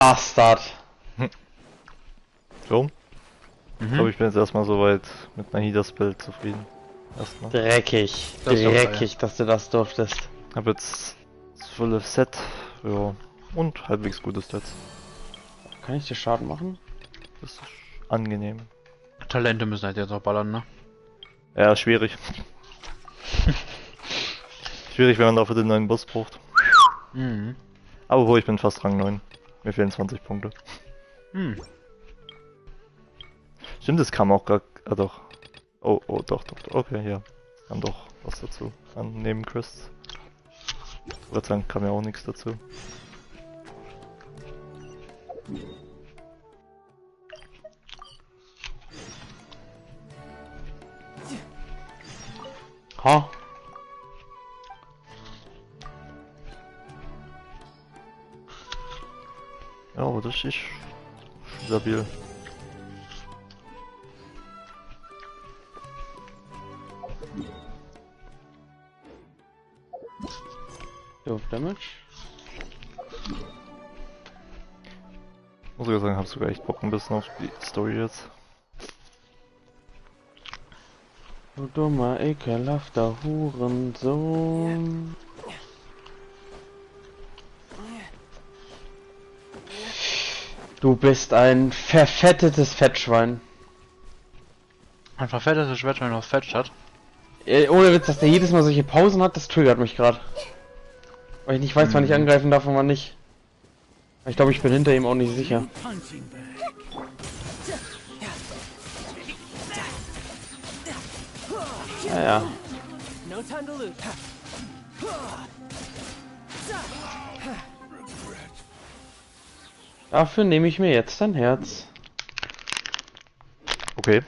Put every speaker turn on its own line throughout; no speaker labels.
Bastard.
So. Ich glaube, ich bin jetzt erstmal soweit mit Nahidas Bild zufrieden. Erstmal.
Dreckig.
Das ist doch
Dreckig, dass du das durftest.
Hab jetzt das volle Set. Ja. Und halbwegs gute Stats.
Kann ich dir Schaden machen?
Das ist angenehm.
Talente müssen halt jetzt noch ballern, ne?
Ja, schwierig. Schwierig, wenn man dafür den neuen Boss braucht.
Mhm.
Aber wo ich bin fast Rang 9. Mir fehlen 20 Punkte.
Hm.
Stimmt, es kam auch gar... Ah, doch. Oh, doch. Okay, ja. Kam doch was dazu. An Nebenquests. Ich würde sagen, kam ja auch nichts dazu.
Ha?
Ja, aber das ist stabil.
So, Damage.
Muss ich sagen, hab sogar echt Bock ein bisschen auf die Story jetzt.
Du dummer, ekelhafter Hurensohn. Du bist ein verfettetes Fettschwein.
Ein verfettetes Schwert, wenn er noch Fett hat.
Ohne Witz, dass der jedes Mal solche Pausen hat, das triggert mich gerade. Weil ich nicht weiß, wann ich angreifen darf und wann nicht. Ich glaube, ich bin hinter ihm auch nicht sicher. Ja. Dafür nehme ich mir jetzt dein Herz.
Okay.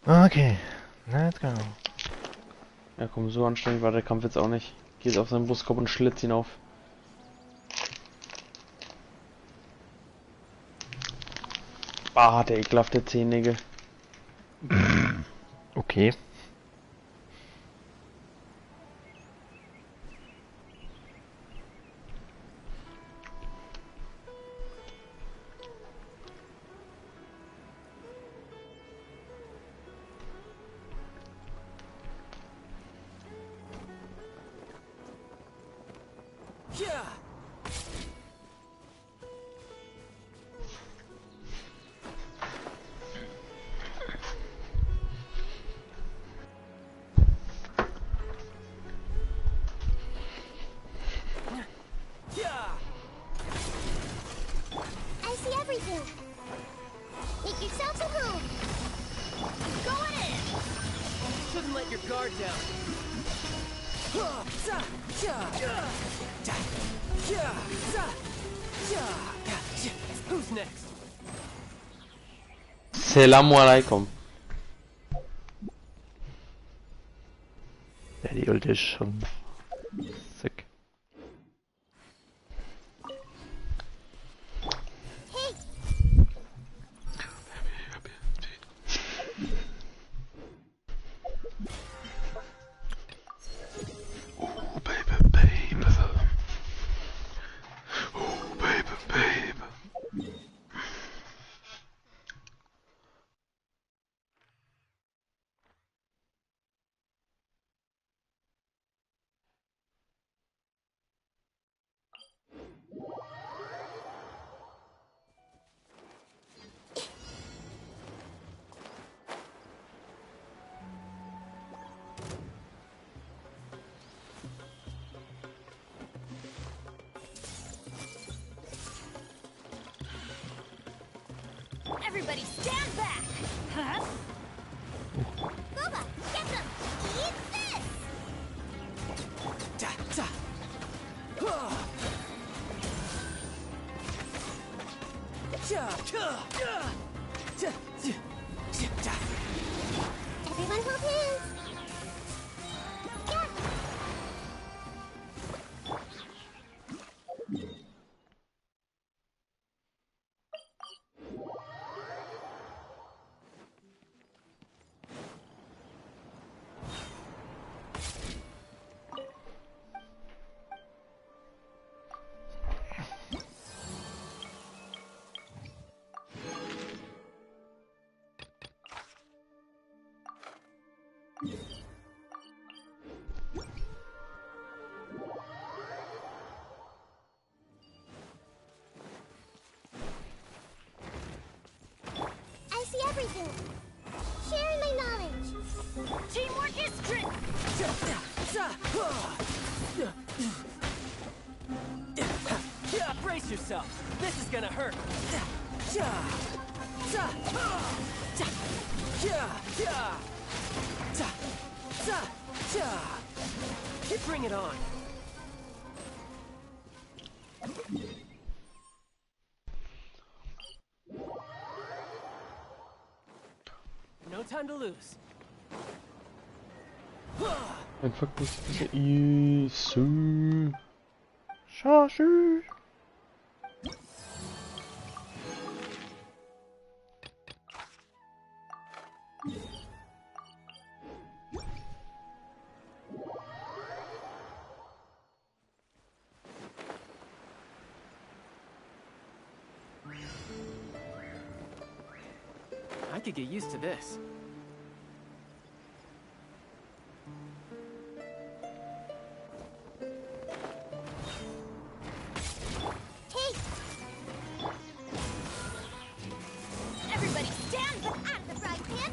Okay, let's go.
Ja komm, so anstrengend war der Kampf jetzt auch nicht. Geht auf seinen Brustkorb und schlitzt ihn auf. Ah, der ekelhafte Zehennägel.
Okay.
I see everything. Make yourself at home. Go ahead.
Shouldn't let your guard down. Who's next?
Assalamu alaikum.
Ja, die Ulti ist schon sick.
Hey,
Oh, baby, baby. Oh, baby, baby.
everybody stand back. Huh? Boba, get them. Eat this. Everyone hold hands. Yeah. everything. Sharing my knowledge. Teamwork is strength.
Brace yourself. This is gonna hurt. Bring it on. No time to lose.
Einfach diese Easy.
Schaschi.
I could get used to this.
Everybody stand but out of the frying pan.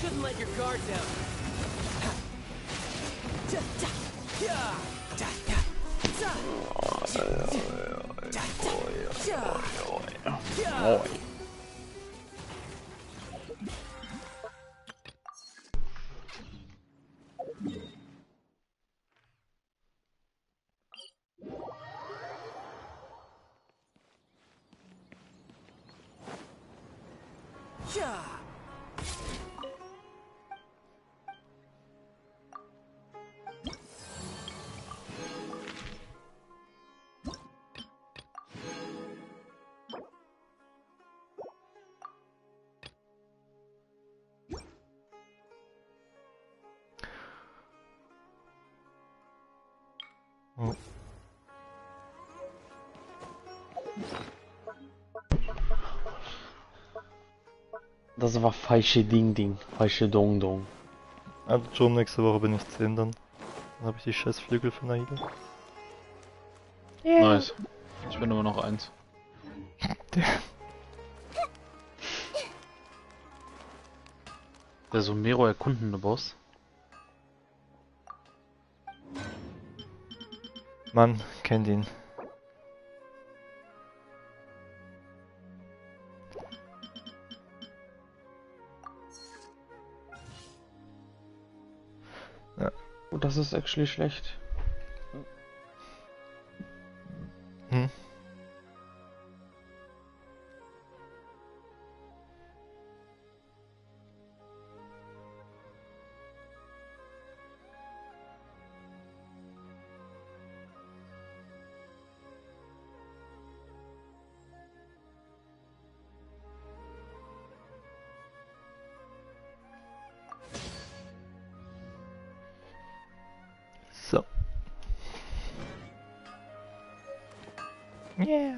Shouldn't let your guard down.
Oh.
Das war falsche Ding, falsche Dong.
Also schon nächste Woche bin ich 10 dann. Dann habe ich die scheiß Flügel von Aida.
Nice. Ich bin nur noch 1. Der Sumero erkundende Boss.
Mann, kennt ihn.
Oh, das ist actually schlecht.
Hm? So. Yeah.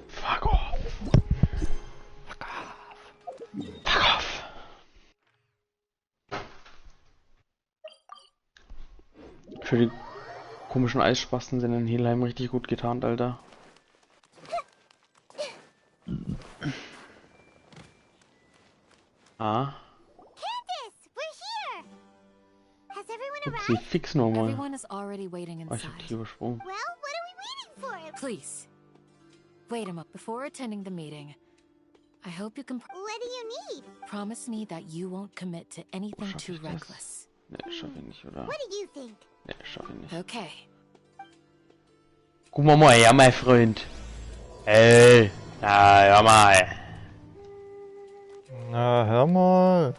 Fuck off. Fuck off. Fuck off. Für die komischen Eisspasten sind in Helheim richtig gut getarnt, Alter. Ah.
Candace, we're here. Has everyone
Upsi,
arrived?
fix nochmal.
Everyone is already waiting
Oh, ich hab
inside.
dich übersprungen.
Well, what are we waiting for?
Please, wait a moment. Before attending the meeting, I hope you can
What do you need?
promise me that you won't commit to anything
Schaff
too
ich das?
reckless.
Ne, schaff ich nicht, oder?
What do you think?
Ne, schaff ich nicht.
Okay.
Guck mal her, mein Freund. Hey. Ja, hör mal.
Na, hör mal.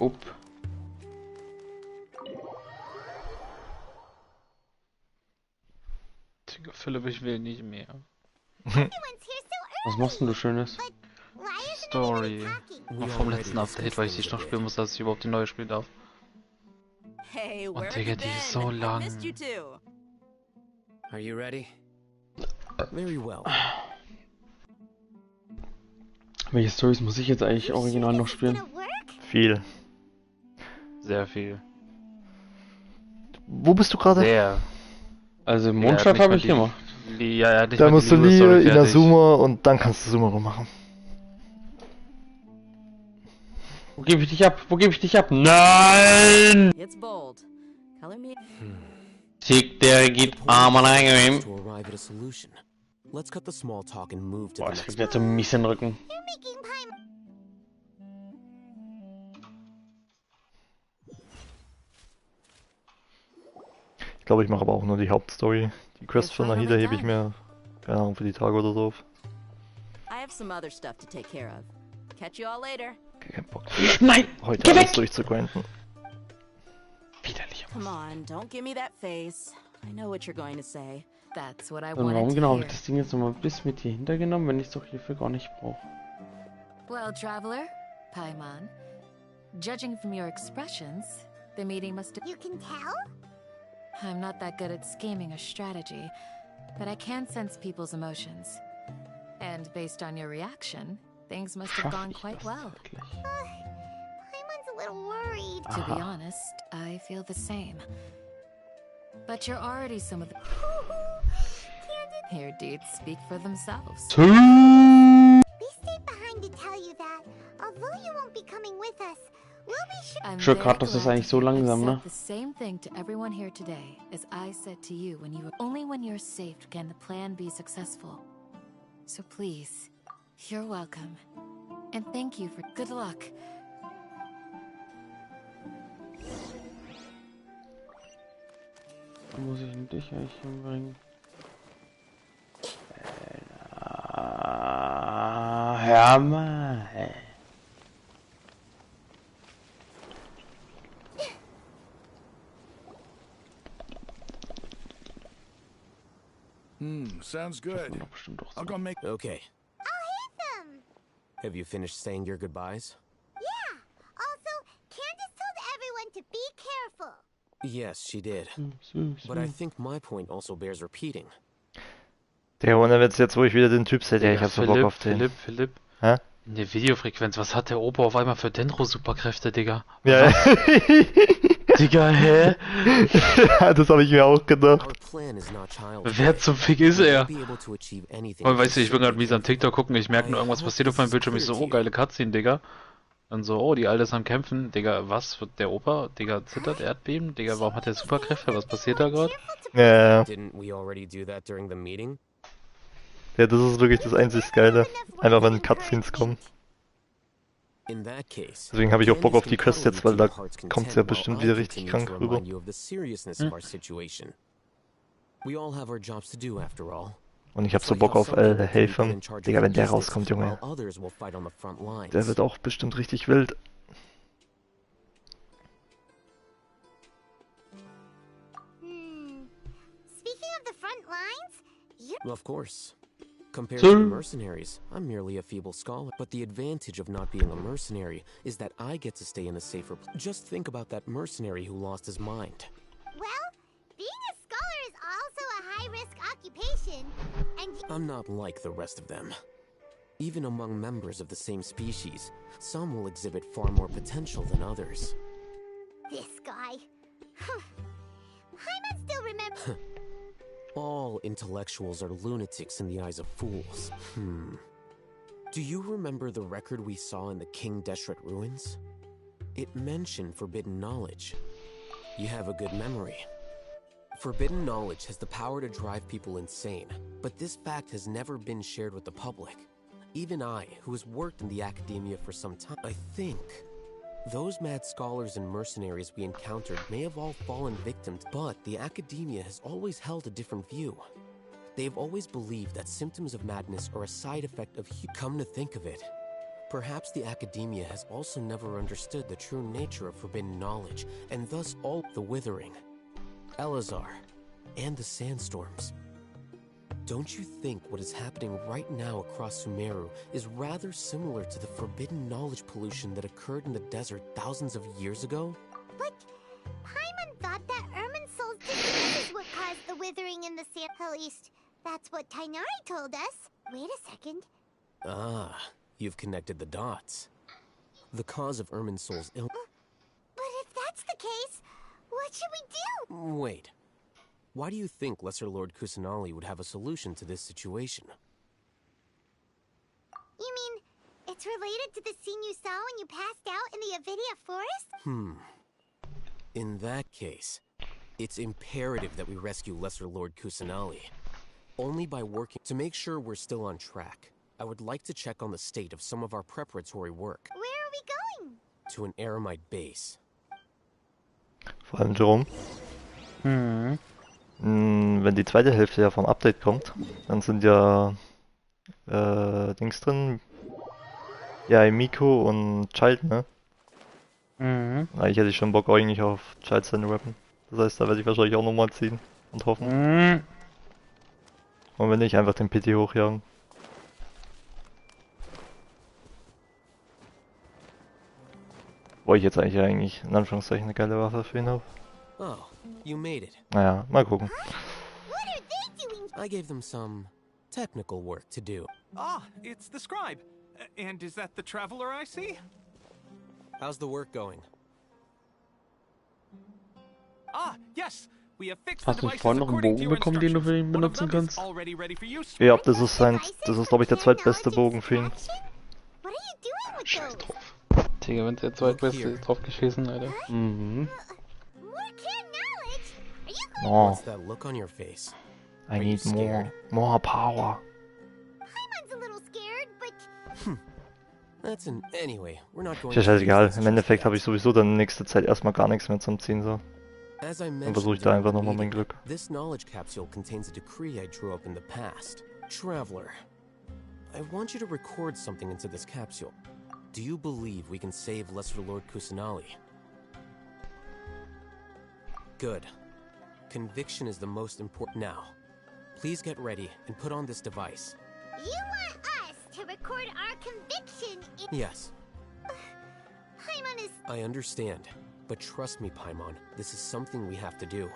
Up.
Digga, Philipp, ich will nicht mehr.
Everyone's here so
Was machst denn du Schönes?
early. Why isn't
Story.
everybody talking?
Noch vom letzten Update, weil ich die noch spielen muss, dass ich überhaupt die neue spielen darf.
Hey, where
Und
have
Digga,
you
die ist
been?
so
I
lang.
missed you too.
Are you ready? Very well.
Welche Stories muss ich jetzt eigentlich
You
original
sure
noch
this is
spielen?
gonna work?
Viel.
Sehr viel.
Wo bist du gerade?
Sehr.
Also
Ja,
Mondstadt habe ich gemacht.
Ja, er hat nicht
Da
mal
musst
die
du
Liebe-Story
Lie,
fertig.
Inazuma und dann kannst du Sumaru machen.
Wo gebe ich dich ab? Wo gebe ich dich ab? Nein!
It's bold. Color me.
Tick, der geht arm an eingeben.
To arrive at a solution. Let's cut the small talk and move to
Boah,
the
das
next.
kriegt jetzt so mies in den Rücken.
You're making pie.
Ich glaube, ich mache aber auch nur die Hauptstory. Die Quest von Nahida hebe ich mir, keine Ahnung, für die Tage oder so auf.
I have some other stuff to take care of. Catch you all later.
Kein Bock.
Nein!
Heute
Geh
alles
weg!
durchzugrinden.
Widerlich.
Come on, don't give me that face. I know what you're going to say.
That's what I
Und
wanted
warum
to
genau habe
hear.
ich das Ding jetzt nochmal bis mit hier hintergenommen, wenn ich es doch hierfür gar nicht brauche?
Well, traveler, Paimon, judging from your expressions, the meeting must have...
You can tell?
I'm not that good at scheming or strategy, but I can sense people's emotions. And based on your reaction, things must have
Schaff
gone
ich
quite
das
well.
wirklich?
Paimon's a little worried.
To be
Aha.
honest, I feel the same. But you're already some of the... Your deeds speak for themselves.
We stayed behind to tell you that. Although you won't be coming with us, we'll be sure.
I'm
Schön,
very
Kratos ist
glad
eigentlich
to
so langsam,
have
ne?
said the same thing to everyone here today as I said to you when you were... Only when you're safe can the plan be successful. So please, you're welcome. And thank you for good luck.
Wo muss ich denn dich eigentlich hinbringen? Hör mal.
Sounds good.
Doch bestimmt doch so.
I'll go make.
Okay.
Them.
Have you finished saying your goodbyes?
Yeah. Also, Candace told everyone to be careful.
Yes, she did.
Süß,
But I think my point also bears repeating.
Der ohne Witz, jetzt wo ich wieder den Typ sehe, ich hab so Bock auf den.
Philipp.
Hä?
In der Videofrequenz, was hat der Opa auf einmal für Dendro-Superkräfte, Digga?
Ja,
Digga, hä?
das habe ich mir auch gedacht.
Our plan is not childish.
Wer zum Fick ist
We'll
er?
be able to achieve anything.
Und weißt du, ich bin gerade mies am TikTok gucken, ich merke nur irgendwas passiert auf meinem Bildschirm, ich so, oh, geile Cutscene, Digga. Dann so, oh, die Alte ist am Kämpfen, Digga, was? Der Opa? Digga, zittert, Erdbeben? Digga, warum hat der Superkräfte? Was passiert da gerade?
Ja,
Didn't we already do that during the meeting?
ja, das ist wirklich das einzig Geile. Einfach wenn Cutscenes kommen.
In that case,
Deswegen habe ich auch Bock auf die
Candace
Quest
can
jetzt, weil
cuddle
da
you to your heart's
kommt's
content
ja
while
bestimmt
I
wieder richtig
continue
krank
to
rüber.
remind you of the seriousness of our situation. We all have our jobs to do after all.
Und ich habe
It's
so
like
Bock
how
auf
some people can be put
Helfen.
in charge of
Digga, wenn der
logistics,
rauskommt, Junge.
while others will fight on the front lines.
Der wird auch bestimmt richtig wild.
Speaking of the front lines, you're
Of course. Compared to the mercenaries, I'm merely a feeble scholar. But the advantage of not being a mercenary is that I get to stay in a safer place. Just think about that mercenary who lost his mind.
well. Being a scholar is also a high-risk occupation, and
I'm not like the rest of them. Even among members of the same species, some will exhibit far more potential than others.
this guy. Paimon still remember.
All intellectuals are lunatics in the eyes of fools. Do you remember the record we saw in the King Deshret ruins? It mentioned forbidden knowledge. You have a good memory. Forbidden knowledge has the power to drive people insane, but this fact has never been shared with the public. Even I, who has worked in the academia for some time, I think those mad scholars and mercenaries we encountered may have all fallen victim, but the academia has always held a different view. They've always believed that symptoms of madness are a side effect of Come to think of it, perhaps the academia has also never understood the true nature of forbidden knowledge, and thus all the withering, Elazar, and the sandstorms. Don't you think what is happening right now across Sumeru is rather similar to the forbidden knowledge pollution that occurred in the desert thousands of years ago?
But Paimon thought that Irminsul's disease is what caused the withering in the sand. At least, that's what Tainari told us. Wait a second.
Ah, you've connected the dots. The cause of Irminsul's ill-
But if that's the case, what should we do?
Wait. Why do you think Lesser Lord Kusanali would have a solution to this situation?
You mean, it's related to the scene you saw when you passed out in the Avidia forest?
In that case, it's imperative that we rescue Lesser Lord Kusanali. Only by working to make sure we're still on track. I would like to check on the state of some of our preparatory work.
Where are we going?
To an Eremite base.
Vor allem Jerome. Wenn die zweite Hälfte ja vom Update kommt, dann sind ja Dings drin. Ja, Miko und Child, ne? Eigentlich hätte ich schon Bock eigentlich auf Child seine Weapon. Das heißt, da werde ich wahrscheinlich auch nochmal ziehen und hoffen. Und wenn nicht, einfach den PT hochjagen. Wo ich jetzt eigentlich in Anführungszeichen eine geile Waffe für ihn habe.
Oh, you made it.
Naja, mal gucken.
What are they doing?
I gave them some technical work to do.
Ah, it's the scribe. And is that the traveler I see?
How's the work going?
Ah, yes. We have fixed
Hast
the
du nicht
devices
vorhin noch einen
according to
Bogen
your
bekommen, den du für ihn
instructions. One of
benutzen
them is
kannst?
already ready for use.
Ja, das ist glaube ich der zweitbeste Bogen für ihn.
What are you doing with
Scheiß
those?
drauf.
Digga, wenn der zweitbeste ist drauf geschissen, Alter.
More kid knowledge? Are you going?
Oh,
What's that look on your face?
I need more power.
Paimon's a little scared, but
That's an... Anyway, we're not going
Ist ja scheißegal,
this
im
just
Endeffekt
yet.
habe ich sowieso dann in nächster Zeit erstmal gar nichts mehr zum Ziehen, so.
As I
Dann versuche ich
mentioned
da
during
einfach
the
nochmal mein
meeting,
Glück.
this knowledge capsule contains a decree I drew up in the past. Traveler, I want you to record something into this capsule. Do you believe we can save Lesser Lord Kusanali? Good. Conviction is the most important. Now, please get ready and put on this device.
you want us to record our conviction in...
Yes,
Paimon is...
I understand. But trust me, Paimon, this is something we have to do.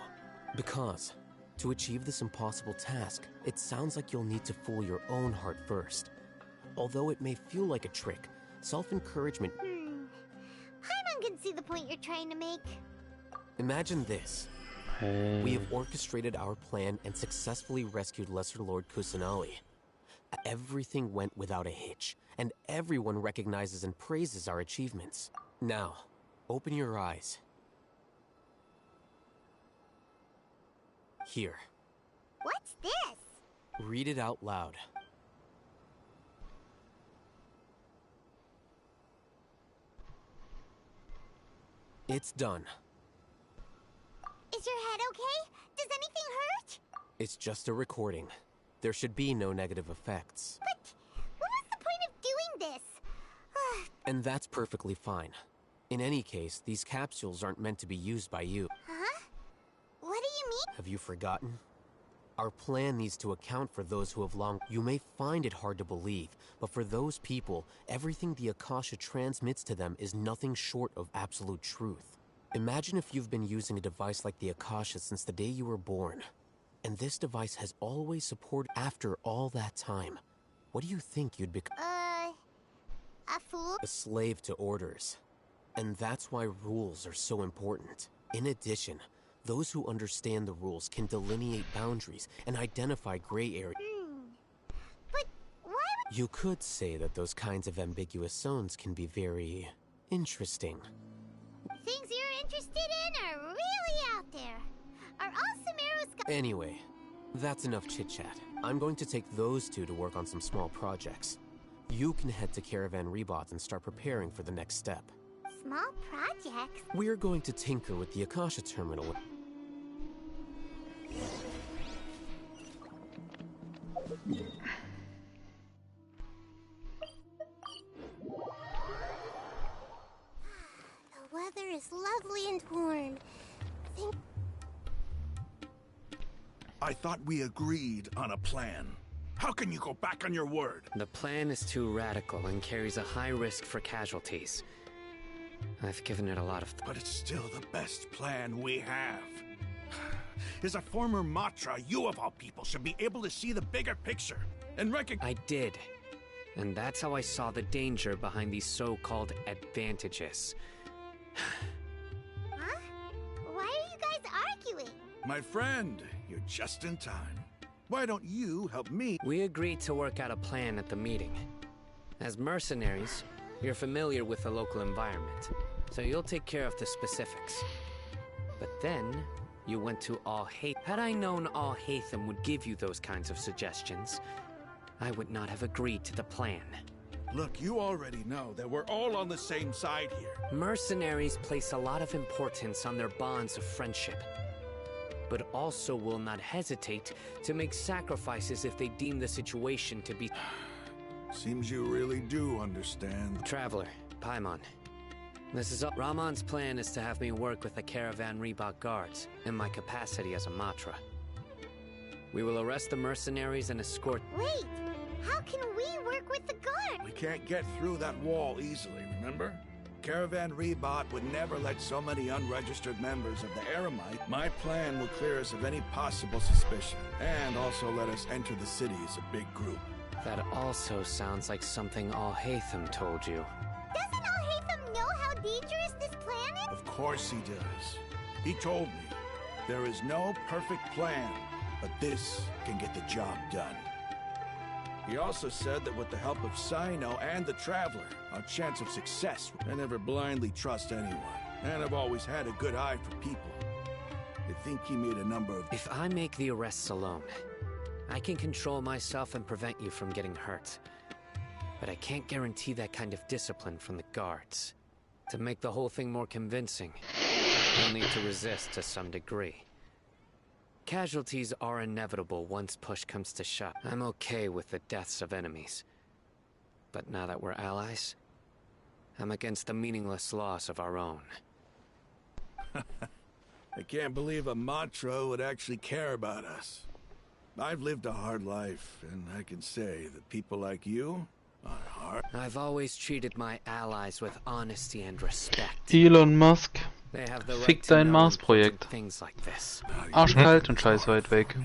Because, to achieve this impossible task, it sounds like you'll need to fool your own heart first. Although it may feel like a trick, self-encouragement...
Paimon can see the point you're trying to make.
Imagine this. We have orchestrated our plan and successfully rescued Lesser Lord Kusanali. Everything went without a hitch, and everyone recognizes and praises our achievements. Now, open your eyes. Here,
What's this?
read it out loud. It's done.
Is your head okay? Does anything hurt?
It's just a recording. There should be no negative effects.
But what was the point of doing this?
And that's perfectly fine. In any case, these capsules aren't meant to be used by you.
Huh? What do you mean?
Have you forgotten? Our plan needs to account for those who have long... You may find it hard to believe, but for those people, everything the Akasha transmits to them is nothing short of absolute truth. Imagine if you've been using a device like the Akasha since the day you were born. And this device has always supported after all that time. What do you think you'd become?
A fool?
A slave to orders. And that's why rules are so important. In addition, those who understand the rules can delineate boundaries and identify gray areas.
But why would...
You could say that those kinds of ambiguous zones can be very interesting.
Things you're interested in are really out there. Are all Sumeru's...
Anyway, that's enough chit-chat. I'm going to take those two to work on some small projects. You can head to Caravan Rebot and start preparing for the next step.
Small projects?
We're going to tinker with the Akasha terminal.
The weather is lovely and warm.
I thought we agreed on a plan. How can you go back on your word?
The plan is too radical and carries a high risk for casualties. I've given it a lot of
But it's still the best plan we have. As a former Matra, you of all people should be able to see the bigger picture and recognize.
I did. And that's how I saw the danger behind these so-called advantages.
Huh? Why are you guys arguing?
My friend, you're just in time. Why don't you help me?
We agreed to work out a plan at the meeting. As mercenaries, you're familiar with the local environment, so you'll take care of the specifics. But then, you went to Al-Haytham. Had I known Al-Haytham would give you those kinds of suggestions, I would not have agreed to the plan.
Look, you already know that we're all on the same side here.
Mercenaries place a lot of importance on their bonds of friendship, but also will not hesitate to make sacrifices if they deem the situation to be...
Seems you really do understand.
Traveler, Paimon. This is... Rahman's plan is to have me work with the Caravan Reebok guards in my capacity as a Matra. We will arrest the mercenaries and escort...
Wait, how can we work with the guard?
We can't get through that wall easily, remember? Caravan Rebot would never let so many unregistered members of the Eremite. My plan will clear us of any possible suspicion, and also let us enter the city as a big group.
That also sounds like something Al-Haytham told you.
Doesn't Al-Haytham know how dangerous this plan is?
Of course he does. He told me, there is no perfect plan, but this can get the job done. He also said that with the help of Sino and the Traveler, our chance of success. I never blindly trust anyone, and I've always had a good eye for people. I think he made a number of...
If I make the arrests alone, I can control myself and prevent you from getting hurt. But I can't guarantee that kind of discipline from the guards. To make the whole thing more convincing, you'll need to resist to some degree. Casualties are inevitable once push comes to shove. I'm okay with the deaths of enemies. But now that we're allies, I'm against the meaningless loss of our own.
I can't believe a Matra would actually care about us. I've lived a hard life, and I can say that people like you are hard.
I've always treated my allies with honesty and respect.
Elon Musk.
They have the right
Fick
to
dein
know
Mars-Projekt.
things like this.
Arschkalt und scheiß weit weg.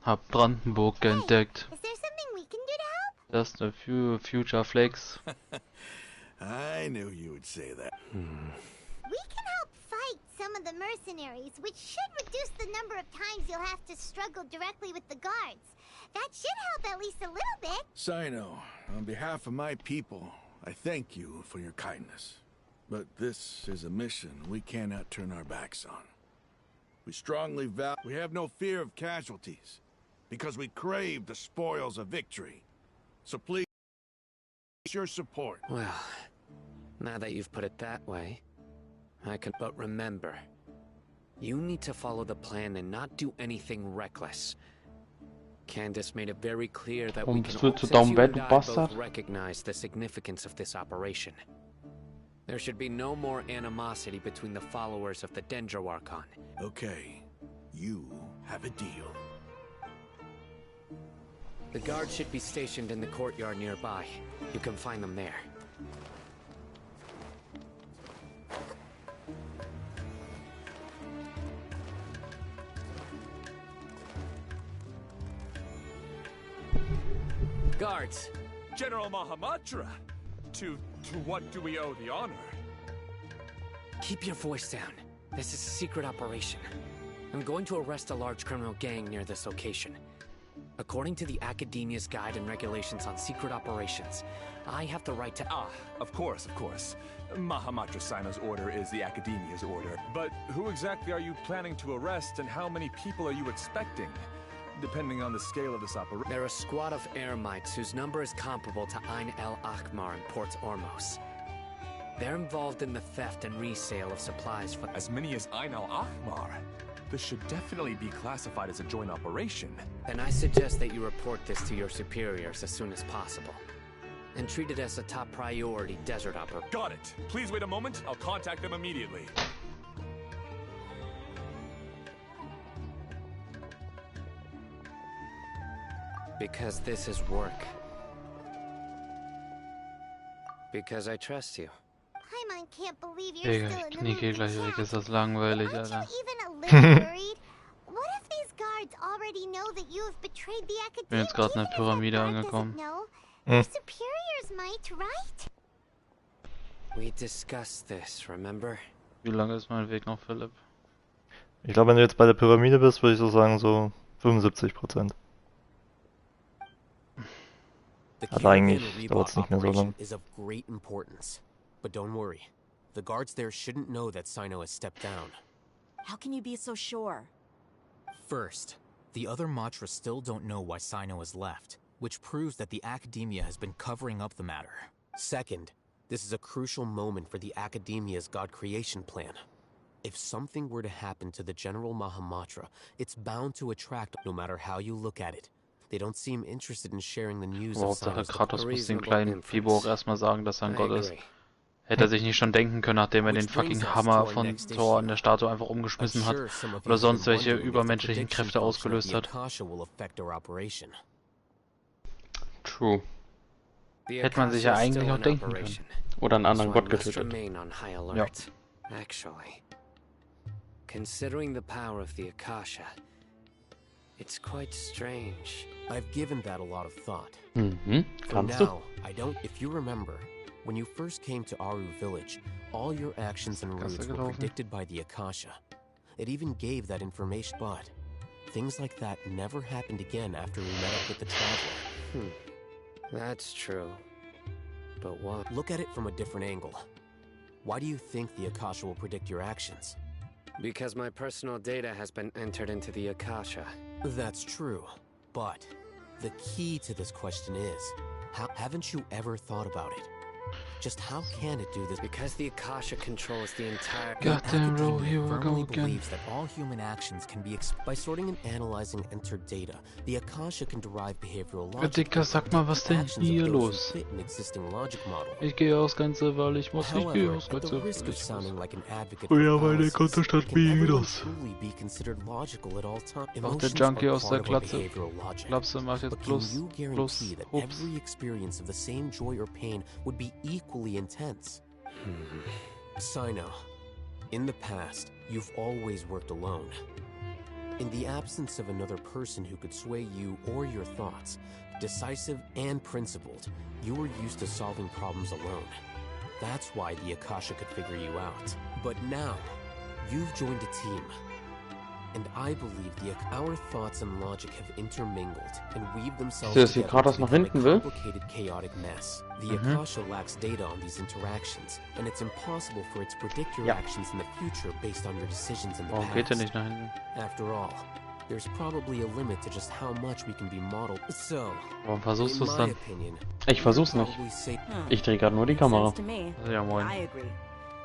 Hab Brandenburg entdeckt.
Is there something we can do to help?
Just a few future flex.
I knew you would say that.
We can help fight some of the mercenaries, which should reduce the number of times you'll have to struggle directly with the guards. That should help at least a little bit.
Sino, on behalf of my people, I thank you for your kindness. But this is a mission we cannot turn our backs on. We strongly vow we have no fear of casualties, because we crave the spoils of victory. So please, your support.
Well, now that you've put it that way, I can... But remember, you need to follow the plan and not do anything reckless. Candace made it very clear that we can
bist du zu Daumen Bett, Bastard?
both recognize the significance of this operation. There should be no more animosity between the followers of the Dendroarchon.
Okay, you have a deal.
The guards should be stationed in the courtyard nearby. You can find them there. Guards!
General Mahamatra! To what do we owe the honor?
Keep your voice down. This is a secret operation. I'm going to arrest a large criminal gang near this location. According to the Academia's Guide and Regulations on Secret Operations, I have the right to...
Ah, of course, of course. Mahamatra Sino's order is the Academia's order. But who exactly are you planning to arrest, and how many people are you expecting? Depending on the scale of this operation.
They're a squad of Eremites whose number is comparable to Ain el Akhmar in Port Ormos. They're involved in the theft and resale of supplies for...
As many as Ain el Akhmar? This should definitely be classified as a joint operation.
Then I suggest that you report this to your superiors as soon as possible. And treat it as a top priority desert operation.
Got it. Please wait a moment. I'll contact them immediately.
Because this is work. Because I trust you.
Paimon can't believe you're
Digga,
still
ich
in the
knie
mood
gleich
to
weg,
chat.
ist das langweilig,
Aren't
Alter.
you even a little worried? What if these guards already know that you have betrayed the
Ich bin jetzt gerade in der Pyramide angekommen.
Your superiors might, right?
We discussed this, remember?
Wie lange ist mein Weg noch, Philipp?
Ich glaube, wenn du jetzt bei der Pyramide bist, würde ich so sagen, so 75%. Aber eigentlich dauert es nicht mehr so lang.
Is of great importance. But don't worry. The guards there shouldn't know that Sino has stepped down.
How can you be so sure?
First, the other Matra still don't know why Sino has left, which proves that the Academia has been covering up the matter.
Second, this is a crucial moment for the Academia's God creation plan. If something were to happen to the General Mahamatra, it's bound to attract no matter how you look at it. They don't seem interested in sharing the news of
Hauptsache
Sino's
Kratos muss dem kleinen Fibo auch erstmal sagen, dass er ein Gott ist. Hätte er sich nicht schon denken können, nachdem er den fucking Hammer von Thor an der Statue einfach umgeschmissen hat oder sonst welche übermenschlichen Kräfte ausgelöst hat.
True.
Hätte man sich ja eigentlich auch denken können.
Oder einen anderen Gott getötet.
Ja.
Actually, considering the power of the Akasha, it's quite strange. I've given that a lot of thought.
Kannst du?
Now, I don't. If you remember, when you first came to Aru Village, all your actions and routes were predicted by the Akasha. It even gave that information, but things like that never happened again after we met up with the Traveler. That's true. But what? Look at it from a different angle. Why do you think the Akasha will predict your actions? Because my personal data has been entered into the Akasha. That's true. But the key to this question is, haven't you ever thought about it? Just how can it do this? Because the Akasha controls the entire...
Goddamn, bro, here we go again.
Believes that all human actions can be by sorting and analyzing entered data. The Akasha can derive behavioral logic.
Dicker, sag mal, was denn hier los? Ich gehe aus Ganze, weil ich muss. Ich gehe aus Ganze. Oh ja, meine Konto statt Minus. Auch der Junkie aus der Klapse macht jetzt Plus. Ups.
Equally intense. Sino, in the past, you've always worked alone. In the absence of another person who could sway you or your thoughts, decisive and principled, you were used to solving problems alone. That's why the Akasha could figure you out. But now, you've joined a team. And I believe our thoughts and logic have intermingled and weaved themselves together to become a complicated, chaotic mess. The Akasha lacks data on these interactions, and it's impossible for it to predict your actions in the future based on your decisions in the past. After all, there's probably a limit to just how much we can be modeled. So,
warum versuchst du es dann?
Ich versuch's nicht. Ich drehe gerade nur die Kamera.
Ja, moin.
I agree.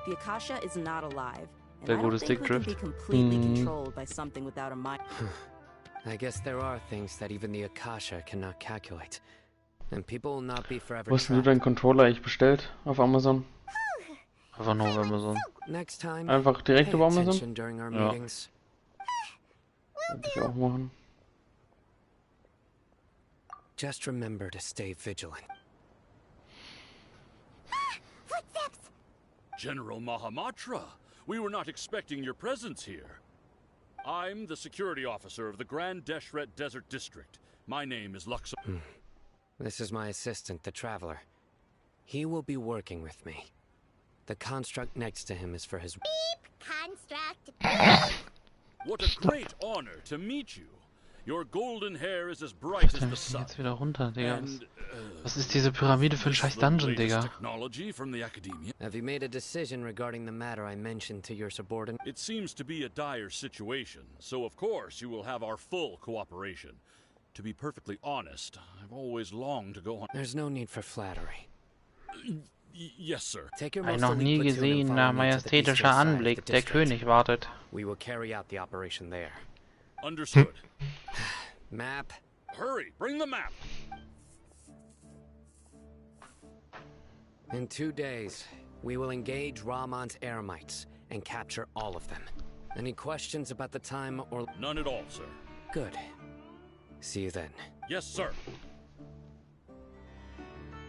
The Akasha is not alive.
Der gute Stickdrift.
I guess there are things that even the Akasha cannot calculate. And people will not be forever.
Wo hast du deinen Controller eigentlich bestellt? Auf Amazon?
Einfach nur auf Amazon.
Einfach direkt über Amazon? Ja. Würde ich auch machen.
Just remember to stay vigilant.
Footsteps!
General Mahamatra, we were not expecting your presence here. I'm the security officer of the Grand Deshret Desert District. My name is Luxor.
This is my assistant, the Traveler. He will be working with me. The construct next to him is for his...
Beep! Construct! Beep!
What a great honor to meet you. Your golden hair is as bright as the sun.
Jetzt wieder runter, Digga. Was ist diese Pyramide für ein scheiß Dungeon, Digga?
Have you made a decision regarding the matter I mentioned to your subordinate?
It seems to be a dire situation, so of course you will have our full cooperation. To be perfectly honest, I've always longed to go on.
There's no need for flattery.
Yes, sir.
Ein noch nie gesehener majestätischer Anblick. Der König wartet.
We will carry out the operation there.
Understood.
Map.
Hurry, bring the map.
In 2 days, we will engage Rahman's Eremites and capture all of them. Any questions about the time or...
None at all, sir.
Good. See you then.
Yes, sir.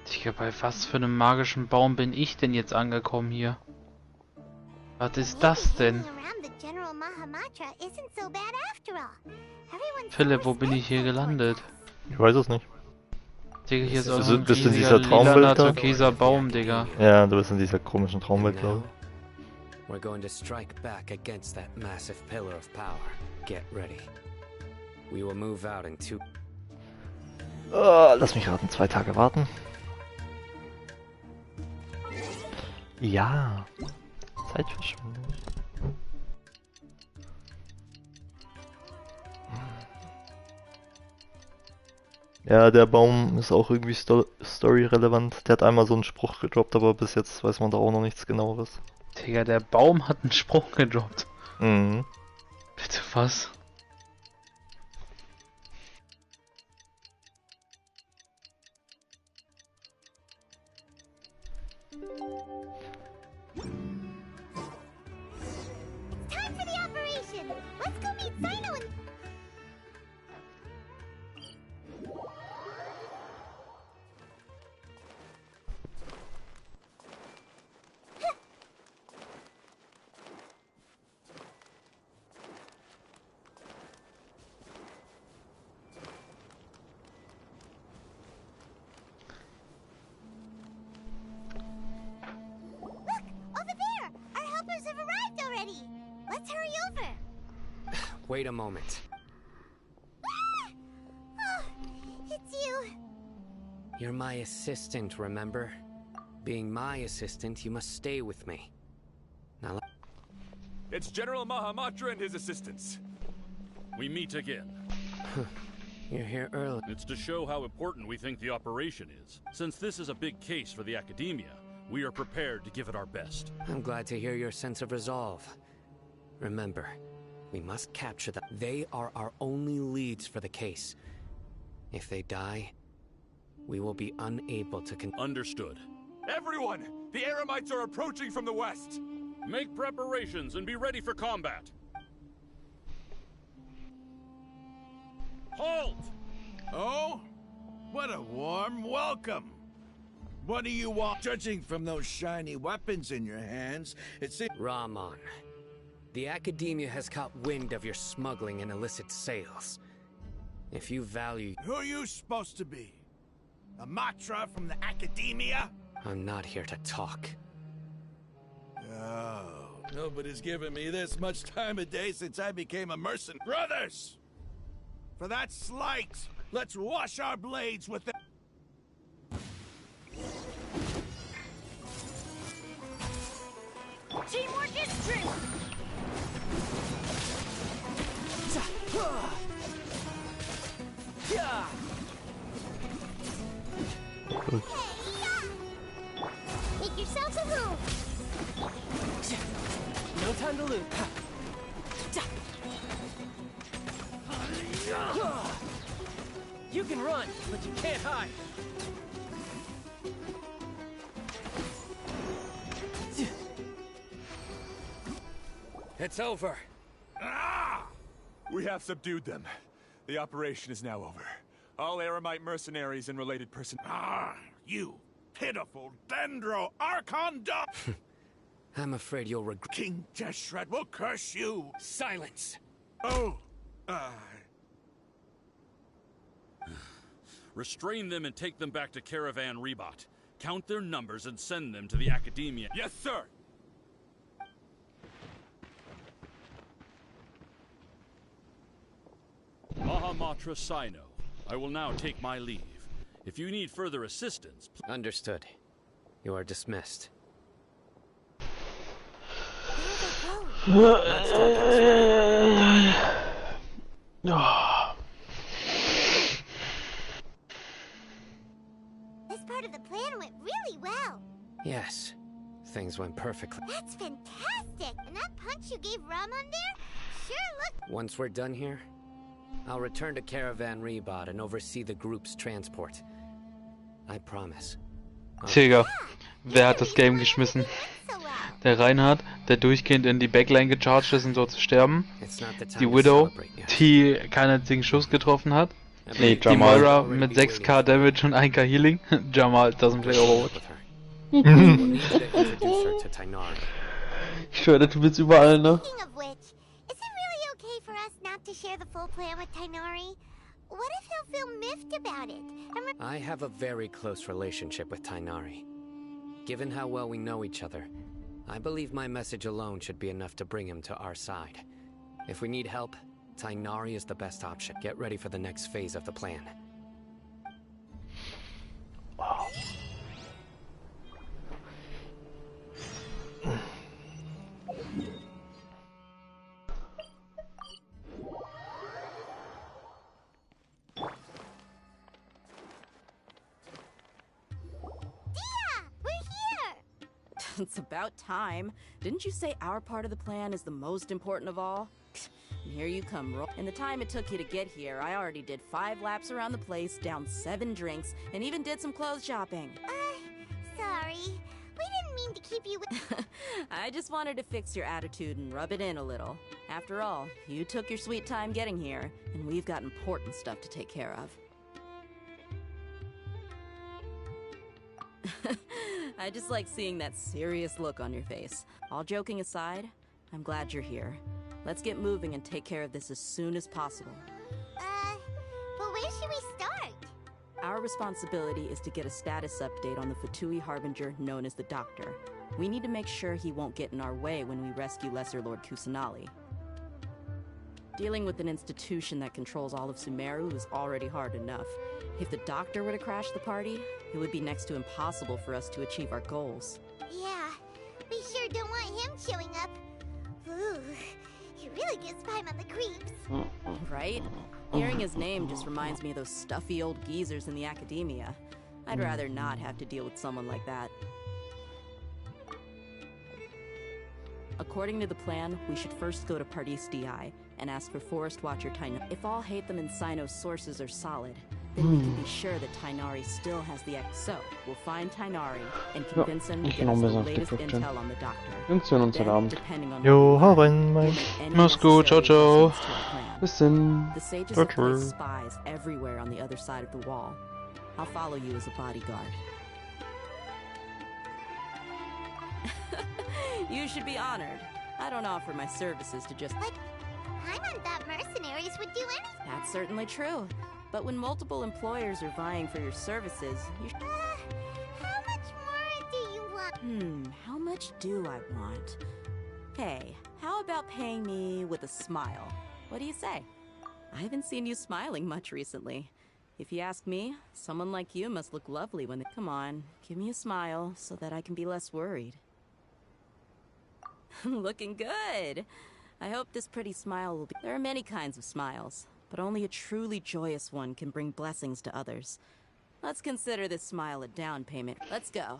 Digga, bei was für einem magischen Baum bin ich denn jetzt angekommen hier? Was ist das denn? Philipp, wo bin ich hier gelandet?
Ich weiß es nicht.
Digga, hier ist auch
Du
ein
bist in
riesiger
dieser Traumwelt
lilaner,
da?
türkiser Baum, Digga.
Ja, du bist in dieser komischen Traumwelt, glaube ich.
We're going to strike back against that massive pillar of power. Get ready. We will move out in 2.
Lass mich raten, 2 Tage warten. Ja. Zeitverschwendung. Ja, der Baum ist auch irgendwie story-relevant. Der hat einmal so einen Spruch gedroppt, aber bis jetzt weiß man da auch noch nichts genaueres.
Digga, der Baum hat einen Spruch gedroppt.
Mhm.
Bitte was?
Time for the operation! Let's go meet Sino and... Let's hurry over!
Wait a moment.
Oh, it's you.
You're my assistant, remember? Being my assistant, you must stay with me. Now
It's General Mahamatra and his assistants.
We meet again.
you're here early.
It's to show how important we think the operation is. Since this is a big case for the Academia, we are prepared to give it our best.
I'm glad to hear your sense of resolve. Remember, we must capture them. They are our only leads for the case. If they die, we will be unable to
Understood.
Everyone! The Eremites are approaching from the west!
Make preparations and be ready for combat. Halt!
Oh? What a warm welcome! What do you want? Judging from those shiny weapons in your hands, it seems...
Rahman, the Academia has caught wind of your smuggling and illicit sales. If you value...
Who are you supposed to be? A Matra from the Academia?
I'm not here to talk.
Oh, nobody's given me this much time of day since I became a mercenary. Brothers! For that slight, let's wash our blades with the...
Teamwork is strength! Make yourselves a room!
No time to lose. You can run, but you can't hide. It's over.
Ah! We have subdued them. The operation is now over. All Eremite mercenaries and related
Ah, you pitiful Dendro Archon dog!
I'm afraid you'll regret.
King Deshret will curse you!
Silence!
Oh,
Restrain them and take them back to Caravan Rebot. Count their numbers and send them to the Academia.
Yes, sir!
Mahamatra Sino, I will now take my leave. If you need further assistance...
Understood. You are dismissed.
This part of the plan went really well.
Yes, things went perfectly.
That's fantastic! And that punch you gave Rahman there sure looked...
Once we're done here, I'll return to Caravan Rebot and oversee the group's transport. I promise.
Digga, wer hat das Game geschmissen? Der Reinhard, der durchgehend in die Backline gecharged ist, um dort zu sterben. Die Widow, die keinen einzigen Schuss getroffen hat.
Nee,
Die
Jamal.
Moira mit 6k Damage und 1k Healing. Jamal doesn't play Overwatch.
We'll need to introduce her to Tainari.
Ich schwöre, du bist überall, ne?
Speaking of which, is it really okay for us not to share the full plan with Tainari? What if he'll feel miffed about it?
I have a very close relationship with Tainari. Given how well we know each other, I believe my message alone should be enough to bring him to our side. If we need help, Tainari is the best option. Get ready for the next phase of the plan.
Wow.
It's about time. Didn't you say our part of the plan is the most important of all? And here you come, In the time it took you to get here, I already did 5 laps around the place, downed 7 drinks, and even did some clothes shopping.
Sorry. We didn't mean to keep you with...
I just wanted to fix your attitude and rub it in a little. After all, you took your sweet time getting here, and we've got important stuff to take care of. I just like seeing that serious look on your face. All joking aside, I'm glad you're here. Let's get moving and take care of this as soon as possible.
But where should we start?
Our responsibility is to get a status update on the Fatui Harbinger known as the Doctor. We need to make sure he won't get in our way when we rescue Lesser Lord Kusanali. Dealing with an institution that controls all of Sumeru is already hard enough. If the Doctor were to crash the party, it would be next to impossible for us to achieve our goals.
Yeah, we sure don't want him showing up. Ooh, he really gives Paimon the creeps.
Right? Hearing his name just reminds me of those stuffy old geezers in the academia. I'd rather not have to deal with someone like that. According to the plan, we should first go to Pardis DI and ask for Forest Watcher Tainari. If all Hatham and Sino's sources are solid, then we can be sure that Tainari still has the X. So, we'll find Tainari and convince him to get us the latest intel on the Doctor.
Wir sehen uns heute Abend.
Jo, hau rein, Mike.
Mach's gut, ciao, ciao.
Bis dann.
The sages have placed spies everywhere on the other side of the wall. I'll follow you as a bodyguard. You should be honored. I don't offer my services to just...
Like, Paimon thought mercenaries would do anything.
That's certainly true. But when multiple employers are vying for your services, you
how much more do you want?
How much do I want? Hey, how about paying me with a smile? What do you say? I haven't seen you smiling much recently. If you ask me, someone like you must look lovely when they... Come on, give me a smile so that I can be less worried. Looking good. I hope this pretty smile will be... There are many kinds of smiles, but only a truly joyous one can bring blessings to others. Let's consider this smile a down payment. Let's go.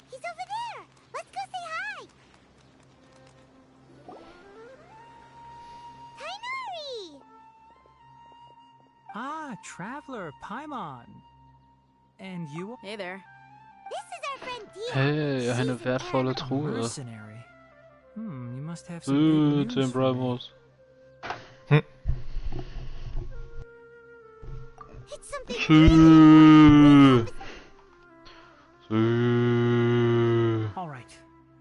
He's over there! Let's go say hi! Tainari!
Ah, Traveler, Paimon. And you?
Hey there.
This is our friend Dia.
Hey, eine wertvolle Truhe.
Mercenary. You must have some big news for me.
It's something
Alright,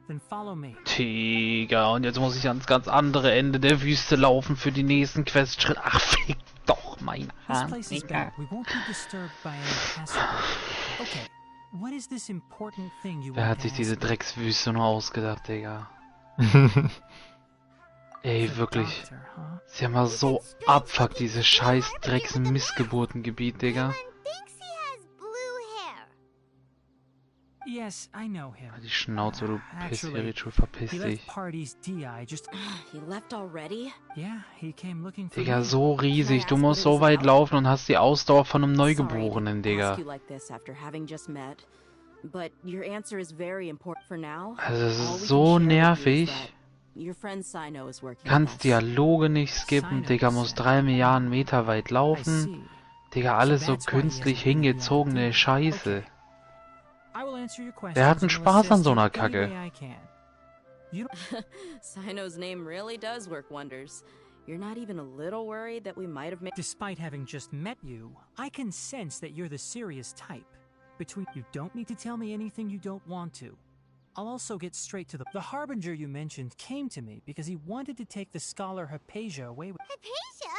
then follow me.
Tiger, und jetzt muss ich ans ganz andere Ende der Wüste laufen für die nächsten Questschritte. Ach, fick doch mein Hahn.
This place is bad. We won't be disturbed by any passengers. Okay, what is this important thing you
Wer
want
hat
to
sich
ask
diese
me?
Dreckswüste nur ausgedacht, Digga? Ey, wirklich.
Doctor, huh?
Ist ja mal so abfuck, dieses scheiß Drecks-Missgeburtengebiet, Digga.
thinks he has blue hair.
Yes, I know him.
Die Schnauze, du
Actually,
Pissirichu, verpiss
he
dich.
left Party's DI just...
He left already?
Yeah, he came looking for
Digga,
me.
so riesig. Du musst so weit laufen und hast die Ausdauer von einem Neugeborenen, Digga.
Ask you like this after having just met, but your answer is very important for now.
Also, das
All we
ist
can
so
share with you is
nervig.
that Your friend Sino is working.
Kannst Dialoge nicht skippen, Digga, muss 3 Milliarden Meter weit laufen. Digga, alles so künstlich hingezogene Scheiße. Der hat einen Spaß an so einer Kacke.
Sino's name really does work wonders. You're not even a little worried that we might have made...
Despite having just met you, I can sense that you're the serious type. You don't need to tell me anything you don't want to. I'll also get straight to the Harbinger you mentioned came to me because he wanted to take the scholar Hypatia away with...
Hypatia?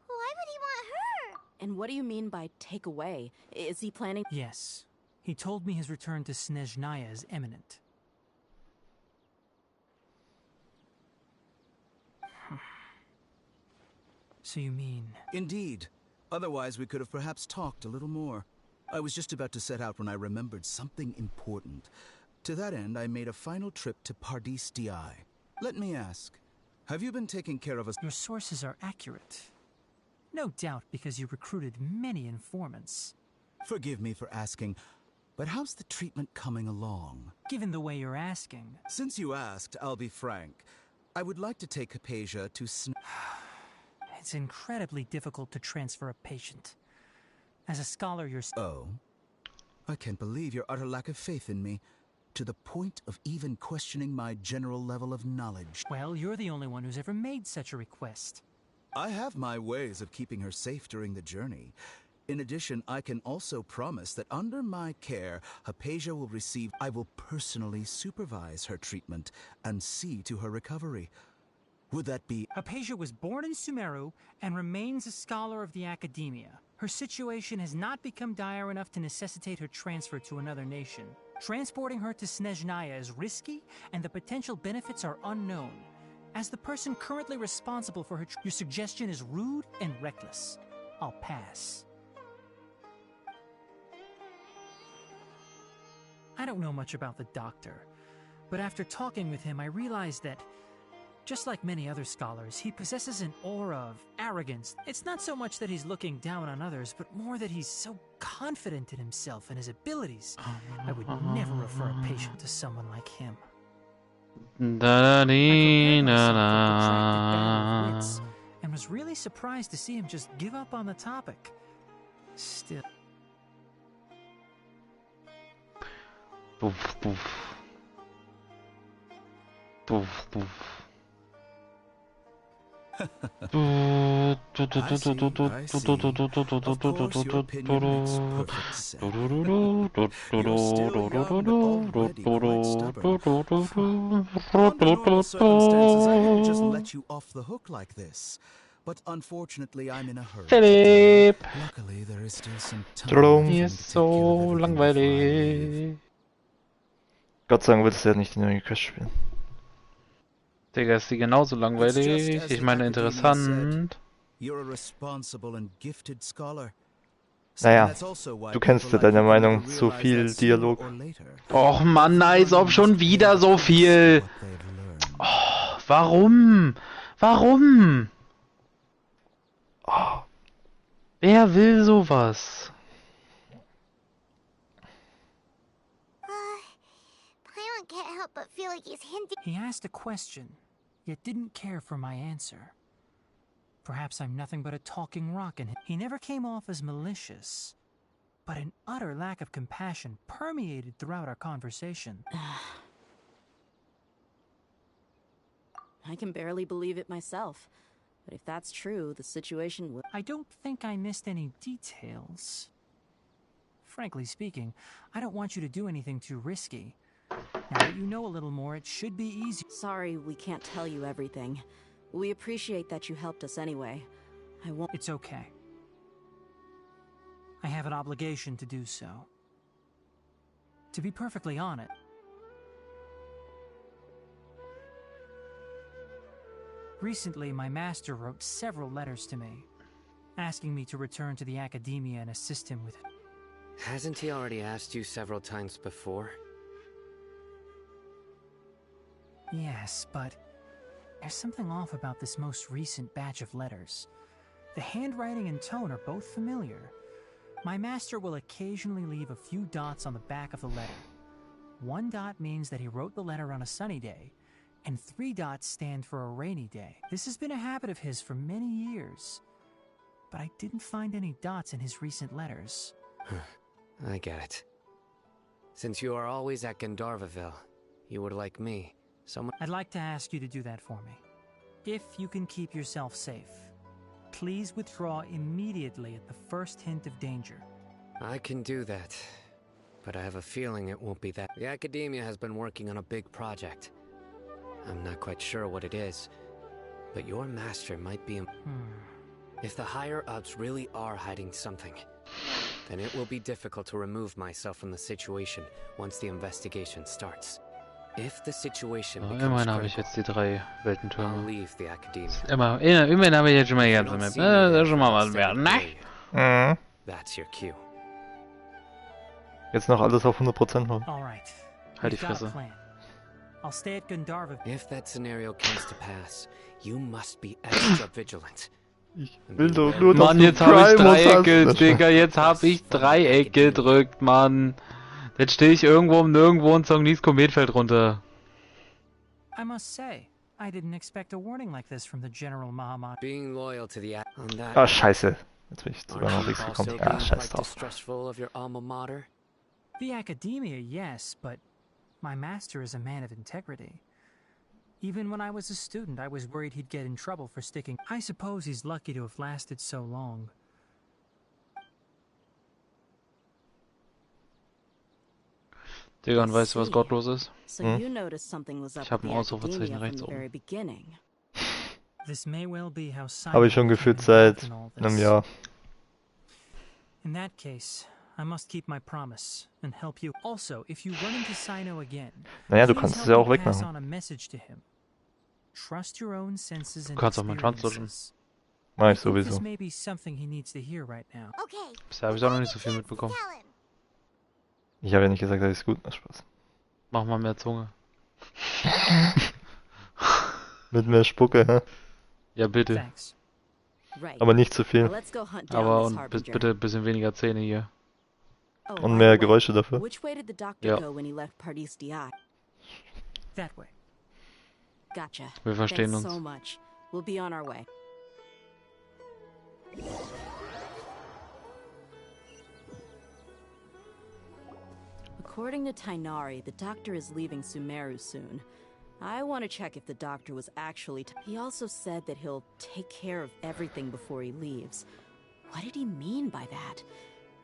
Why would he want her?
And what do you mean by take away? Is he planning...
Yes. He told me his return to Snezhnaya is imminent. So you mean...
Indeed. Otherwise, we could have perhaps talked a little more. I was just about to set out when I remembered something important. To that end, I made a final trip to Pardis Di. Let me ask, have you been taking care of us?
Your sources are accurate. No doubt because you recruited many informants.
Forgive me for asking, but how's the treatment coming along?
Given the way you're asking...
Since you asked, I'll be frank. I would like to take Hypatia to
It's incredibly difficult to transfer a patient. As a scholar yourself...
Oh? I can't believe your utter lack of faith in me, to the point of even questioning my general level of knowledge.
Well, you're the only one who's ever made such a request.
I have my ways of keeping her safe during the journey. In addition, I can also promise that under my care, Hypatia will receive... I will personally supervise her treatment and see to her recovery. Would that be...
Hypatia was born in Sumeru and remains a scholar of the Academia. Her situation has not become dire enough to necessitate her transfer to another nation. Transporting her to Snezhnaya is risky, and the potential benefits are unknown. As the person currently responsible for her... Your suggestion is rude and reckless. I'll pass. I don't know much about the doctor, but after talking with him, I realized that, just like many other scholars, he possesses an aura of arrogance. It's not so much that he's looking down on others, but more that he's so confident in himself and his abilities. I would never refer a patient to someone like him. I prepared myself for a protracted battle of wits, and was really surprised to see him just give up on the topic. Still...
Poof, poof. Poof, poof.
I see. Of course, your opinion makes perfect sense. You're still young, but already quite stubborn. Under normal circumstances, I wouldn't just let you off the hook like this. But unfortunately, I'm in a hurry.
Philipp!
Luckily, there is still some time.
Hier ist so langweilig.
Gott sei Dank wird es ja nicht die neue Quest spielen.
Digga, ist die genauso langweilig? Ich meine interessant.
Naja, du kennst ja deine Meinung zu viel Dialog.
Och Mann, als ob schon wieder so viel. Oh, warum? Warum? Oh, wer will sowas?
Can't help but feel like he's hinting.
He asked a question, yet didn't care for my answer. Perhaps I'm nothing but a talking rock, and he never came off as malicious. But an utter lack of compassion permeated throughout our conversation.
I can barely believe it myself. But if that's true, the situation will...
I don't think I missed any details. Frankly speaking, I don't want you to do anything too risky. Now that you know a little more, it should be easy.
Sorry, we can't tell you everything. We appreciate that you helped us anyway. I won't...
It's okay. I have an obligation to do so. To be perfectly honest... Recently, my master wrote several letters to me, asking me to return to the Academia and assist him with it.
Hasn't he already asked you several times before?
Yes, but there's something off about this most recent batch of letters. The handwriting and tone are both familiar. My master will occasionally leave a few dots on the back of the letter. One dot means that he wrote the letter on a sunny day, And 3 dots stand for a rainy day. This has been a habit of his for many years. But I didn't find any dots in his recent letters.
I get it. Since you are always at Gandharvaville, you would like me.
I'd like to ask you to do that for me. If you can keep yourself safe, please withdraw immediately at the first hint of danger.
I can do that, but I have a feeling it won't be that. The Academia has been working on a big project. I'm not quite sure what it is, but your master might be... If the higher-ups really are hiding something, then it will be difficult to remove myself from the situation once the investigation starts. If the situation becomes
immerhin habe ich jetzt die 3
I'll
Weltentürme.
leave the Academia.
Immerhin habe ich jetzt schon mal die ganze Map. Das ist schon mal was wert, ne?
That's your cue.
Jetzt noch alles auf 100% machen.
Alright.
Halt die Fresse.
I'll stay at Gandharva.
If that scenario comes to pass, you must be extra vigilant.
Ich will doch nur,
Mann, jetzt habe ich Dreiecke, Digga, jetzt habe ich Dreieck gedrückt, Mann. Jetzt stehe ich irgendwo um nirgendwo und Songnis Kometfeld runter.
I must say, I didn't expect a warning like this from the General Mahamad.
Being loyal to the on that.
Ah, scheiße. Jetzt bin ich sogar noch nichts gekommen. Ah, scheiß drauf.
Distrustful of your alma mater?
The Academia, yes, but my master is a man of integrity. Even when I was a student, I was worried he'd get in trouble for sticking. I suppose he's lucky to have lasted so long.
Digga, und weißt du, was gottlos ist?
So you noticed something was up
Ich habe ein
with the
Ausrufezeichen
Academia
rechts
from the
oben.
very beginning.
This may well be how
Habe ich schon gefühlt seit einem Jahr.
In that case, I must keep my promise and help you. Also, if you run into Sino again,
Naja, du kannst es ja auch wegmachen.
on a message to him. Trust your own senses and
Du kannst auch meinen Schwanz lutschen.
Mach ich
This
sowieso.
may be something he needs to hear right now.
Bisher habe ich auch noch nicht so viel mitbekommen.
Ich habe ja nicht gesagt, dass ich es gut mache. Spaß.
Mach mal mehr Zunge.
Mit mehr Spucke, hä?
Ja, bitte.
Thanks.
Right.
Aber nicht zu viel.
Let's go hunt down
Aber
this
und
harbinger.
bitte ein bisschen weniger Zähne hier.
Oh,
Und
by
mehr
the way,
Geräusche dafür.
Which way did the doctor
Ja.
go when he left Pardis Di?
That way.
Gotcha.
Wir verstehen
Thanks
uns.
so much. We'll be on our way. According to Tainari, the doctor is leaving Sumeru soon. I want to check if the doctor was actually... He also said that he'll take care of everything before he leaves. What did he mean by that?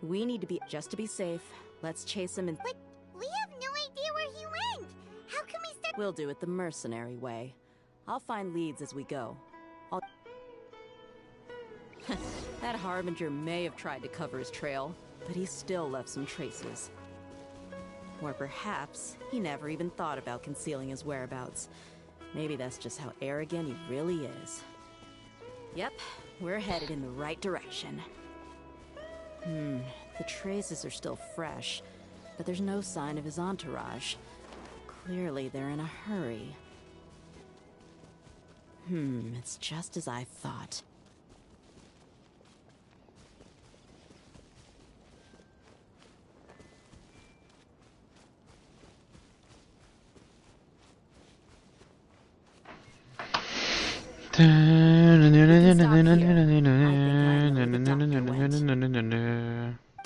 We need to be... Just to be safe, let's chase him and...
But we have no idea where he went. How can we start...
We'll do it the mercenary way. I'll find leads as we go. That Harbinger may have tried to cover his trail, but he still left some traces. Or perhaps he never even thought about concealing his whereabouts. Maybe that's just how arrogant he really is. Yep, we're headed in the right direction. The traces are still fresh, but there's no sign of his entourage. Clearly they're in a hurry. It's just as I thought.
To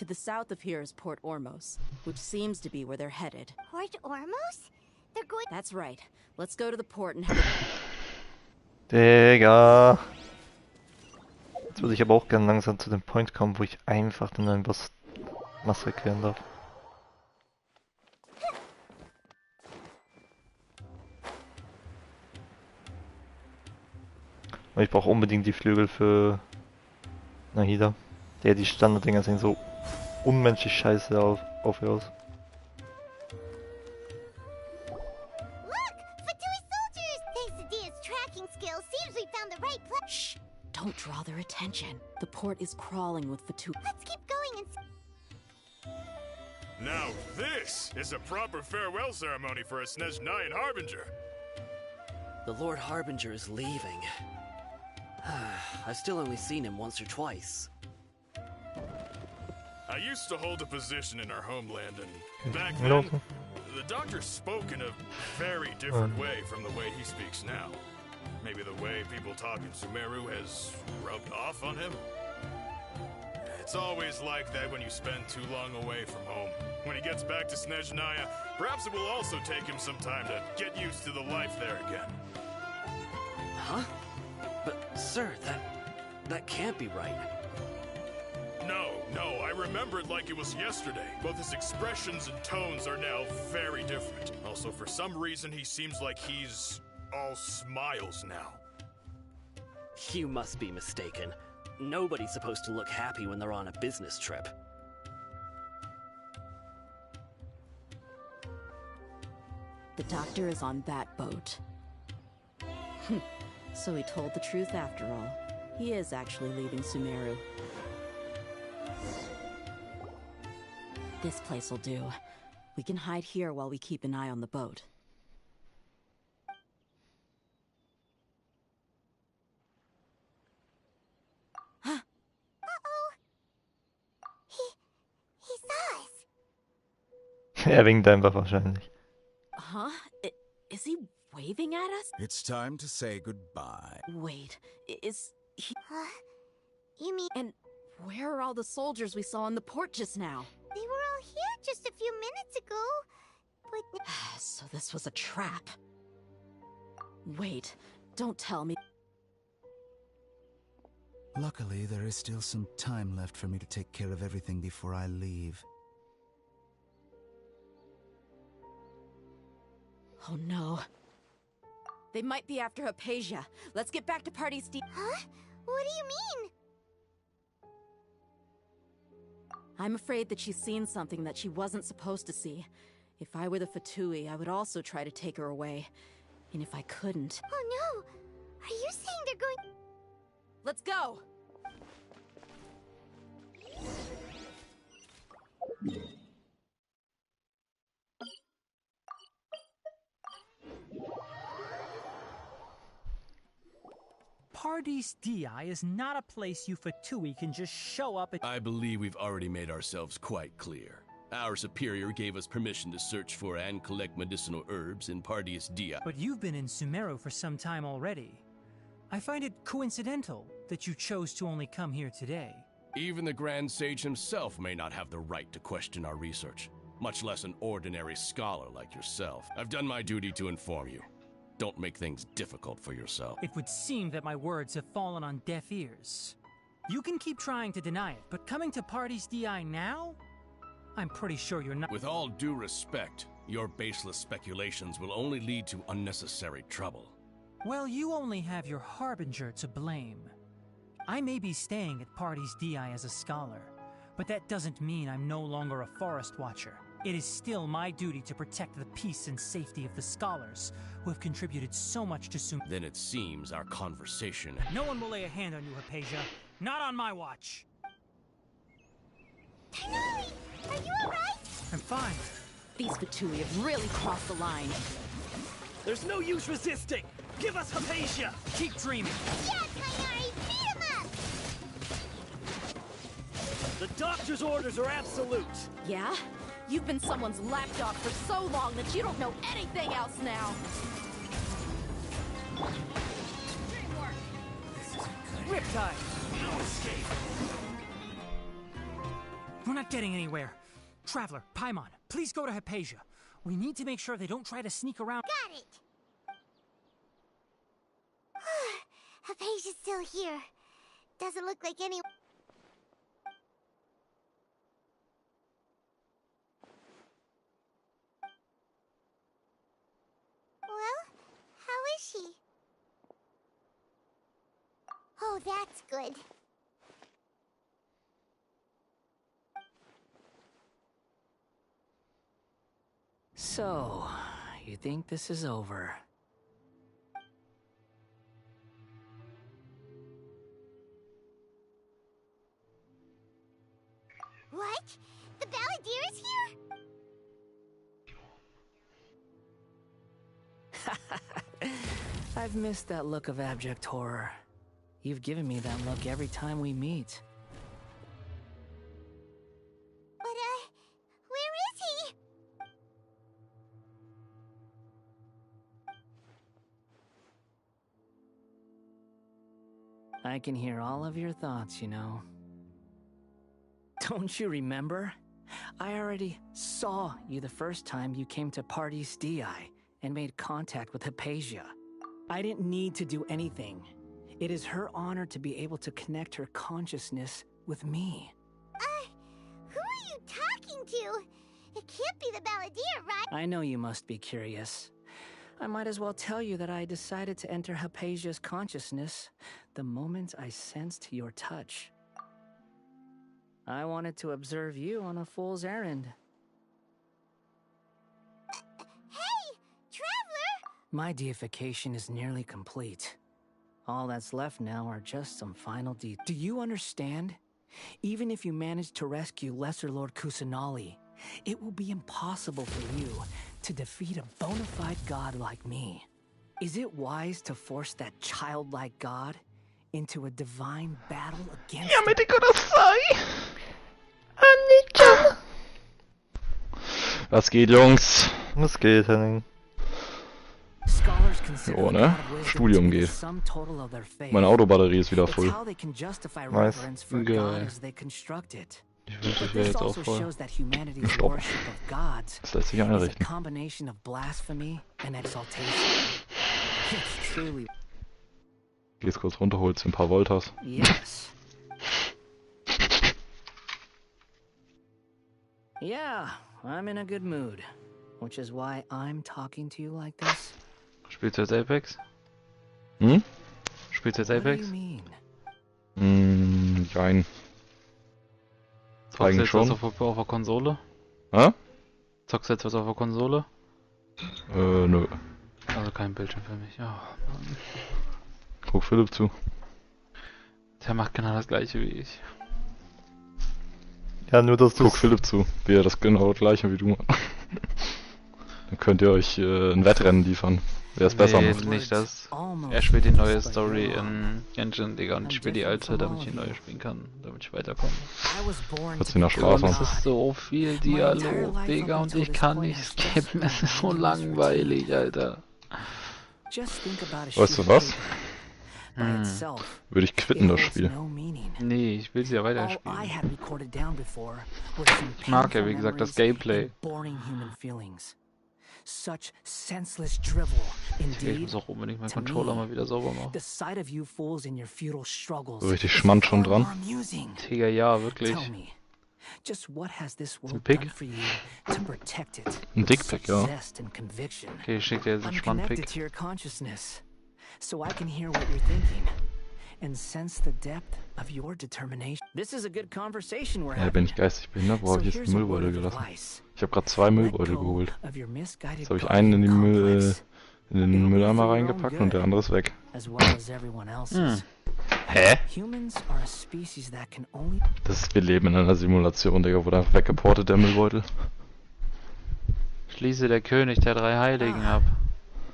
the south of here is Port Ormos, which seems to be where they're headed.
Port Ormos? They're going...
That's right. Let's go to the port and have a...
Digga. Jetzt würde ich aber auch gerne langsam zu dem Point kommen, wo ich einfach den neuen Boss massakrieren darf. Und ich brauche unbedingt die Flügel für Nahida. Die Standarddinger sehen so unmenschlich scheiße aus.
Look! Fatui soldiers! Thanks to Dia's tracking skills, seems we found the right place.
Shh! Don't draw their attention. The port is crawling with Fatu.
Let's keep going and...
Now this is a proper farewell ceremony for a Snezhnayan Harbinger.
The Lord Harbinger is leaving. I've still only seen him once or twice.
I used to hold a position in our homeland, and back then, The doctor spoke in a very different way from the way he speaks now. Maybe the way people talk in Sumeru has rubbed off on him? It's always like that when you spend too long away from home. When he gets back to Snezhnaya, perhaps it will also take him some time to get used to the life there again.
Huh? But, sir, that can't be right.
No, I remember it like it was yesterday. Both his expressions and tones are now very different. Also, for some reason, he seems like he's all smiles now.
You must be mistaken. Nobody's supposed to look happy when they're on a business trip.
The doctor is on that boat. So he told the truth after all. He is actually leaving Sumeru. This place will do. We can hide here while we keep an eye on the boat.
Uh-oh. He saw us.
Er winkt einfach wahrscheinlich.
Huh? Is he waving at us?
It's time to say goodbye.
Wait, is he...
You mean...
And where are all the soldiers we saw on the port just now?
They were all here just a few minutes ago, but...
So this was a trap. Wait, don't tell me...
Luckily, there is still some time left for me to take care of everything before I leave.
Oh no. They might be after Hypatia. Let's get back to Party Steve.
Huh? What do you mean?
I'm afraid that she's seen something that she wasn't supposed to see. If I were the Fatui, I would also try to take her away. And if I couldn't...
Oh no! Are you saying they're going...
Let's go!
Paradis Di is not a place you Fatui can just show up at.
I believe we've already made ourselves quite clear. Our superior gave us permission to search for and collect medicinal herbs in Paradis Di.
But you've been in Sumeru for some time already. I find it coincidental that you chose to only come here today.
Even the Grand Sage himself may not have the right to question our research, much less an ordinary scholar like yourself. I've done my duty to inform you. Don't make things difficult for yourself.
It would seem that my words have fallen on deaf ears. You can keep trying to deny it, but coming to Paradis Di now? I'm pretty sure you're not—
With all due respect, your baseless speculations will only lead to unnecessary trouble.
Well, you only have your Harbinger to blame. I may be staying at Paradis Di as a scholar, but that doesn't mean I'm no longer a forest watcher. It is still my duty to protect the peace and safety of the scholars who have contributed so much to Sumeru.
Then it seems our conversation—
No one will lay a hand on you, Hypatia. Not on my watch.
Tighnari, are you alright?
I'm fine.
These Fatui have really crossed the line.
There's no use resisting! Give us Hypatia!
Keep dreaming.
Yeah, Tighnari, beat him up!
The doctor's orders are absolute!
Yeah? You've been someone's lapdog for so long that you don't know anything else now!
Riptide! No escape! We're not getting anywhere. Traveler, Paimon, please go to Hypatia. We need to make sure they don't try to sneak around.
Got it! Hypatia's still here. Doesn't look like any... Well, how is she? Oh, that's good.
So, you think this is over?
What? The Balladeer is here?
I've missed that look of abject horror. You've given me that look every time we meet.
But, where is he?
I can hear all of your thoughts, you know. Don't you remember? I already saw you the first time you came to Party's DI and made contact with Hypatia. I didn't need to do anything. It is her honor to be able to connect her consciousness with me.
Who are you talking to? It can't be the Balladeer, right?
I know you must be curious. I might as well tell you that I decided to enter Hypatia's consciousness the moment I sensed your touch. I wanted to observe you on a fool's errand.
Hey, Traveler!
My deification is nearly complete. All that's left now are just some final details. Do you understand? Even if you manage to rescue Lesser Lord Kusanali, it will be impossible for you to defeat a bona fide god like me. Is it wise to force that childlike god into a divine battle against...
Was geht, Jungs? Was geht, Henning? Jo, ne? Studium geht. Meine Autobatterie ist wieder voll. Nice.
Geil. Ich wünsche, ich wäre jetzt auch voll.
Stopp. Das lässt sich einrichten. Gehst kurz runter, holst ein paar Voltas.
Yes. Yeah, I'm in a good mood, which is why I'm talking to you like this.
Spielst du jetzt Apex?
Hm?
Spielst du jetzt Apex?
Nein.
Zockst du jetzt was auf der Konsole?
Hä?
Zockst du jetzt was auf der Konsole?
Nö.
Also kein Bildschirm für mich. Oh, Mann.
Guck Philipp zu.
Der macht genau das gleiche wie ich.
Ja, nur dass du... Guck Philipp zu, wie er das genau gleiche wie du macht. Dann könnt ihr euch ein Wettrennen liefern. Wer es besser macht.
Nicht das. Er spielt die neue Story in Genshin, Digga, und ich spiele die alte, damit ich die neue spielen kann, damit ich weiterkomme.
Hört sich nach Spaß an.
Es ist so viel Dialog, Digga, und ich kann nicht skippen, es ist so langweilig, Alter.
Weißt du was? Würde ich quitten, das Spiel.
Nee, ich will sie ja weiterspielen. Ich mag ja, wie gesagt, das Gameplay.
Such senseless drivel.
Ich muss auch unbedingt meinen Controller mal wieder sauber machen.
So richtig Schmand schon dran.
Digga, ja, wirklich. Ein Pick?
Ein Dickpick, ja.
Okay, ich schick dir jetzt einen Schmand-Pick.
And sense the depth of your determination. This is a good conversation we're having.
Ja, bin ich geistig behindert? Wo habe ich jetzt den Müllbeutel gelassen? Ich habe gerade 2 Müllbeutel geholt. Jetzt habe ich einen in den Mülleimer reingepackt und der andere ist weg. Hä? Das ist, wir leben in einer Simulation, Digga, wurde einfach weggeportet, der Müllbeutel.
Schließe der König der 3 Heiligen ab.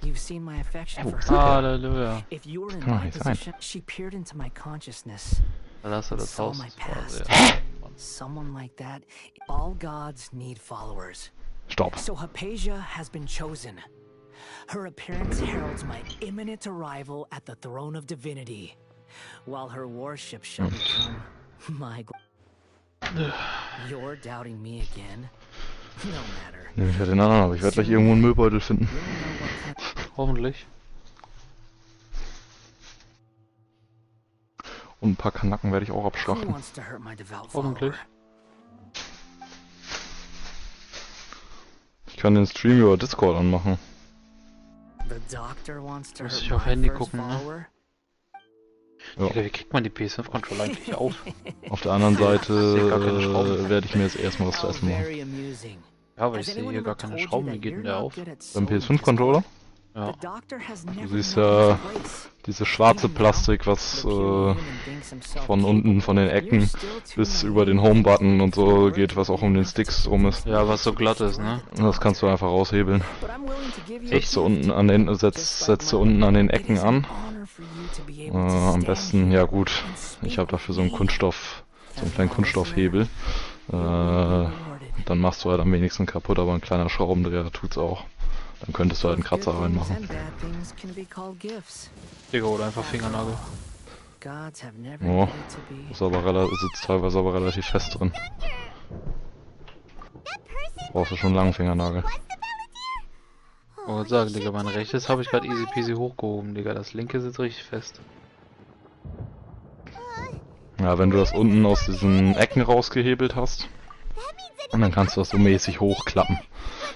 You've seen my affection for her.
Halleluja.
If you were in my position, she peered into my consciousness.
Lass er das Haus.
My past. Someone like that. All gods need followers.
Stopp.
So Hypatia has been chosen. Her appearance heralds my imminent arrival at the throne of divinity, while her worship shall become my. You're doubting me again? No matter.
Nee, ich hatte den anderen, aber ich werde gleich irgendwo einen Müllbeutel finden.
Hoffentlich.
Und ein paar Kanacken werde ich auch abschlachten.
Hoffentlich.
Ich kann den Stream über Discord anmachen.
Muss ich auf Handy gucken, ne?
Ja.
Wie kriegt man die PS5-Controller eigentlich auf?
Auf der anderen Seite werde ich mir jetzt erstmal was zu essen machen.
Ja, aber ich sehe hier gar keine Schrauben, wie geht denn der auf?
Beim PS5-Controller?
Ja.
Du siehst ja dieses schwarze Plastik, was von unten, von den Ecken bis über den Home-Button und so geht, was auch um den Sticks rum ist.
Ja, was so glatt ist, ne?
Und das kannst du einfach raushebeln. Setzt du unten an den, setzt du unten an den Ecken an. Am besten, ja gut, ich habe dafür so einen Kunststoff, so einen kleinen Kunststoffhebel. Dann machst du halt am wenigsten kaputt, aber ein kleiner Schraubendreher tut's auch. Dann könntest du halt einen Kratzer reinmachen.
Digga, oder einfach Fingernagel.
gods have never
Oh,
needed to be.
ist aber sitzt teilweise aber relativ fest drin. Brauchst du schon einen langen Fingernagel.
Ich wollte sagen, Digga, mein rechtes habe ich gerade easy peasy hochgehoben, Digga. Das linke sitzt richtig fest.
Ja, wenn du das unten aus diesen Ecken rausgehebelt hast, und dann kannst du das so mäßig hochklappen.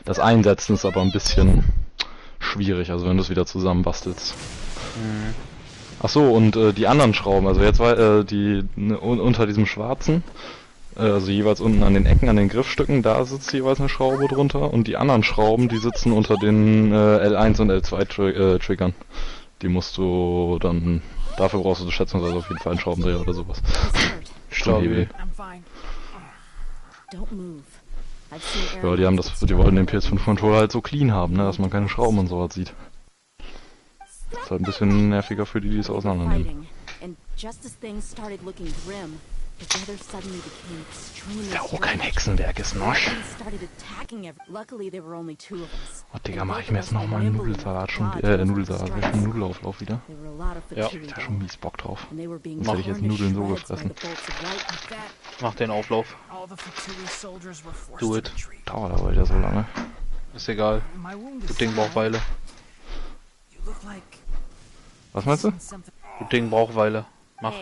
Das Einsetzen ist aber ein bisschen schwierig, also wenn du es wieder zusammenbastelst.
Mhm.
Achso, und die anderen Schrauben, also jetzt unter diesem schwarzen, also jeweils unten an den Ecken, an den Griffstücken, da sitzt jeweils eine Schraube drunter, und die anderen Schrauben, die sitzen unter den L1 und L2 Triggern. Die musst du dann, dafür brauchst du schätzungsweise auf jeden Fall einen Schraubendreher oder sowas.
Stabil.
Ja, die wollten den PS5-Controller halt so clean haben, ne, dass man keine Schrauben und sowas sieht. Ist halt ein bisschen nerviger für die, die es auseinandernehmen. Ja, auch kein Hexenwerk ist noch. Oh, Digga, mach ich mir jetzt nochmal einen Nudelsalat Nudelauflauf wieder.
Ja.
Ich hab schon mies Bock drauf. Sonst hätte ich jetzt Nudeln so gefressen.
Mach den Auflauf. Do it.
Dauert aber wieder so lange.
Ist egal. Das Ding braucht Weile.
Was meinst du?
Das Ding braucht Weile. Mach.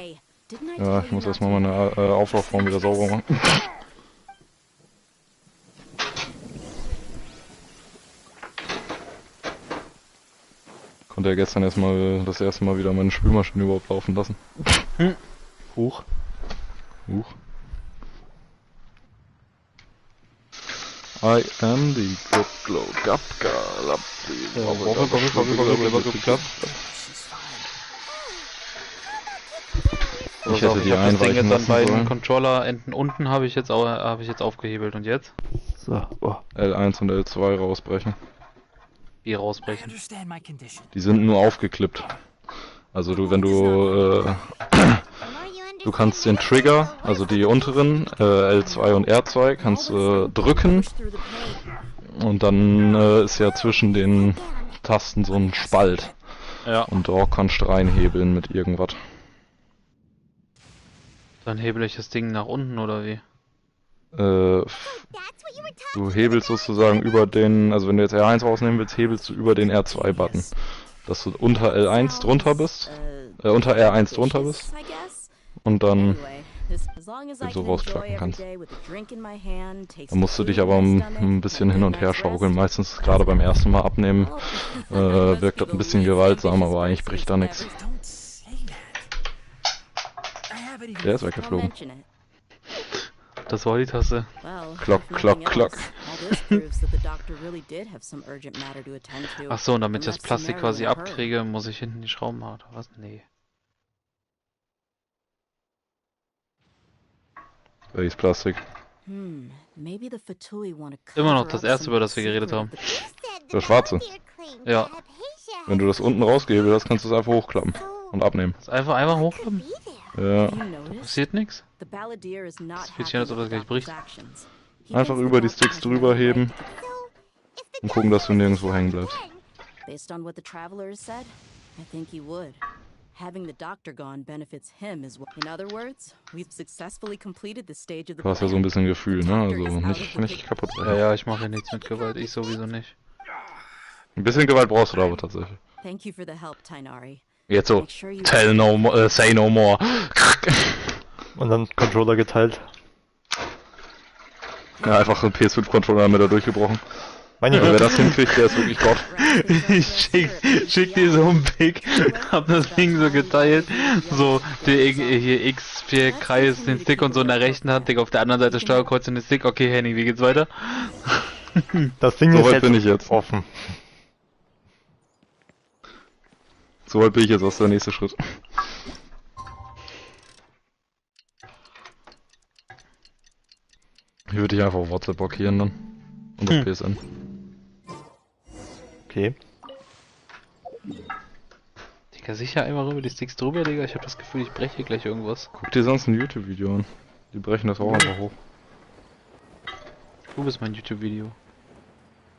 Ja, ich muss erstmal meine Auflaufform wieder sauber machen. Konnte ja gestern das erste Mal wieder meine Spülmaschine überhaupt laufen lassen.
Huch.
Huch. I am the Glow Gapka. Ich hätte die
das Ding jetzt an
lassen
beiden
sollen.
Controller-Enden unten habe ich jetzt aufgehebelt, und jetzt?
So, L1 und L2 rausbrechen.
Wie rausbrechen?
Die sind nur aufgeklippt. Also du kannst den Trigger, also die unteren L2 und R2, kannst drücken, und dann ist ja zwischen den Tasten so ein Spalt.
Ja.
Und da kannst du reinhebeln mit irgendwas.
Dann hebel ich das Ding nach unten, oder wie?
Du hebelst sozusagen über den, also wenn du jetzt R1 rausnehmen willst, hebelst du über den R2-Button. Dass du unter L1 drunter bist, unter R1 drunter bist, und dann so rausklappen kannst. Da musst du dich aber ein bisschen hin und her schaukeln. Meistens gerade beim ersten Mal abnehmen wirkt das ein bisschen gewaltsam, aber eigentlich bricht da nichts. Der ist weggeflogen.
Das war die Taste.
Klock, klock, klock.
Achso, und damit ich das Plastik quasi abkriege, muss ich hinten die Schrauben haben, oder was? Nee.
Welches Plastik?
Immer noch das erste, über das wir geredet haben.
Das schwarze?
Ja.
Wenn du das unten rausgehebelt hast, kannst du es einfach hochklappen und abnehmen.
Das einfach hochklappen?
Ja.
Da passiert nichts. Das fühlt sich an, als ob das gleich bricht.
Einfach über die Sticks drüber heben und gucken, dass du nirgendwo hängen bleibst.
Based on what the traveler has said, I think he would. Having the doctor gone benefits him as well. In other words, we've successfully completed the stage of the
Du hast ja so ein bisschen Gefühl, ne? Also nicht kaputt sein.
Ja, ich mache ja nichts mit Gewalt, ich sowieso nicht.
Ein bisschen Gewalt brauchst du da aber tatsächlich.
Thank you for the help, Tainari.
Jetzt so, say no more. Und dann Controller geteilt. Ja, einfach einen PS5-Controller mit da durchgebrochen. Wer das hinkriegt, der ist wirklich Gott.
Ich schick dir so einen Pick, hab das Ding so geteilt, so hier X4 Kreis, den Stick und so in der rechten Hand, Digga, auf der anderen Seite Steuerkreuz und den Stick. Okay, Henning, wie geht's weiter?
Das Ding ist bin ich jetzt offen. Soweit bin ich jetzt, was ist der nächste Schritt? Ich würde dich einfach auf WhatsApp blockieren dann. Und auf PSN. Okay.
Digga, sicher einmal rüber die Sticks drüber, Digga. Ich hab das Gefühl, ich breche hier gleich irgendwas.
Guck dir sonst ein YouTube-Video an. Die brechen das auch einfach hoch.
Du bist mein YouTube-Video.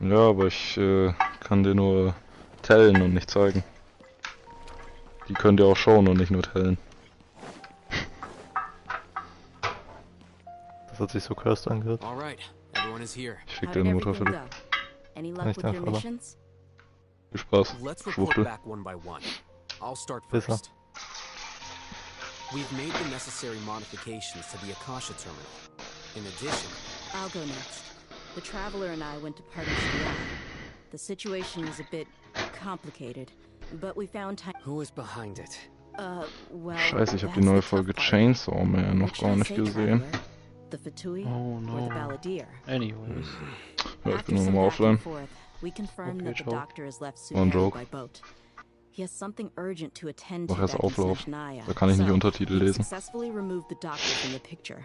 Ja, aber ich kann dir nur tellen und nicht zeigen. Die können dir auch schauen und nicht nur tellen. Das hat sich so cursed angehört. Ich fick deine Mutter, Philipp. Nicht dein Vater. Viel Spaß, Schwuchtel. Besser.
We've made the necessary modifications to the Akasha terminal. In addition,
I'll go next. The Traveler and I went to Party Shirai. The situation is a bit complicated, but we found time.
Who is behind it?
Well.
Scheiße, ich habe die neue Folge Chainsaw Man noch gar nicht gesehen.
The Fatui
oh
or the Balladeer.
Anyways.
Ja, ich bin nur nochmal offline.
We confirmed that the doctor has left
War ein
Sumeru
Joke.
by boat. He has something urgent to attend
Mach
to
erst
back in
Auflauf.
Snezhnaya.
Da kann ich nicht
So,
Untertitel
he
lesen.
successfully removed the doctor from the picture.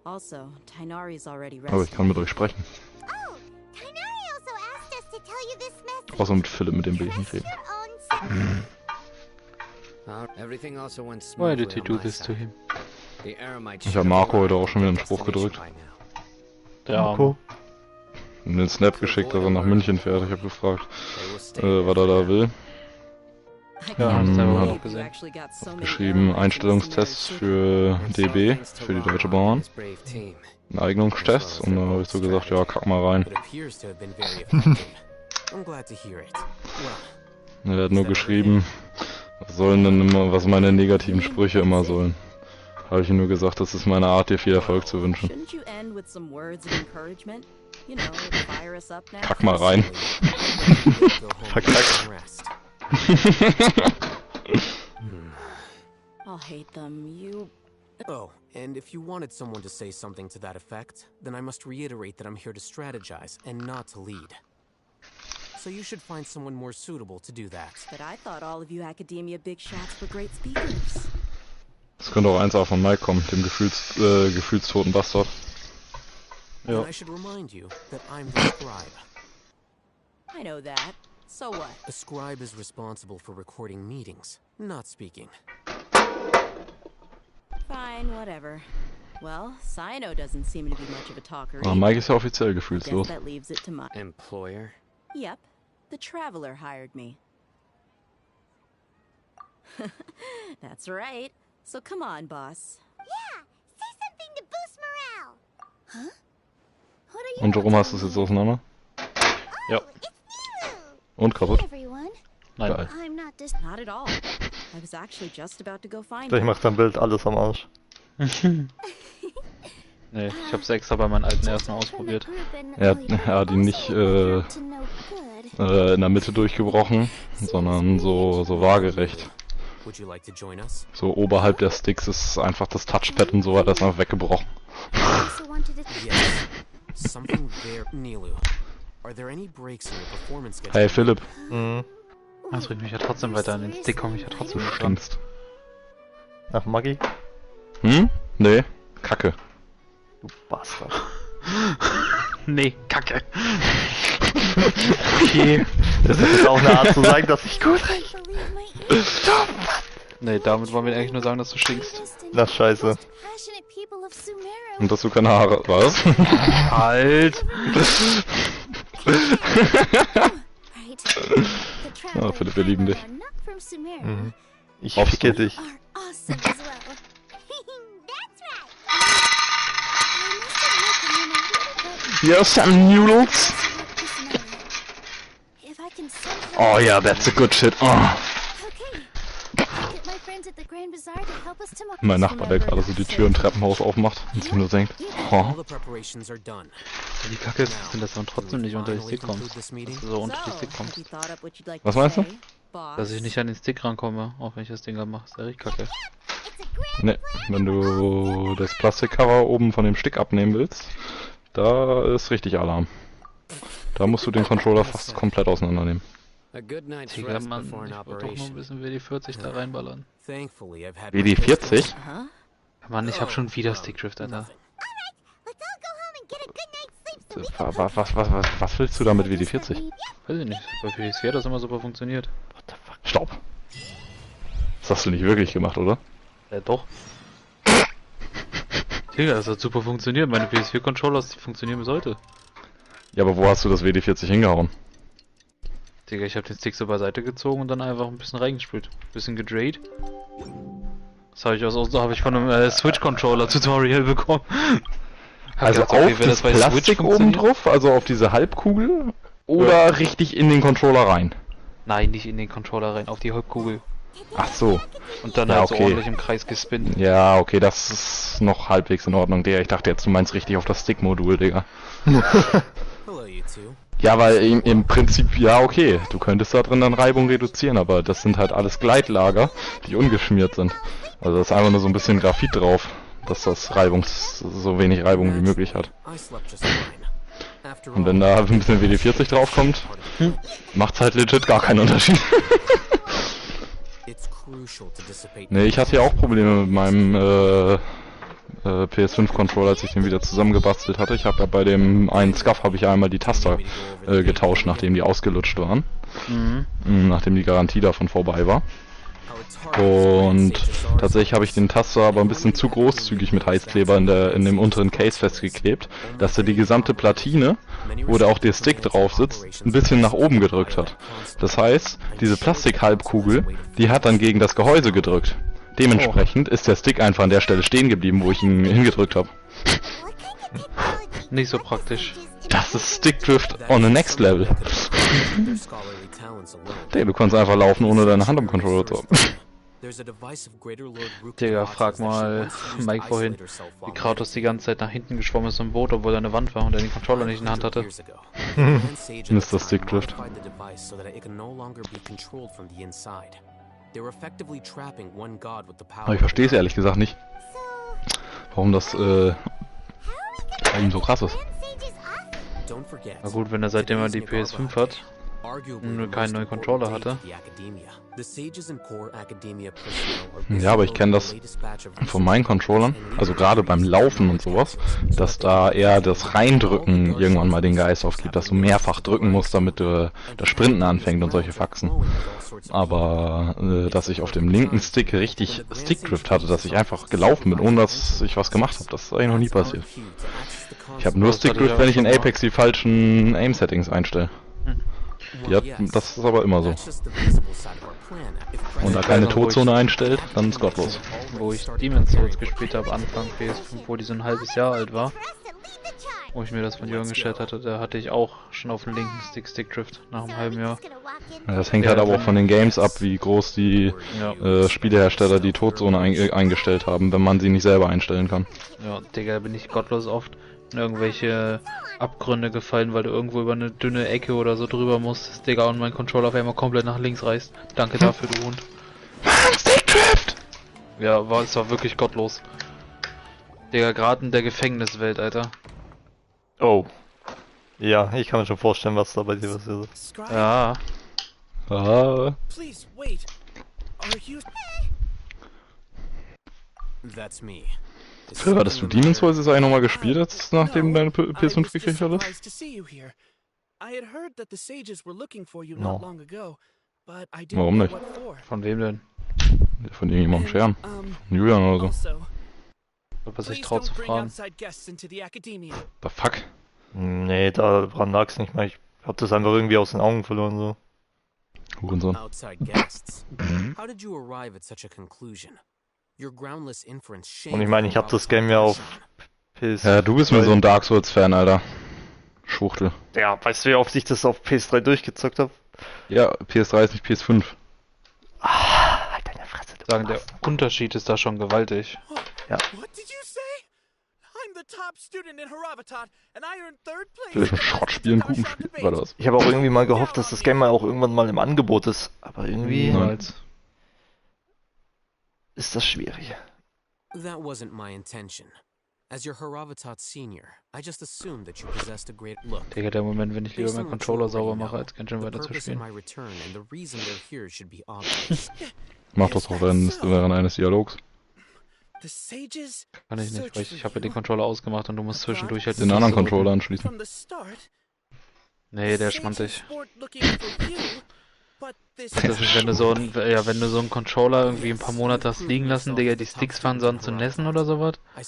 Also, Tainari is already
Aber ich
rested.
kann mit euch sprechen.
Oh, Tainari also asked us to tell you this message.
Außer mit Philipp, mit dem will ich nicht reden.
Everything also went
Why
smoothly
did he
on
do
my
this to
side.
him?
The Aramite
Ich habe Marco heute auch schon wieder einen Spruch gedrückt.
Der Arme.
Und den Snap geschickt, dass er nach München fährt. Ich habe gefragt, was er da will.
Ja, das haben wir auch gesehen.
Geschrieben, Einstellungstests für DB, für die Deutsche Bahn. Ein Eignungstest. Und da habe ich so gesagt, ja, kack mal rein. Er hat nur geschrieben, was sollen denn immer, was meine negativen Sprüche immer sollen. Habe ich ihm nur gesagt, das ist meine Art, dir viel Erfolg zu wünschen. Kack mal rein. Verkackt.
I'll hate them. You.
Oh, and if you wanted someone to say something to that effect, then I must reiterate that I'm here to strategize and not to lead. So you should find someone more suitable to do that.
But I thought all of you academia big shots were great speakers.
Das könnte auch 1A von Mike kommen, dem gefühlstoten Bastard.
Ja. And I should remind you that I'm the scribe.
I know that. So what?
A scribe is responsible for recording meetings, not speaking.
Fine, whatever. Well, Sino doesn't seem to be much of a talker.
Ah, Mike ist ja offiziell gefühlslos.
Guess that leaves it to my
employer.
Yep, the Traveler hired me. That's right. So come on, boss.
Yeah, say something to boost morale. Huh? What are you?
Und warum hast du es jetzt auseinander? Ja. Und kaputt.
Nein.
Geil.
I'm not at all. I was actually just about to go find
Gleich macht dein Bild alles am Arsch.
Nee, ich hab's extra bei meinen alten erstmal ausprobiert.
Er hat ihn nicht in der Mitte durchgebrochen, sondern so waagerecht. So oberhalb der Sticks ist einfach das Touchpad und so weiter ist einfach weggebrochen. Hey Philipp.
Das bringt mich ja trotzdem weiter an den Stick, komm ich ja trotzdem
Du
nicht
stinkst.
Ach, Maggi?
Hm? Nee, Kacke.
Du Bastard. Nee, Kacke.
Okay. Das ist jetzt auch eine Art zu sagen, dass ich gut rieche.
Nee, damit wollen wir eigentlich nur sagen, dass du stinkst.
Na scheiße. Und dass du keine Haare... Was?
Halt!
Ah, Philipp, wir lieben dich.
Mhm.
Ich ficke dich. Yes, some noodles. Oh yeah, that's a good shit. Oh. Mein Nachbar, der gerade so die Tür im Treppenhaus aufmacht und sich nur denkt, oh.
Die Kacke ist, dass man trotzdem nicht unter den Stick kommt. Dass du so unter den Stick kommst.
Was meinst du?
Dass ich nicht an den Stick rankomme, auch wenn ich das Ding da mache. Ist ja richtig kacke.
Ne, wenn du das Plastikcover oben von dem Stick abnehmen willst, da ist richtig Alarm. Da musst du den Controller fast komplett auseinandernehmen.
Digga, Mann, ich wollte doch nur ein bisschen WD-40 da reinballern.
WD-40?
Mann, ich hab schon wieder Stickdrift, Alter.
Was willst du da mit WD-40?
Weiß ich nicht, bei PS4 hat das immer super funktioniert.
What the fuck? Stopp! Das hast du nicht wirklich gemacht, oder?
Doch. Digga, das hat super funktioniert. Meine PS4-Controllers, die funktionieren bis heute.
Ja, aber wo hast du das WD-40 hingehauen?
Digga, ich hab den Stick so beiseite gezogen und dann einfach ein bisschen reingespült. Bisschen gedreht. Das habe ich von einem Switch-Controller-Tutorial bekommen.
Also auf das Plastik oben drauf, also auf diese Halbkugel, oder richtig in den Controller rein?
Nein, nicht in den Controller rein, auf die Halbkugel.
Ach so.
Und dann halt so ordentlich im Kreis gespinnt.
Ja, okay, das ist noch halbwegs in Ordnung, Digga. Ich dachte jetzt, du meinst richtig auf das Stick-Modul, Digga. Ja, weil im Prinzip, ja, okay, du könntest da drin dann Reibung reduzieren, aber das sind halt alles Gleitlager, die ungeschmiert sind. Also da ist einfach nur so ein bisschen Graphit drauf, dass das so wenig Reibung wie möglich hat. Und wenn da ein bisschen WD-40 draufkommt, macht's halt legit gar keinen Unterschied. Ne, ich hatte ja auch Probleme mit meinem PS5-Controller, als ich den wieder zusammengebastelt hatte. Ich habe ja bei dem einen Scuff habe ich einmal die Taster getauscht, nachdem die ausgelutscht waren. Nachdem die Garantie davon vorbei war. Und tatsächlich habe ich den Taster aber ein bisschen zu großzügig mit Heißkleber in dem unteren Case festgeklebt, dass er die gesamte Platine, wo da auch der Stick drauf sitzt, ein bisschen nach oben gedrückt hat. Das heißt, diese Plastikhalbkugel, die hat dann gegen das Gehäuse gedrückt. Dementsprechend ist der Stick einfach an der Stelle stehen geblieben, wo ich ihn hingedrückt habe.
Nicht so praktisch.
Das ist Stickdrift on the next level. Du kannst einfach laufen, ohne deine Hand am Controller zu haben.
Digga, frag mal Mike vorhin, wie Kratos die ganze Zeit nach hinten geschwommen ist im Boot, obwohl da eine Wand war und er den Controller nicht in der Hand hatte.
Mr. Stickdrift. Aber ich verstehe es ehrlich gesagt nicht, warum das bei ihm so krass ist.
Na gut, wenn er seitdem er die PS5 hat und keinen neuen Controller hatte.
Ja, aber ich kenne das von meinen Controllern, also gerade beim Laufen und sowas, dass da eher das Reindrücken irgendwann mal den Geist aufgibt, dass du mehrfach drücken musst, damit das Sprinten anfängt und solche Faxen. Aber dass ich auf dem linken Stick richtig Stickdrift hatte, dass ich einfach gelaufen bin, ohne dass ich was gemacht habe, das ist eigentlich noch nie passiert. Ich habe nur Stickdrift, wenn ich in Apex die falschen Aim-Settings einstelle. Das ist aber immer so. Und da keine Todzone einstellt, dann ist gottlos.
Wo ich Demon's Souls gespielt habe, Anfang PS5, wo die so ein halbes Jahr alt war, wo ich mir das von Jürgen gestellt hatte, da hatte ich auch schon auf dem linken Stick Stickdrift nach einem halben Jahr.
Ja, das hängt halt aber auch von den Games ab, wie groß die Spielehersteller die Todzone eingestellt haben, wenn man sie nicht selber einstellen kann.
Ja, Digga, bin ich gottlos oft in irgendwelche Abgründe gefallen, weil du irgendwo über eine dünne Ecke oder so drüber musst, Digga, und mein Controller auf einmal komplett nach links reißt. Danke dafür, du Hund.
Stickdrift!
Ja, es war wirklich gottlos. Digga, gerade in der Gefängniswelt, Alter.
Oh. Ja, ich kann mir schon vorstellen, was da bei dir passiert ist.
Ja.
Please wait. Are you? That's me.
Hattest du Demon's Souls jetzt eigentlich nochmal gespielt, jetzt, nachdem du deine PS5 gekriegt hattest?
No.
Warum nicht?
Von wem denn?
Von irgendjemandem Scheren. Von Julian oder so.
Ob er sich traut zu fragen.
The fuck?
Nee, daran lag's nicht mal. Ich hab das einfach irgendwie aus den Augen verloren, so.
Hurensohn.
Und ich meine, ich hab das Game ja auf PS...
Ja, du bist mir so ein Dark Souls-Fan, Alter. Schwuchtel.
Ja, weißt du, wie oft ich das auf PS3 durchgezockt hab?
Ja, PS3 ist nicht PS5.
Halt deine Fresse, du
Sagen, der Unterschied ist da schon gewaltig.
Ja.
Vielleicht ein Schrottspiel, ein Kuchenspiel, war das?
Ich habe auch irgendwie mal gehofft, dass das Game mal auch irgendwann mal im Angebot ist. Aber irgendwie... ist das schwierig.
That wasn't my intention. As your Haravatat Senior, I just assumed that you possessed a great look.
Digga, der Moment, wenn ich lieber meinen Controller sauber mache, als Genshin weiter zu spielen.
Mach das auch während eines Dialogs.
Kann ich nicht, weil ich habe ja den Controller ausgemacht und du musst zwischendurch halt
den anderen Controller anschließen.
Nee, der ist schmantig. Das ist, wenn du so einen Controller irgendwie ein paar Monate hast liegen lassen, Digga, die Sticks fangen so an zu nässen oder sowas. Da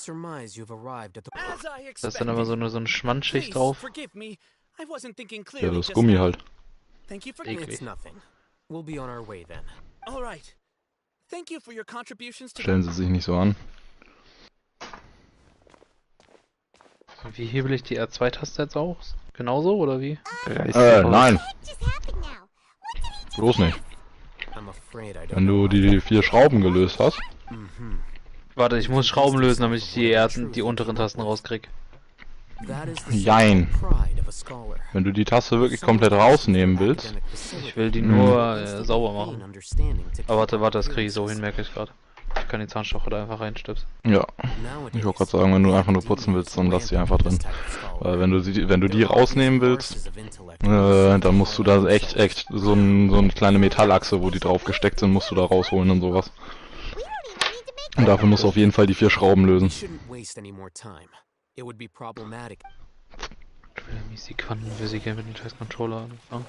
ist dann aber so eine Schmandschicht drauf.
Ja, das ist Gummi halt.
Eklig.
Stellen Sie sich nicht so an.
Wie hebel ich die R2-Taste jetzt aus? Genauso, oder wie?
Nein. Bloß nicht. Wenn du die 4 Schrauben gelöst hast.
Warte, ich muss Schrauben lösen, damit ich die unteren Tasten rauskrieg.
Jein. Wenn du die Taste wirklich komplett rausnehmen willst.
Ich will die nur sauber machen. Aber warte, das kriege ich so hin, merke ich gerade. Ich kann die Zahnstocher da einfach reinstöpseln.
Ja. Ich wollte gerade sagen, wenn du einfach nur putzen willst, dann lass die einfach drin. Weil wenn du die rausnehmen willst, dann musst du da echt so eine kleine Metallachse, wo die drauf gesteckt sind, musst du da rausholen und sowas. Und dafür musst du auf jeden Fall die 4 Schrauben lösen.
Ich will mies die Quantenphysik mit dem Scheiß-Controller anfangen.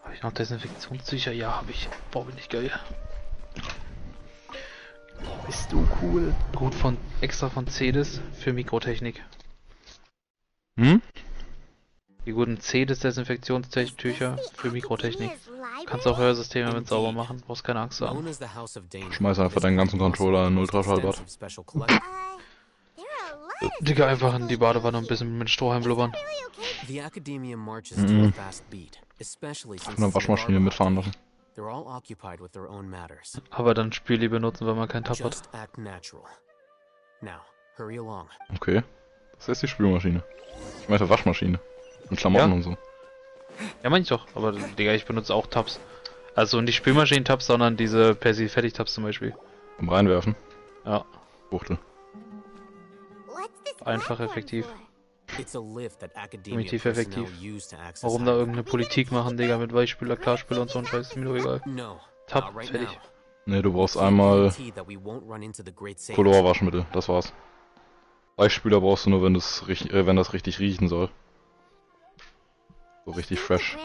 Habe ich noch Desinfektionstücher? Ja, habe ich. Boah, bin ich geil. Bist du cool. Gut extra von Cedes für Mikrotechnik.
Hm?
Die guten Cedes Desinfektionstücher für Mikrotechnik. Kannst auch Hörsysteme mit sauber machen, brauchst keine Angst haben.
Schmeiß einfach deinen ganzen Controller in Ultraschallbad.
Digga, einfach in die Badewanne und ein bisschen mit Strohhalm blubbern.
Auf einer Waschmaschine mitfahren lassen.
Aber dann Spüli benutzen, weil man keinen Tab hat.
Okay. Das ist die Spülmaschine. Ich meine Waschmaschine. Mit Klamotten und so.
Ja, meine ich doch. Aber Digga, ich benutze auch Tabs. Also nicht Spülmaschinen-Tabs, sondern diese Persil-Fertig-Tabs zum Beispiel.
Zum Reinwerfen?
Ja.
Buchtel.
Einfach effektiv. Primitiv effektiv. Warum da irgendeine Politik machen, Digga, mit Weichspüler, Klarspüler und so ein Scheiß, ist mir doch egal. Tab, fertig.
Ne, du brauchst einmal Colorwaschmittel, das war's. Weichspüler brauchst du nur, wenn das richtig riechen soll. So richtig fresh.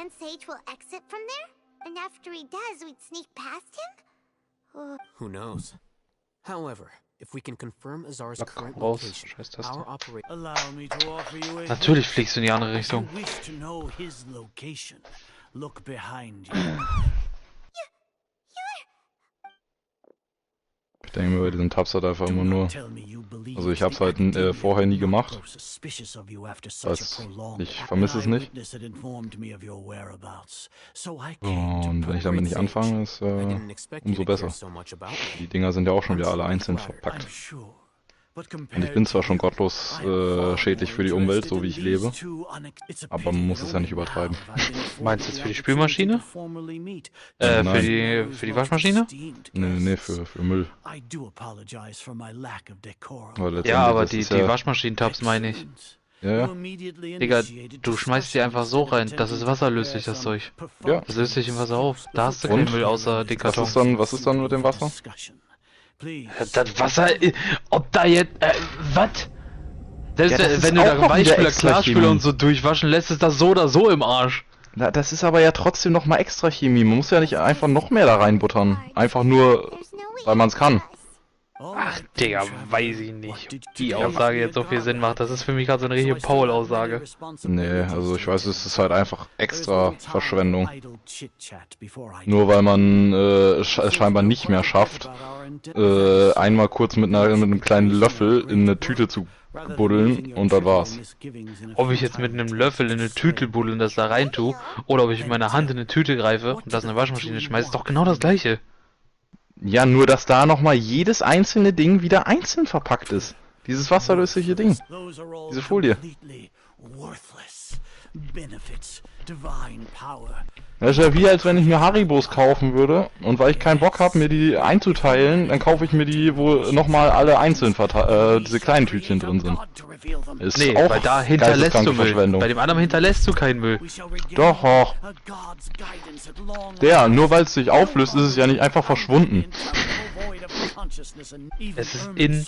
Who knows? However, if we can confirm Azar's current
Raus,
location,
scheiß Taste.
our operation.
Natürlich fliegst du in die andere Richtung.
Ich denke mir, bei diesen Tabs hat einfach immer nur... Also ich hab's halt vorher nie gemacht. Also ich vermisse es nicht. Und wenn ich damit nicht anfange, ist umso besser. Die Dinger sind ja auch schon wieder alle einzeln verpackt. Und ich bin zwar schon gottlos schädlich für die Umwelt, so wie ich lebe, aber man muss es ja nicht übertreiben.
Meinst du jetzt für die Spülmaschine? Für die Waschmaschine?
Nee, für Müll.
Ja, aber die Waschmaschinen-Tabs meine ich.
Ja.
Digga, du schmeißt die einfach so rein, das ist wasserlöslich, das Zeug.
Ja.
Das löst sich im Wasser auf. Da hast du keinen Müll außer den Karton.
Was ist dann mit dem Wasser?
Das Wasser, ob da jetzt, was? Selbst
Ja,
wenn du da Weichspüler, Klarspüler und so durchwaschen lässt, ist das so oder so im Arsch.
Na, das ist aber ja trotzdem nochmal extra Chemie. Man muss ja nicht einfach noch mehr da reinbuttern. Einfach nur, weil man es kann.
Ach, Digga, weiß ich nicht, ob die Aussage jetzt so viel Sinn macht. Das ist für mich gerade so eine richtige Paul-Aussage.
Nee, also ich weiß, es ist halt einfach extra Verschwendung. Nur weil man es scheinbar nicht mehr schafft, einmal kurz mit einem kleinen Löffel in eine Tüte zu buddeln und das war's.
Ob ich jetzt mit einem Löffel in eine Tüte buddeln das da rein tue, oder ob ich mit meiner Hand in eine Tüte greife und das in eine Waschmaschine schmeiße, ist doch genau das gleiche.
Ja, nur dass da nochmal jedes einzelne Ding wieder einzeln verpackt ist. Dieses wasserlösliche Ding. Diese Folie. Das ist ja wie, als wenn ich mir Haribos kaufen würde und weil ich keinen Bock habe, mir die einzuteilen, dann kaufe ich mir die, wo nochmal alle einzeln diese kleinen Tütchen drin sind. Ist
nee,
auch
weil da hinterlässt du Müll.
Verschwendung.
Bei dem anderen hinterlässt du keinen Müll.
Doch. Nur weil es sich auflöst, ist es ja nicht einfach verschwunden.
Es ist in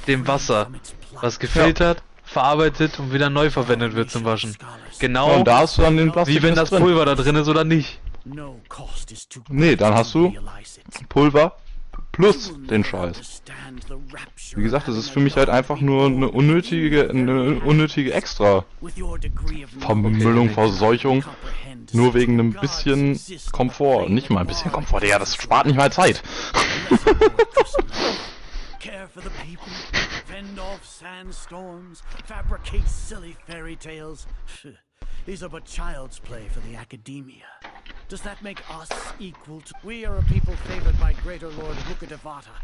dem Wasser, was gefiltert, verarbeitet und wieder neu verwendet wird zum Waschen. Genau,
und da hast du dann den Plastik
wie wenn das
drin.
Pulver da drin ist oder nicht.
Nee, dann hast du Pulver plus den Scheiß. Wie gesagt, das ist für mich halt einfach nur eine unnötige extra Vermüllung, Verseuchung. Nur wegen einem bisschen Komfort. Nicht mal ein bisschen Komfort, ja, das spart nicht mal Zeit.
care for the people, fend off sandstorms, fabricate silly fairy tales. These are but child's play for the academia. Does that make us equal to... We are a people favored by Greater Lord Mukadevata.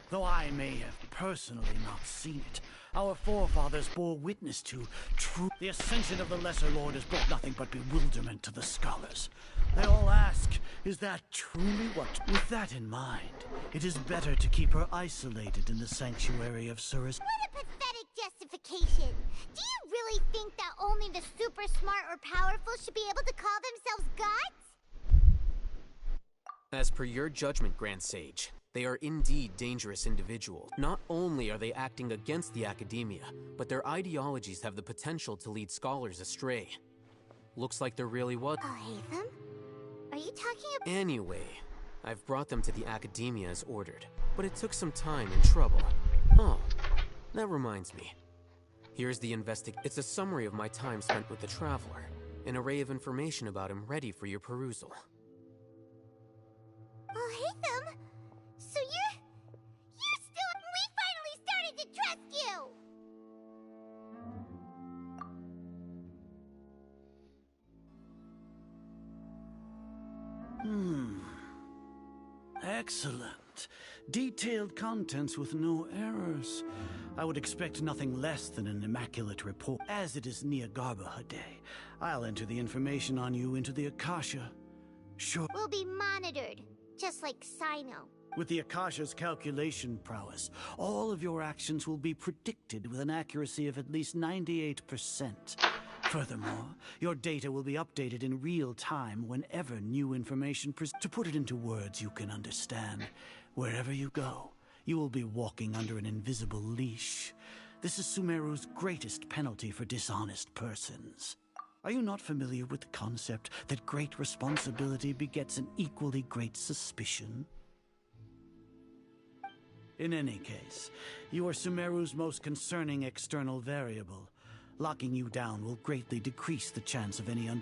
Though I may have personally not seen it, our forefathers bore witness to true... The ascension of the Lesser Lord has brought nothing but bewilderment to the scholars. They all ask, is that truly what... With that in mind, it is better to keep her isolated in the sanctuary of Surus.
What a pathetic justification! Do you really think that only the super smart or powerful should be able to call themselves gods?
As per your judgment, Grand Sage, they are indeed dangerous individuals. Not only are they acting against the academia, but their ideologies have the potential to lead scholars astray. Looks like there really was...
I'll hate them? Are you talking about...
Anyway, I've brought them to the academia as ordered, but it took some time and trouble. Oh, that reminds me. Here's the It's a summary of my time spent with the Traveler. An array of information about him ready for your perusal.
I'll hate them? So you're still... We finally started to trust you!
Excellent. Detailed contents with no errors. I would expect nothing less than an immaculate report. As it is Niagarba Day, I'll enter the information on you into the Akasha. Sure.
We'll be monitored, just like Sino.
With the Akasha's calculation prowess, all of your actions will be predicted with an accuracy of at least 98%. Furthermore, your data will be updated in real time whenever new information to put it into words you can understand. Wherever you go, you will be walking under an invisible leash. This is Sumeru's greatest penalty for dishonest persons. Are you not familiar with the concept that great responsibility begets an equally great suspicion? In any case, you are Sumeru's most concerning external variable. Locking you down will greatly decrease the chance of any
You're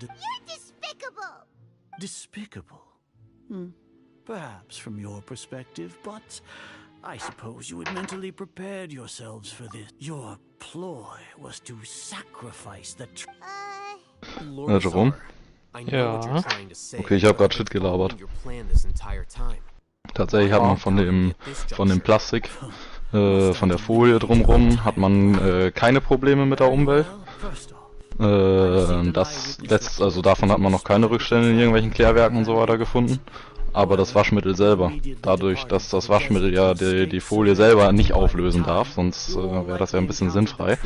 despicable!
Despicable? Perhaps from your perspective, but I suppose you had mentally prepared yourselves for this. Your ploy was to sacrifice the...
Jerome?
Ja.
Okay, ich habe gerade Shit gelabert. Tatsächlich hat man von dem Plastik, von der Folie drumrum, hat man keine Probleme mit der Umwelt. Davon hat man noch keine Rückstände in irgendwelchen Klärwerken und so weiter gefunden. Aber das Waschmittel selber, dadurch, dass das Waschmittel ja die Folie selber nicht auflösen darf, sonst wäre das ja ein bisschen sinnfrei,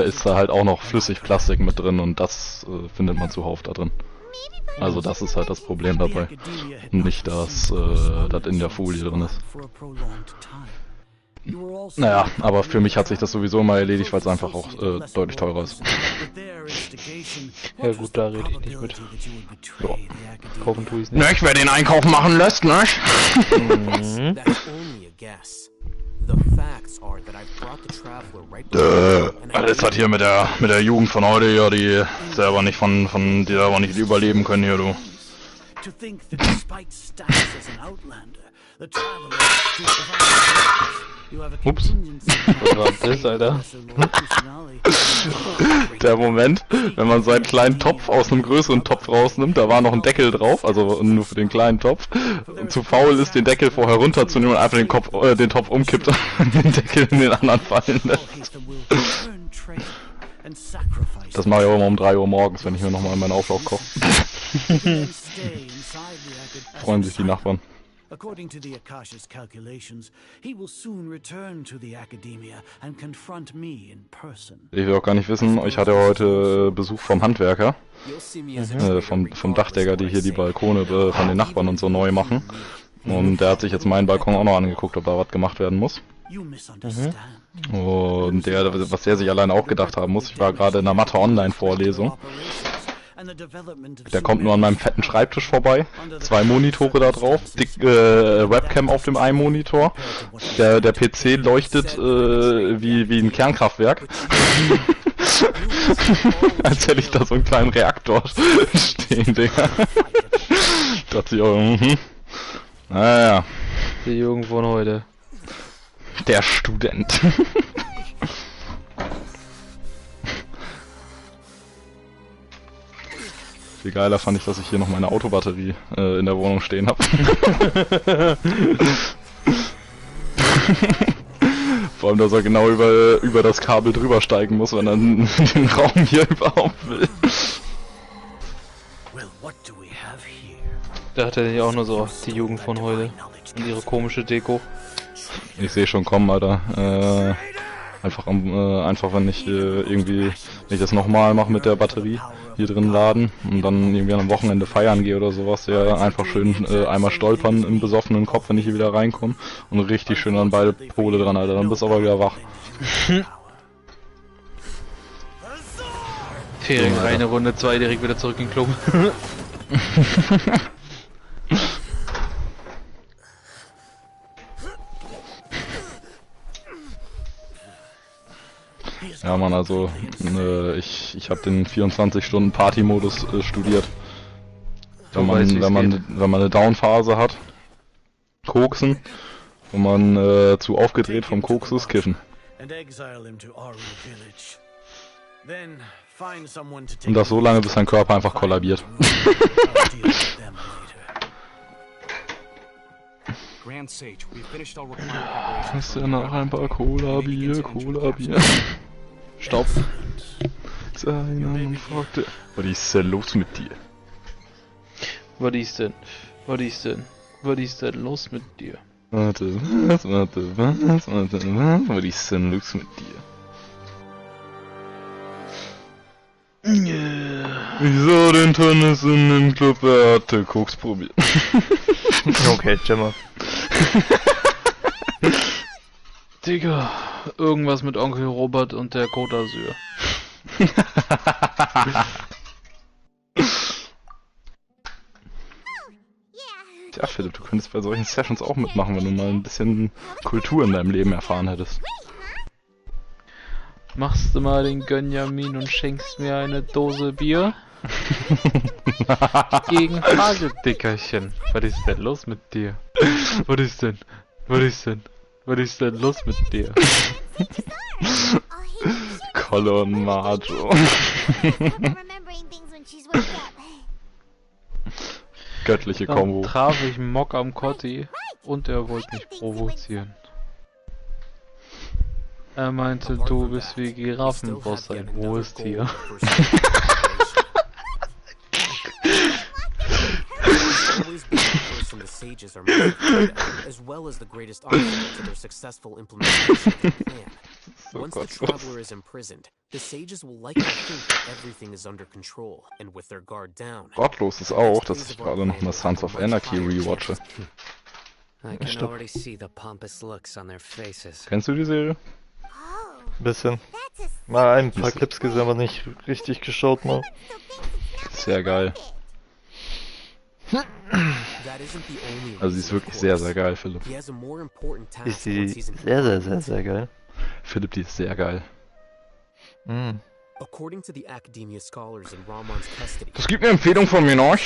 ist da halt auch noch Flüssigplastik mit drin und das findet man zuhauf da drin. Also das ist halt das Problem dabei. Nicht, dass das in der Folie drin ist. Naja, aber für mich hat sich das sowieso mal erledigt, weil es einfach auch deutlich teurer ist.
Ja gut, da rede ich nicht mit.
Ja.
Kaufen tue ich nicht.
Nicht, wer den Einkauf machen lässt, ne? Was ist das hier mit der Jugend von heute, ja, die selber nicht überleben können hier, du.
Ups. Was war das, Alter?
Der Moment, wenn man so einen kleinen Topf aus einem größeren Topf rausnimmt, da war noch ein Deckel drauf, also nur für den kleinen Topf, zu faul ist, den Deckel vorher runterzunehmen und einfach den Topf umkippt und den Deckel in den anderen fallen lässt. Das mache ich auch immer um 3 Uhr morgens, wenn ich mir nochmal meinen Auflauf koche. Freuen sich die Nachbarn.
According to the Akasha's calculations, he will soon return to the Academia and confront me in person.
Ich will auch gar nicht wissen, ich hatte heute Besuch vom Handwerker, vom Dachdecker, die hier die Balkone von den Nachbarn und so neu machen. Und der hat sich jetzt meinen Balkon auch noch angeguckt, ob da was gemacht werden muss. Und was der sich alleine auch gedacht haben muss, ich war gerade in einer Mathe-Online-Vorlesung. Der kommt nur an meinem fetten Schreibtisch vorbei, 2 Monitore da drauf, Webcam auf dem einen Monitor, der PC leuchtet wie ein Kernkraftwerk, als hätte ich da so einen kleinen Reaktor stehen, Digga. Dachte ich auch, naja.
Die Jugend von heute.
Der Student. Viel geiler fand ich, dass ich hier noch meine Autobatterie in der Wohnung stehen habe. Vor allem, dass er genau über das Kabel drüber steigen muss, wenn er den Raum hier überhaupt will.
Da hat er nicht auch nur so die Jugend von heute und ihre komische Deko.
Ich sehe schon kommen, Alter. Einfach wenn ich irgendwie, wenn ich das nochmal mache mit der Batterie, hier drin laden und dann irgendwie am Wochenende feiern gehe oder sowas, ja, einfach schön einmal stolpern im besoffenen Kopf, wenn ich hier wieder reinkomme und richtig schön an beide Pole dran, Alter, dann bist du aber wieder wach.
Fering, eine Runde, 2 direkt wieder zurück in den Club.
Ja, Mann, also ich habe den 24-Stunden-Party-Modus studiert. Wenn man eine Down-Phase hat, koksen, und man zu aufgedreht vom Koks ist, kiffen. Und das so lange, bis dein Körper einfach kollabiert. Hast du noch ein paar Cola-Bier? Stopp. Seiner fragte, was ist denn los mit dir?
Was ist denn los mit dir?
Was ist denn los mit dir? Ich sah den Tennis in dem Club, er hatte Koks probiert.
Okay, Gemma.
Digga, irgendwas mit Onkel Robert und der Côte d'Azur.
Tja, Philipp, du könntest bei solchen Sessions auch mitmachen, wenn du mal ein bisschen Kultur in deinem Leben erfahren hättest.
Machst du mal den Gönjamin und schenkst mir eine Dose Bier? Gegen Hageldickerchen. Was ist denn los mit dir? Was ist denn los mit dir?
Colon Majo. Göttliche Kombo.
Dann traf ich Mock am Kotti und er wollte mich provozieren. Er meinte, du bist wie Giraffenboss, ein hohes Tier.
The sages are motivated, as well as the greatest obstacle to their successful implementation of the plan. Once the traveler is imprisoned, the sages will likely think that everything is under control, and with their guard down.
Gottlos ist auch, dass ich gerade noch mal Sons of Anarchy rewatche. Kennst du die Serie?
Bisschen. Mal ein paar Clips gesehen, aber nicht richtig geschaut mal.
Sehr geil. Also sie ist wirklich sehr, sehr geil, Philipp.
Ist sie sehr, sehr, sehr, sehr geil?
Philipp, die ist sehr geil. Das gibt eine Empfehlung von mir noch.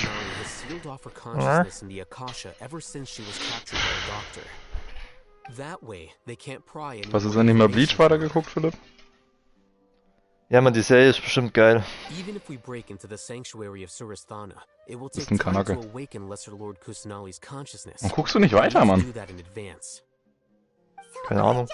Was ist denn nicht mehr Bleach weitergeguckt, Philipp?
Ja, man, die Serie ist bestimmt geil.
Das ist ein Kanake. Und guckst du nicht weiter, Mann?
Keine Ahnung.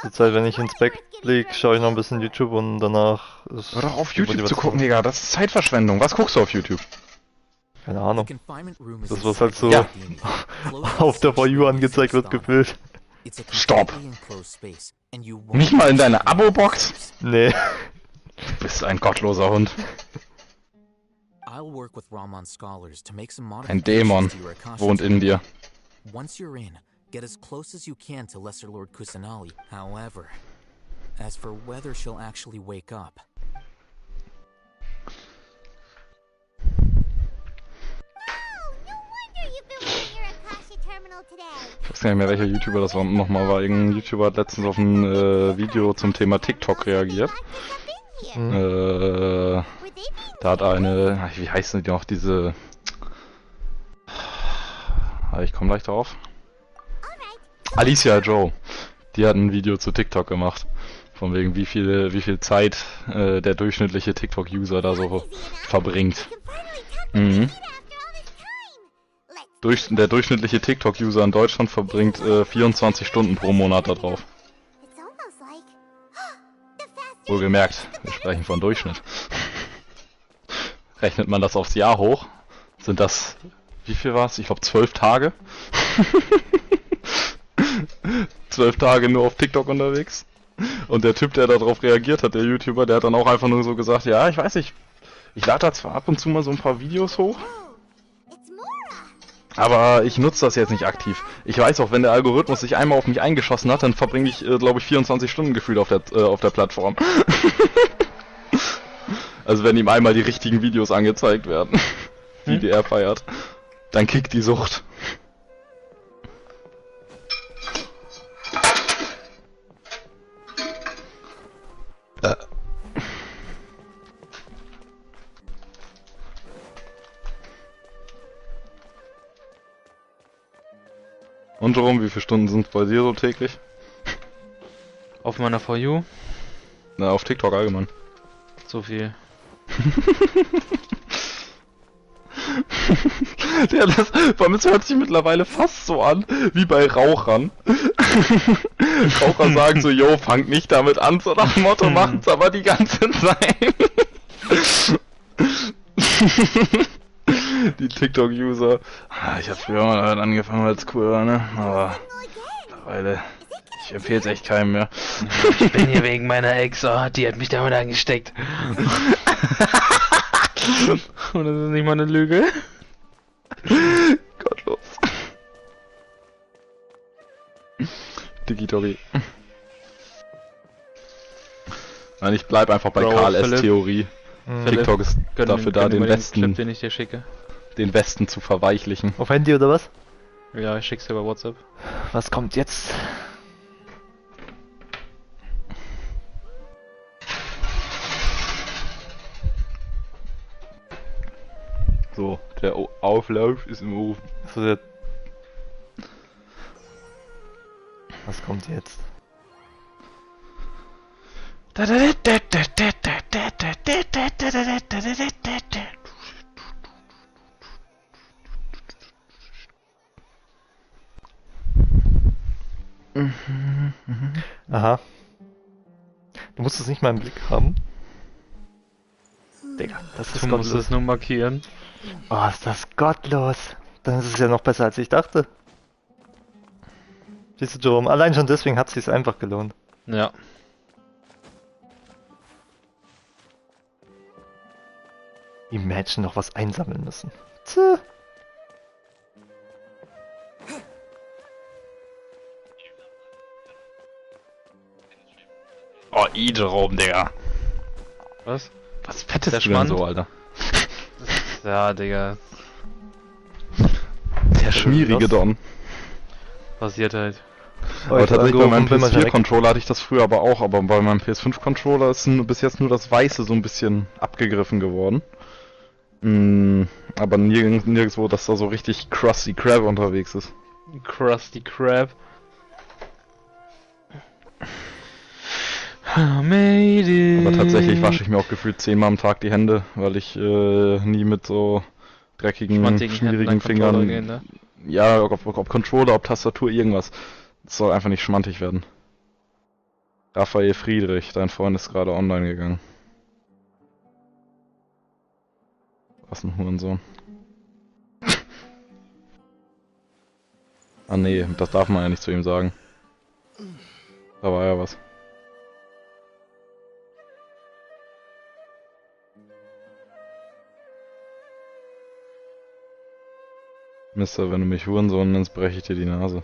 Die Zeit, wenn ich ins Bett lieg, schaue ich noch ein bisschen YouTube und danach ist...
Hör doch auf YouTube zu gucken, Digga, das ist Zeitverschwendung. Was guckst du auf YouTube?
Keine Ahnung. Das, was halt so auf der For You angezeigt wird, gefühlt.
Stopp! Nicht mal in deine Abo-Box?
Nee.
Du bist ein gottloser Hund. Ein Dämon wohnt in dir.
Once you're in, get as close as you can to Lesser Lord Kusanali. However, as for whether she'll actually wake up.
Ich weiß gar nicht mehr, welcher YouTuber das nochmal war. Irgendein YouTuber hat letztens auf ein Video zum Thema TikTok reagiert. Da hat eine, wie heißen die noch, diese... Ich komme gleich drauf. Alicia Joe, die hat ein Video zu TikTok gemacht. Von wegen, wie viel Zeit der durchschnittliche TikTok-User da so verbringt. Mhm. Der durchschnittliche TikTok-User in Deutschland verbringt 24 Stunden pro Monat da drauf. Wohlgemerkt, wir sprechen von Durchschnitt. Rechnet man das aufs Jahr hoch, sind das, wie viel war's? Ich glaube 12 Tage. 12 Tage nur auf TikTok unterwegs. Und der Typ, der darauf reagiert hat, der YouTuber, der hat dann auch einfach nur so gesagt, ja, ich weiß nicht, ich lade da zwar ab und zu mal so ein paar Videos hoch, aber ich nutze das jetzt nicht aktiv. Ich weiß auch, wenn der Algorithmus sich einmal auf mich eingeschossen hat, dann verbringe ich, glaube ich, 24 Stunden gefühlt auf der Plattform. Also wenn ihm einmal die richtigen Videos angezeigt werden, die er feiert, dann kickt die Sucht. Und Jerome, wie viele Stunden sind es bei dir so täglich?
Auf meiner For You?
Na, auf TikTok allgemein.
So viel.
Ja, vor allem, es hört sich mittlerweile fast so an, wie bei Rauchern. Raucher sagen so, yo, fangt nicht damit an, so nach dem Motto, machen's aber die ganze Zeit. Die TikTok-User. Ich hab früher mal damit angefangen, weil es cool war, ne? Aber mittlerweile, ich empfehle es echt keinem mehr.
Ich bin hier wegen meiner Ex, oh, die hat mich damit angesteckt. Und das ist nicht mal eine Lüge.
Gottlos. Digi-Doggy. Nein, ich bleib einfach bei KLS Theorie. TikTok ist dafür da, den Westen,
den ich dir schicke.
Den Westen zu verweichlichen.
Auf Handy oder was?
Ja, ich schick's dir bei WhatsApp.
Was kommt jetzt?
So, der Auflauf ist im Ofen.
So, was kommt jetzt? Aha. Du musst es nicht mal im Blick haben. Digga, das ist
gottlos. Du musst es nur markieren.
Oh, ist das gottlos. Dann ist es ja noch besser, als ich dachte. Siehst du, Jerome, allein schon deswegen hat es sich einfach gelohnt.
Ja.
Imagine noch was einsammeln müssen. Tja.
Oh, Jerome, Digga.
Was?
Was fettest du denn so, Alter?
Ja, Digga.
Der schmierige Don.
Passiert halt.
Aber tatsächlich bei meinem PS4-Controller hatte ich das früher aber auch, aber bei meinem PS5-Controller ist bis jetzt nur das Weiße so ein bisschen abgegriffen geworden. Aber nirgendwo, dass da so richtig Krusty Krab unterwegs ist.
Krusty Krab. Aber
tatsächlich wasche ich mir auch gefühlt 10-mal am Tag die Hände, weil ich nie mit so dreckigen, schmierigen Fingern... Gehen, ne? Ja, ob Controller, ob Tastatur, irgendwas. Es soll einfach nicht schmantig werden. Raphael Friedrich, dein Freund ist gerade online gegangen. Was ein Hurensohn. Ah nee, das darf man ja nicht zu ihm sagen. Da war ja was. Mister, wenn du mich Hurensohn nennst, breche ich dir die Nase.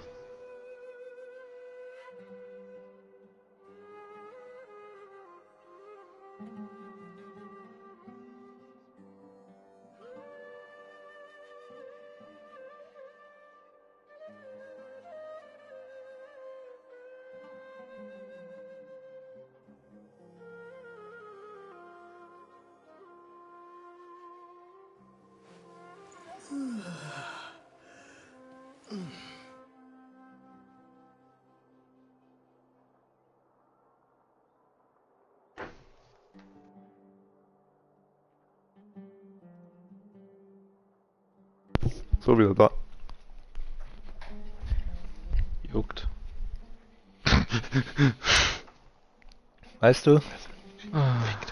So, wieder da.
Juckt.
Weißt du,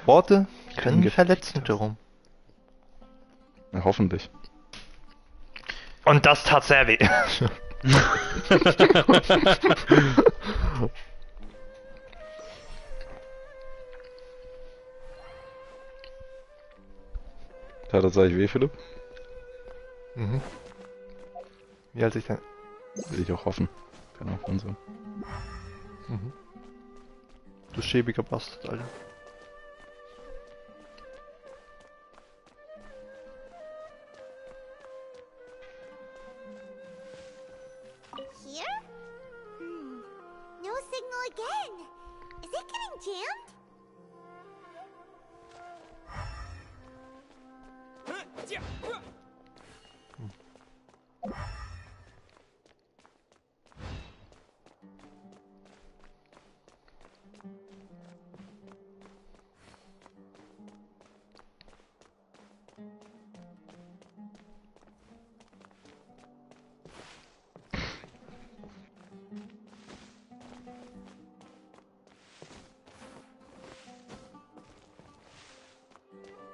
Worte können verletzen, Jerome.
Ja, hoffentlich.
Und das tat sehr weh.
Tat das eigentlich weh, Philipp?
Mhm. Wie alt ich denn?
Will ich auch hoffen. Kann auch von sein.
Mhm. Du schäbiger Bastard, Alter.
Here? No signal again. Is it getting jammed?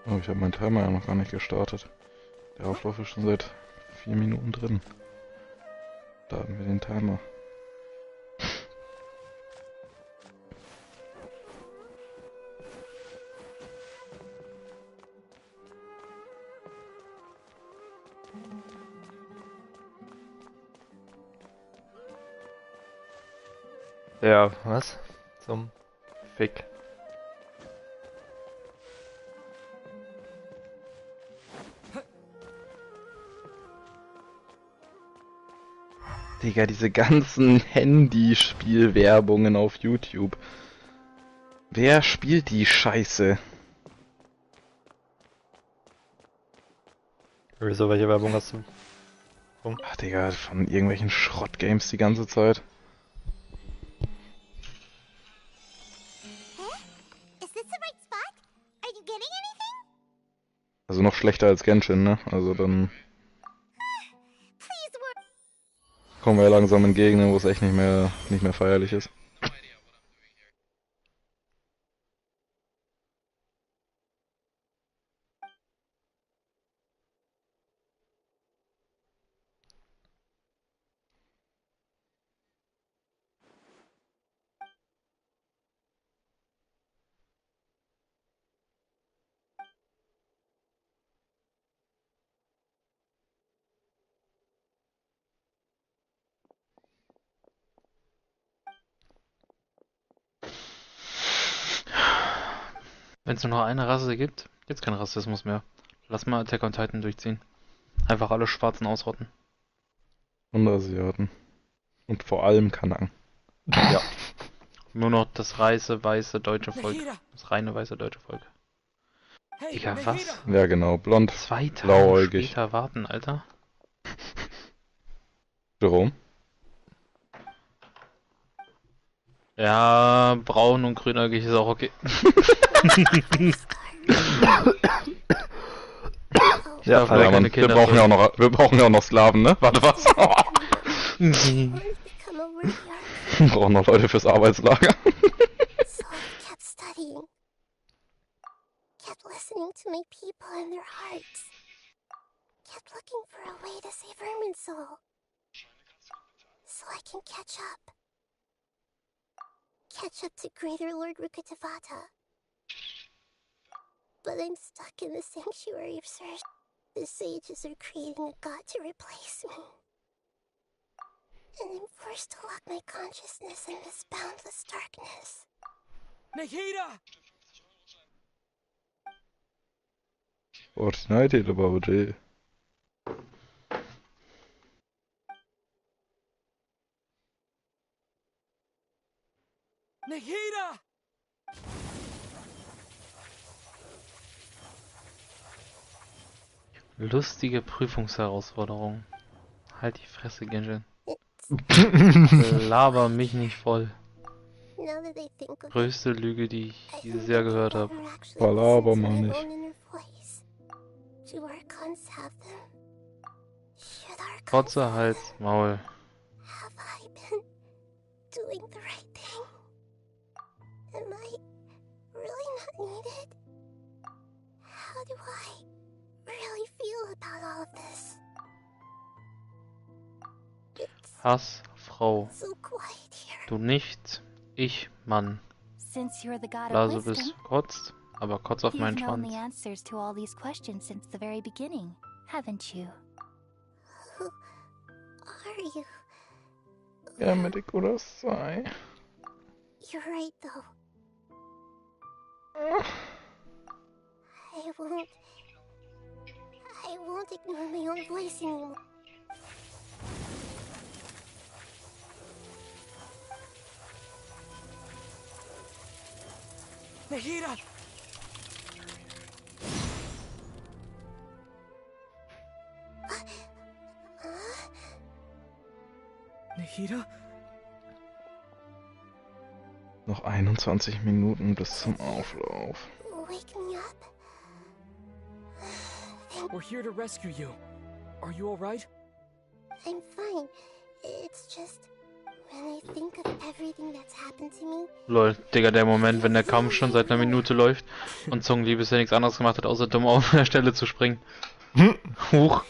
Oh, ich habe meinen Timer ja noch gar nicht gestartet. Der Auflauf ist schon seit 4 Minuten drin. Da haben wir den Timer.
Ja, was? Zum Fick.
Digga, diese ganzen Handyspielwerbungen auf YouTube. Wer spielt die Scheiße?
Wieso, welche Werbung hast du?
Ach, Digga, von irgendwelchen Schrottgames die ganze Zeit.
Is this the right spot? Are you getting anything?
Also noch schlechter als Genshin, ne? Also dann kommen wir langsam in Gegenden, wo es echt nicht mehr feierlich ist.
Wenn es nur noch eine Rasse gibt, gibt's keinen Rassismus mehr. Lass mal Attack on Titan durchziehen. Einfach alle Schwarzen ausrotten.
Und Asiaten. Und vor allem Kanaken.
Ja. Nur noch das weiße deutsche Volk. Das reine weiße deutsche Volk. Digga, was?
Ja genau, blond,
2 Tage
blauäugig.
später warten, Alter.
Jerome?
Ja, braun und grünäugig ist auch okay.
Ja, Mann, wir brauchen ja auch noch Sklaven, ne? Warte, was? Wir brauchen noch Leute fürs Arbeitslager.
So I kept studying. Kept listening to my people and their hearts. Kept looking for a way to save Irminsul. So I can catch up. Catch up to Greater Lord Rukkhadevata. But I'm stuck in the Sanctuary of Surge. The sages are creating a god to replace me. And I'm forced to lock my consciousness in this boundless darkness.
Nikita!
Fortnite eller hvad var det?
Nikita!
Lustige Prüfungsherausforderung. Halt die Fresse, Genshin. Laber mich nicht voll. Größte Lüge, die ich dieses Jahr gehört habe.
Palaber mal nicht.
Do Archons have them? Share
Kotze, Hals, Maul.
Have I been doing the right thing? Am I really not needed? How do I really feel about all of this?
Hass, Frau.
So quiet here.
Du nicht, ich, Mann.
Since you're the god of
Blase
wisdom,
bis kotzt, aber kotz auf meinen
you've known
Schwanz.
the answers to all these questions since the very beginning, haven't you?
Who are you?
Ja, Medic oder sei.
You're right, though. I won't ignore my own voice anymore.
Nahida! Nahida?
Noch 21 Minuten bis zum Auflauf.
Wake me up.
We're here to rescue you. Are you alright?
I'm fine. It's just when I think of everything that's happened to me.
Lol, Digga, der Moment, wenn der Kampf schon seit einer Minute läuft und Zungenlieb bisher nichts anderes gemacht hat, außer dumm auf der Stelle zu springen. Huch.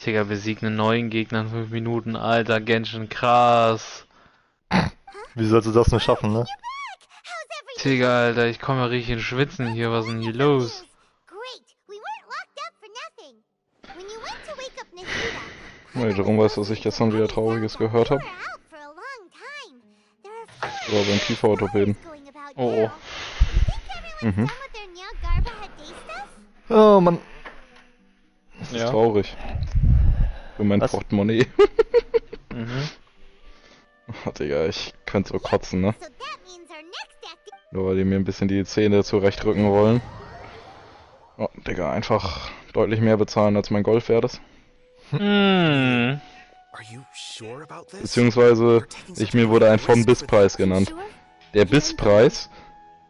Digga, besiegt einen neuen Gegner in 5 Minuten. Alter, Genshin, krass.
Wie sollst du das nur schaffen, ne?
Digga, Alter, ich komme ja richtig in Schwitzen hier. Was ist denn hier los?
Darum weißt du, dass ich gestern wieder Trauriges gehört habe. Oder beim Kieferorthopäden.
Oh.
Mhm. Oh Mann. Das ist traurig. Für mein Portemonnaie.
Mhm.
Oh, Digga, ich könnte so kotzen, ne? Nur weil die mir ein bisschen die Zähne zurechtrücken wollen. Oh, Digga, einfach deutlich mehr bezahlen als mein Golfwert ist. Beziehungsweise, mir wurde ein Von-Bis-Preis genannt. Der Bis-Preis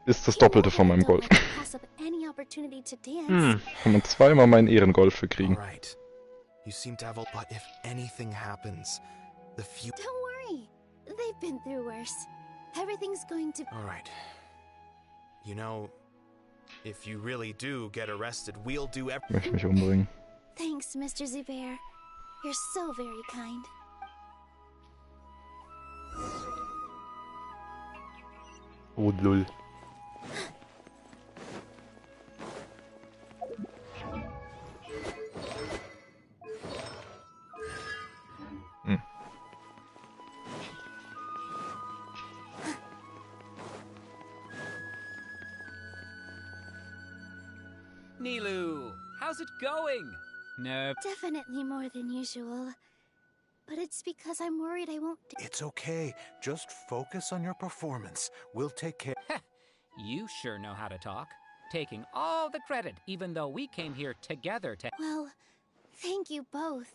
ist das Doppelte von meinem Golf. Kann man zweimal meinen Ehrengolf für kriegen.
You seem to have a but if anything happens, the few.
Don't worry. They've been through worse. Everything's going to.
All right. You know, if you really do get arrested, we'll do
Ich möchte mich umbringen.
Thanks, Mr. Zubair. You're so very kind.
Oh, lol.
Nilu, how's it going? No.
Definitely more than usual. But it's because I'm worried I won't.
It's okay. Just focus on your performance. We'll take care.
You sure know how to talk. Taking all the credit, even though we came here together to.
Well, thank you both.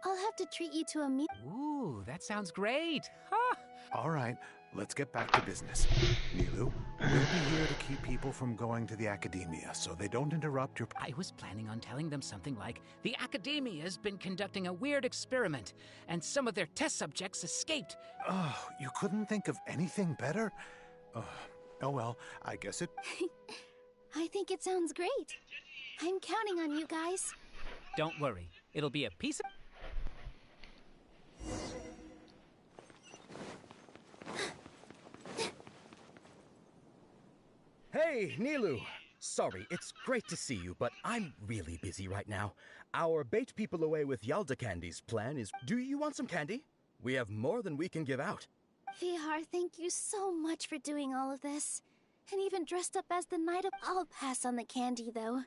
I'll have to treat you to a meal.
Ooh, that sounds great. Huh?
All right, let's get back to business. Nilu, we'll be here to keep people from going to the academia, so they don't interrupt your.
I was planning on telling them something like, the academia's been conducting a weird experiment, and some of their test subjects escaped.
Oh, you couldn't think of anything better? Oh well, I guess it.
I think it sounds great. I'm counting on you guys.
Don't worry, it'll be a piece of.
Hey, Nilu! Sorry, it's great to see you, but I'm really busy right now. Our bait people away with Yalda candy's plan is... Do you want some candy? We have more than we can give out.
Vihar, thank you so much for doing all of this. And even dressed up as the Knight of... I'll pass on the candy, though.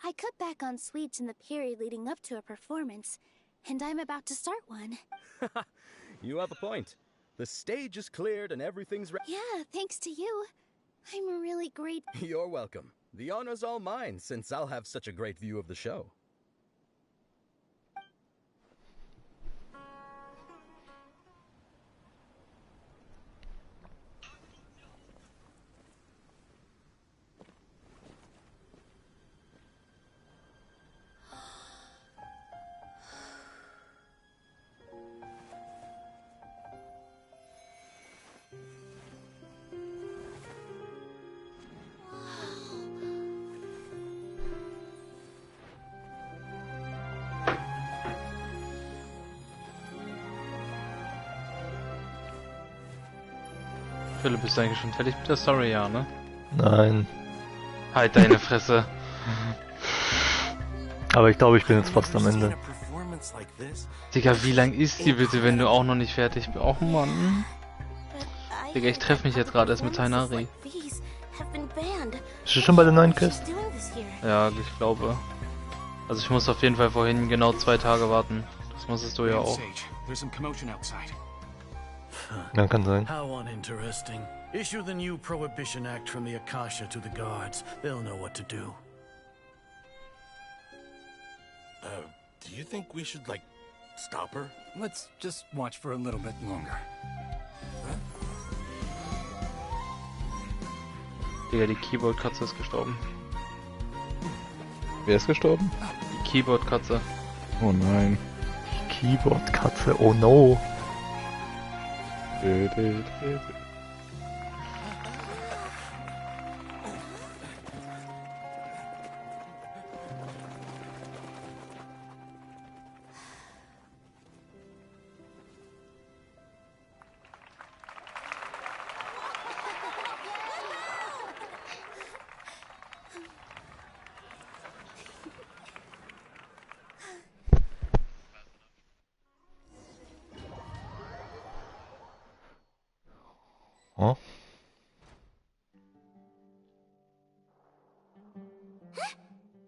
I cut back on sweets in the period leading up to a performance, and I'm about to start one.
You have a point. The stage is cleared and everything's ready.
Yeah, thanks to you. I'm really great.
You're welcome. The honor's all mine, since I'll have such a great view of the show.
Philipp, bist du eigentlich schon fertig mit der Story, ja, ne?
Nein.
Halt deine Fresse.
Aber ich glaube, ich bin jetzt fast am Ende.
Digga, wie lang ist die bitte, wenn du auch noch nicht fertig bist? Och Mann. Digga, ich treffe mich jetzt gerade erst mit Tainari.
Bist du schon bei der neuen Quest?
Ja, ich glaube. Also ich muss auf jeden Fall vorhin genau 2 Tage warten. Das musstest du ja auch.
Ja, kann sein.
How uninteresting. Issue the new Prohibition Act from the Akasha to the guards. They'll know what to do.
Do you think we should, like, stop her?
Let's just watch for a little bit longer.
Digga, die Keyboard-Katze ist gestorben.
Wer ist gestorben?
Die Keyboard-Katze.
Oh nein.
Die Keyboard-Katze, oh no. Oh.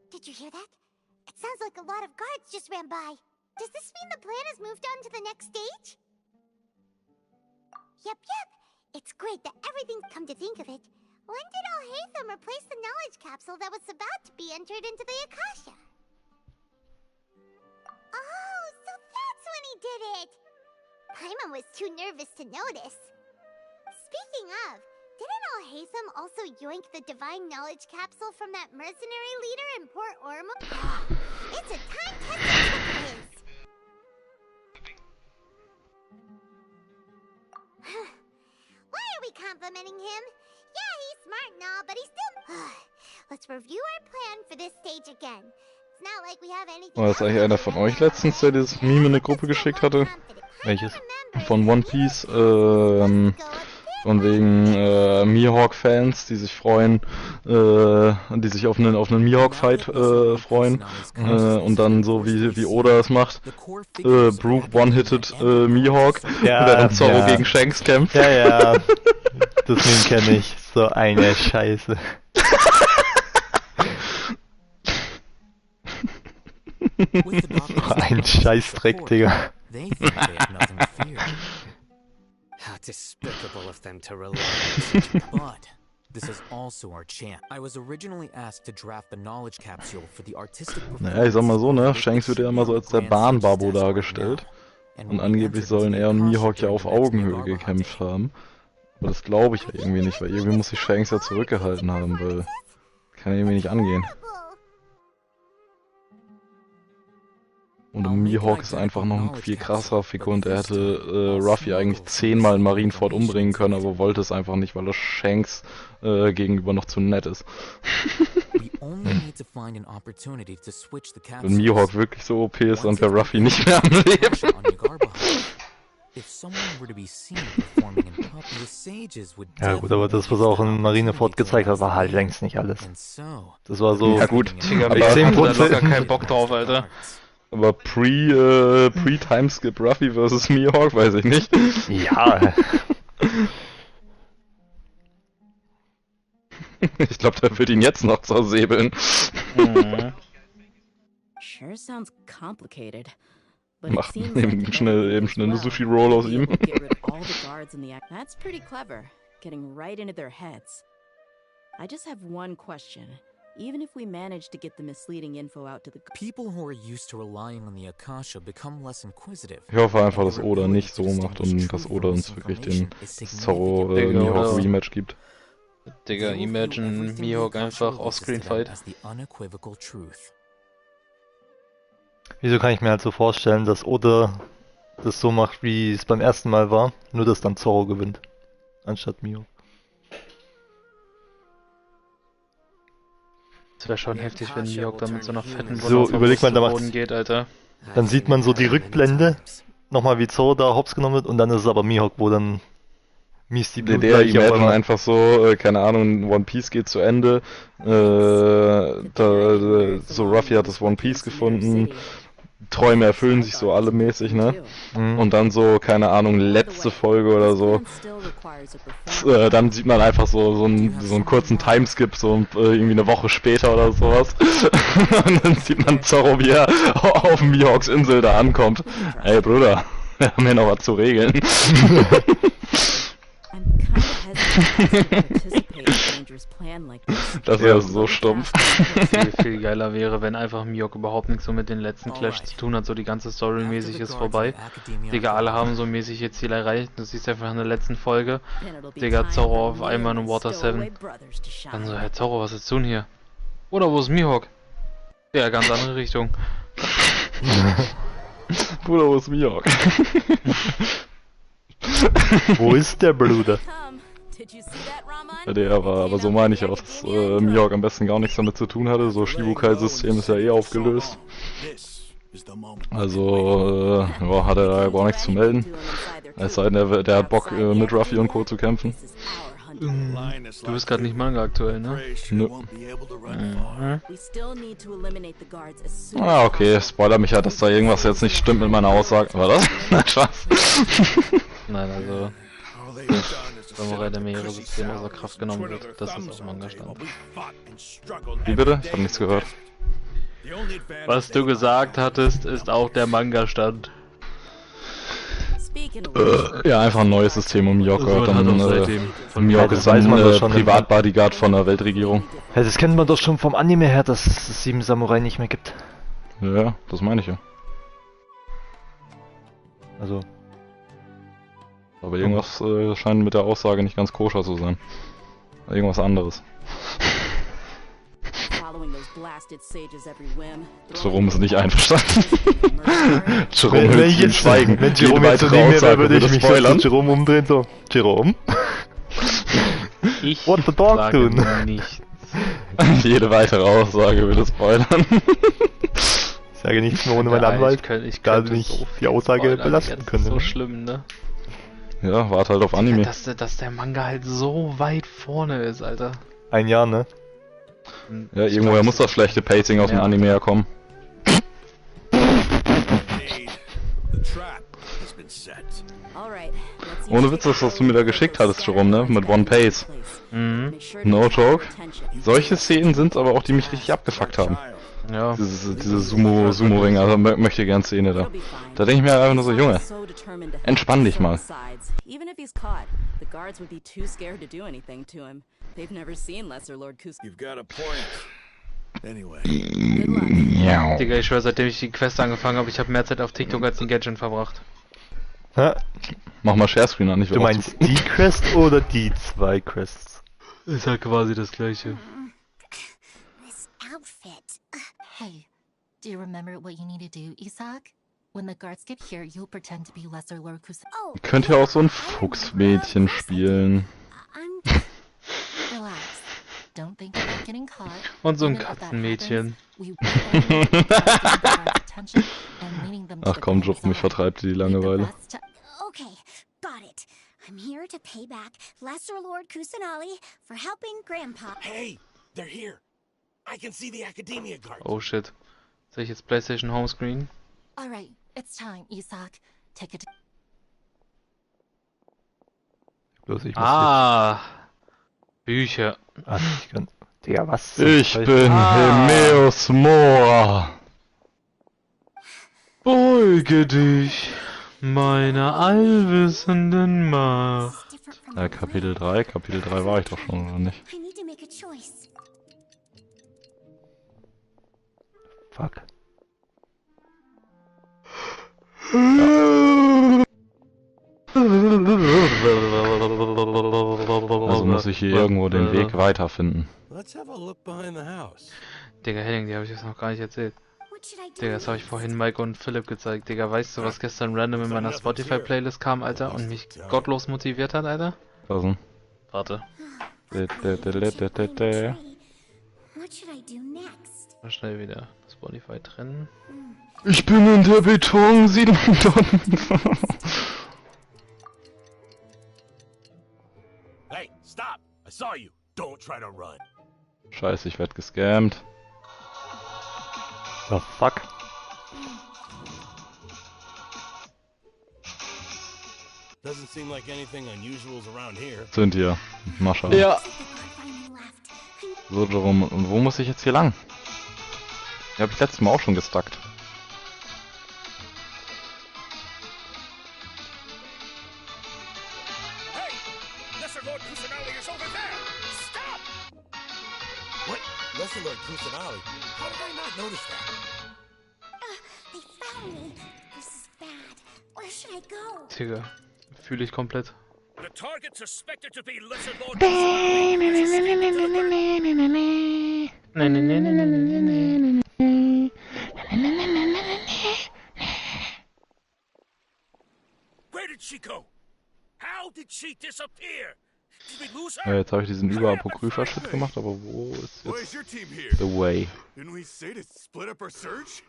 Did you hear that? It sounds like a lot of guards just ran by. Does this mean the plan has moved on to the next stage? Yep. It's great that everything's come to think of it. When did Alhaitham replace the knowledge capsule that was about to be entered into the Akasha? Oh, so that's when he did it! Paimon was too nervous to notice. Speaking of, didn't Alhaitham also yoink the divine knowledge capsule from that mercenary leader in Port Ormond? It's a time-tested trick of his. Why are we complimenting him? Yeah, he's smart and all, but he's still... Let's review our plan for this stage again. It's not like we have anything...
War das eigentlich einer von euch letztens, der dieses Meme in eine Gruppe geschickt hatte?
Welches?
Von One Piece, von wegen Mihawk-Fans, die sich freuen, die sich auf einen Mihawk-Fight freuen, und dann so wie Oda es macht, Brook one-hitted Mihawk,
ja,
während Zorro gegen Shanks kämpft.
Ja. Das Meme kenne ich. So eine Scheiße. Ein Scheißdreck, Digga.
How despicable of them to rely
But this is also our chance. I was originally asked to draft the knowledge capsule for the artistic.
Naja, ich sag mal so, ne? Shanks wird ja immer so als der Bahnbabo dargestellt. Und angeblich sollen er und Mihawk ja auf Augenhöhe gekämpft haben. Aber das glaube ich ja irgendwie nicht, weil irgendwie muss sich Shanks ja zurückgehalten haben, weil kann irgendwie nicht angehen. Und Mihawk ist einfach noch ein viel krasserer Figur und er hätte Ruffy eigentlich 10-mal in Marineford umbringen können, aber wollte es einfach nicht, weil er Shanks gegenüber noch zu nett ist. Wenn Mihawk wirklich so OP ist, dann wäre Ruffy nicht mehr am Leben.
Ja gut, aber das, was auch in Marineford gezeigt hat, war halt längst nicht alles. Das war so...
Ja gut,
aber 10% locker keinen Bock drauf, Alter.
Aber Pre-Timeskip Ruffy vs. Mihawk, weiß ich nicht.
Ja.
Ich glaube, der wird ihn jetzt noch zersäbeln.
Sure sounds complicated.
Macht eben schnell eine Sushi-Roll aus ihm.
That's pretty clever, getting right into their heads. I just have one question. Even if we manage to get the misleading info out to the
people who are used to relying on the Akasha become less inquisitive.
Ich hoffe einfach, dass Oda nicht so macht und dass Oda uns wirklich das Zorro Mihawk gibt.
Digga, imagine Mihawk einfach Offscreen-Fight.
Wieso kann ich mir halt so vorstellen, dass Oda das so macht, wie es beim ersten Mal war, nur dass dann Zorro gewinnt, anstatt Mihawk.
Das wäre schon heftig, wenn Mihawk dann mit so einer fetten
So, überleg mal, da macht's,
geht, Alter.
Dann sieht man so die Rückblende, nochmal wie Zorro da hops genommen wird, und dann ist es aber Mihawk, wo dann Mir ist die
DDR-Imagine einfach so, keine Ahnung, One Piece geht zu Ende, so Ruffy hat das One Piece gefunden, Träume erfüllen sich so alle mäßig, ne? Und dann so, keine Ahnung, letzte Folge oder so, dann sieht man einfach so einen kurzen Timeskip, so irgendwie eine Woche später oder sowas. Und dann sieht man Zorro, wie er auf Mihawks Insel da ankommt. Ey Bruder, wir haben hier noch was zu regeln. Das wäre so stumpf.
Viel geiler wäre, wenn einfach Mihawk überhaupt nichts so mit den letzten Clash zu tun hat, so die ganze Story mäßig ist vorbei. Digga, alle haben so mäßig ihr Ziel erreicht, du siehst einfach in der letzten Folge, Digga, Zorro auf einmal in Water 7. Dann so, Herr Zorro, was ist tun hier? Oder wo ist Mihawk? Ja, ganz andere Richtung.
Bruder, wo ist Mihawk?
Wo ist der Bruder?
Der aber so meine ich auch, dass Mihawk am besten gar nichts damit zu tun hatte. So Shibukai-System ist ja eh aufgelöst. Also ja, hat er da gar nichts zu melden. Es sei denn, der hat Bock mit Ruffy und Co. zu kämpfen.
Du bist gerade nicht Manga aktuell, ne?
Nö. Ah, okay, spoiler mich halt, dass da irgendwas jetzt nicht stimmt mit meiner Aussage. War das? Nein, Spaß.
Nein, also... Samurai der Meere-System außer Kraft genommen wird, das ist auch Manga-Stand.
Wie bitte? Ich hab nichts gehört.
Was du gesagt hattest, ist auch der Manga-Stand.
Ja, einfach ein neues System um Mihawk gehört. Mihawk ist ein Privatbodyguard von der Weltregierung.
Ja, das kennt man doch schon vom Anime her, dass es 7 Samurai nicht mehr gibt.
Ja, das meine ich ja.
Also...
Aber irgendwas scheint mit der Aussage nicht ganz koscher zu sein. Irgendwas anderes. Jerome ist nicht einverstanden. Jerome will ihn schweigen.
Wenn Jerome jetzt neben mir wäre, würde ich mich zu Jerome umdrehen, so. Jerome?
Ich
What the dog tun?
Nichts.
Jede weitere Aussage würde spoilern.
Ich sage nichts mehr ohne meinen Anwalt, da nicht die Aussage belasten können.
Das ist so schlimm, ne?
Ja, warte halt auf Anime.
Dass der Manga halt so weit vorne ist, Alter.
Ein Jahr, ne?
Ja, irgendwoher muss das schlechte Pacing aus dem Anime herkommen. Ohne Witz, das was du mir da geschickt hattest, Jerome, ne? Mit One Pace. No joke. Solche Szenen sind's aber auch, die mich richtig abgefuckt haben.
Ja.
Diese Sumo-Ring, also möchte gern Szene da. Da denke ich mir einfach nur so, Junge, entspann dich mal.
Ja. Digga, ich schwör, seitdem ich die Quest angefangen habe, ich habe mehr Zeit auf TikTok als in Genshin verbracht.
Hä?
Mach mal Sharescreen an, ich will.
Du meinst die Quest oder die 2 Quests?
Ist halt quasi das gleiche.
Hey, do you remember what you need to do, Isaac? When the guards get here, you'll pretend to be Lesser Lord Kusanali.
Könnt ihr auch so ein Fuchsmädchen spielen?
Relax. Don't think about getting caught.
Und so ein Katzenmädchen.
Ach komm, Job, mich vertreibt die Langeweile.
Okay, got it. I'm here to pay back Lesser Lord Kusanali for helping Grandpa.
Hey, they're here. I can see the Academia guards.
Oh shit. Sehe ich jetzt PlayStation Homescreen?
Alright, it's time, Isaac. Take it.
Bloß ich muss
Bücher.
Ach, ich kann... Digga, was?
Ich bin Himeus Mora.
Beuge dich meiner allwissenden Macht.
Kapitel 3 war ich doch schon, oder nicht?
Fuck.
Also muss ich hier irgendwo den Weg weiterfinden.
Digga, Henning, die habe ich jetzt noch gar nicht erzählt. Digga, das habe ich vorhin Mike und Philipp gezeigt. Digga, weißt du, was gestern random in meiner Spotify-Playlist kam, Alter, und mich gottlos motiviert hat, Alter?
Was denn?
Warte. Mal schnell wieder Spotify trennen.
Ich bin in der Betonsiedlung dort.
Stop! I saw you. Don't try to run.
Scheiße, ich werd gescammt.
The fuck?
Doesn't seem like anything unusual around here.
Sind hier. Mascha.
Ja.
So, Jerome, und wo muss ich jetzt hier lang? Die habe ich letztes Mal auch schon gestuckt.
Hey! Lesser Lord Kusanali is over there! Stop! What? Lesser Lord Kusanali? How did I not notice that?
They found me. This is bad. Where should I go?
Digga, fühle ich komplett.
The target suspected to be Lesser Lord Where did she go? How did she disappear? Did we lose her?
Ja, jetzt habe ich diesen Überapokrypha-Shit gemacht, aber wo ist jetzt The Way?
Didn't we say to split up our search?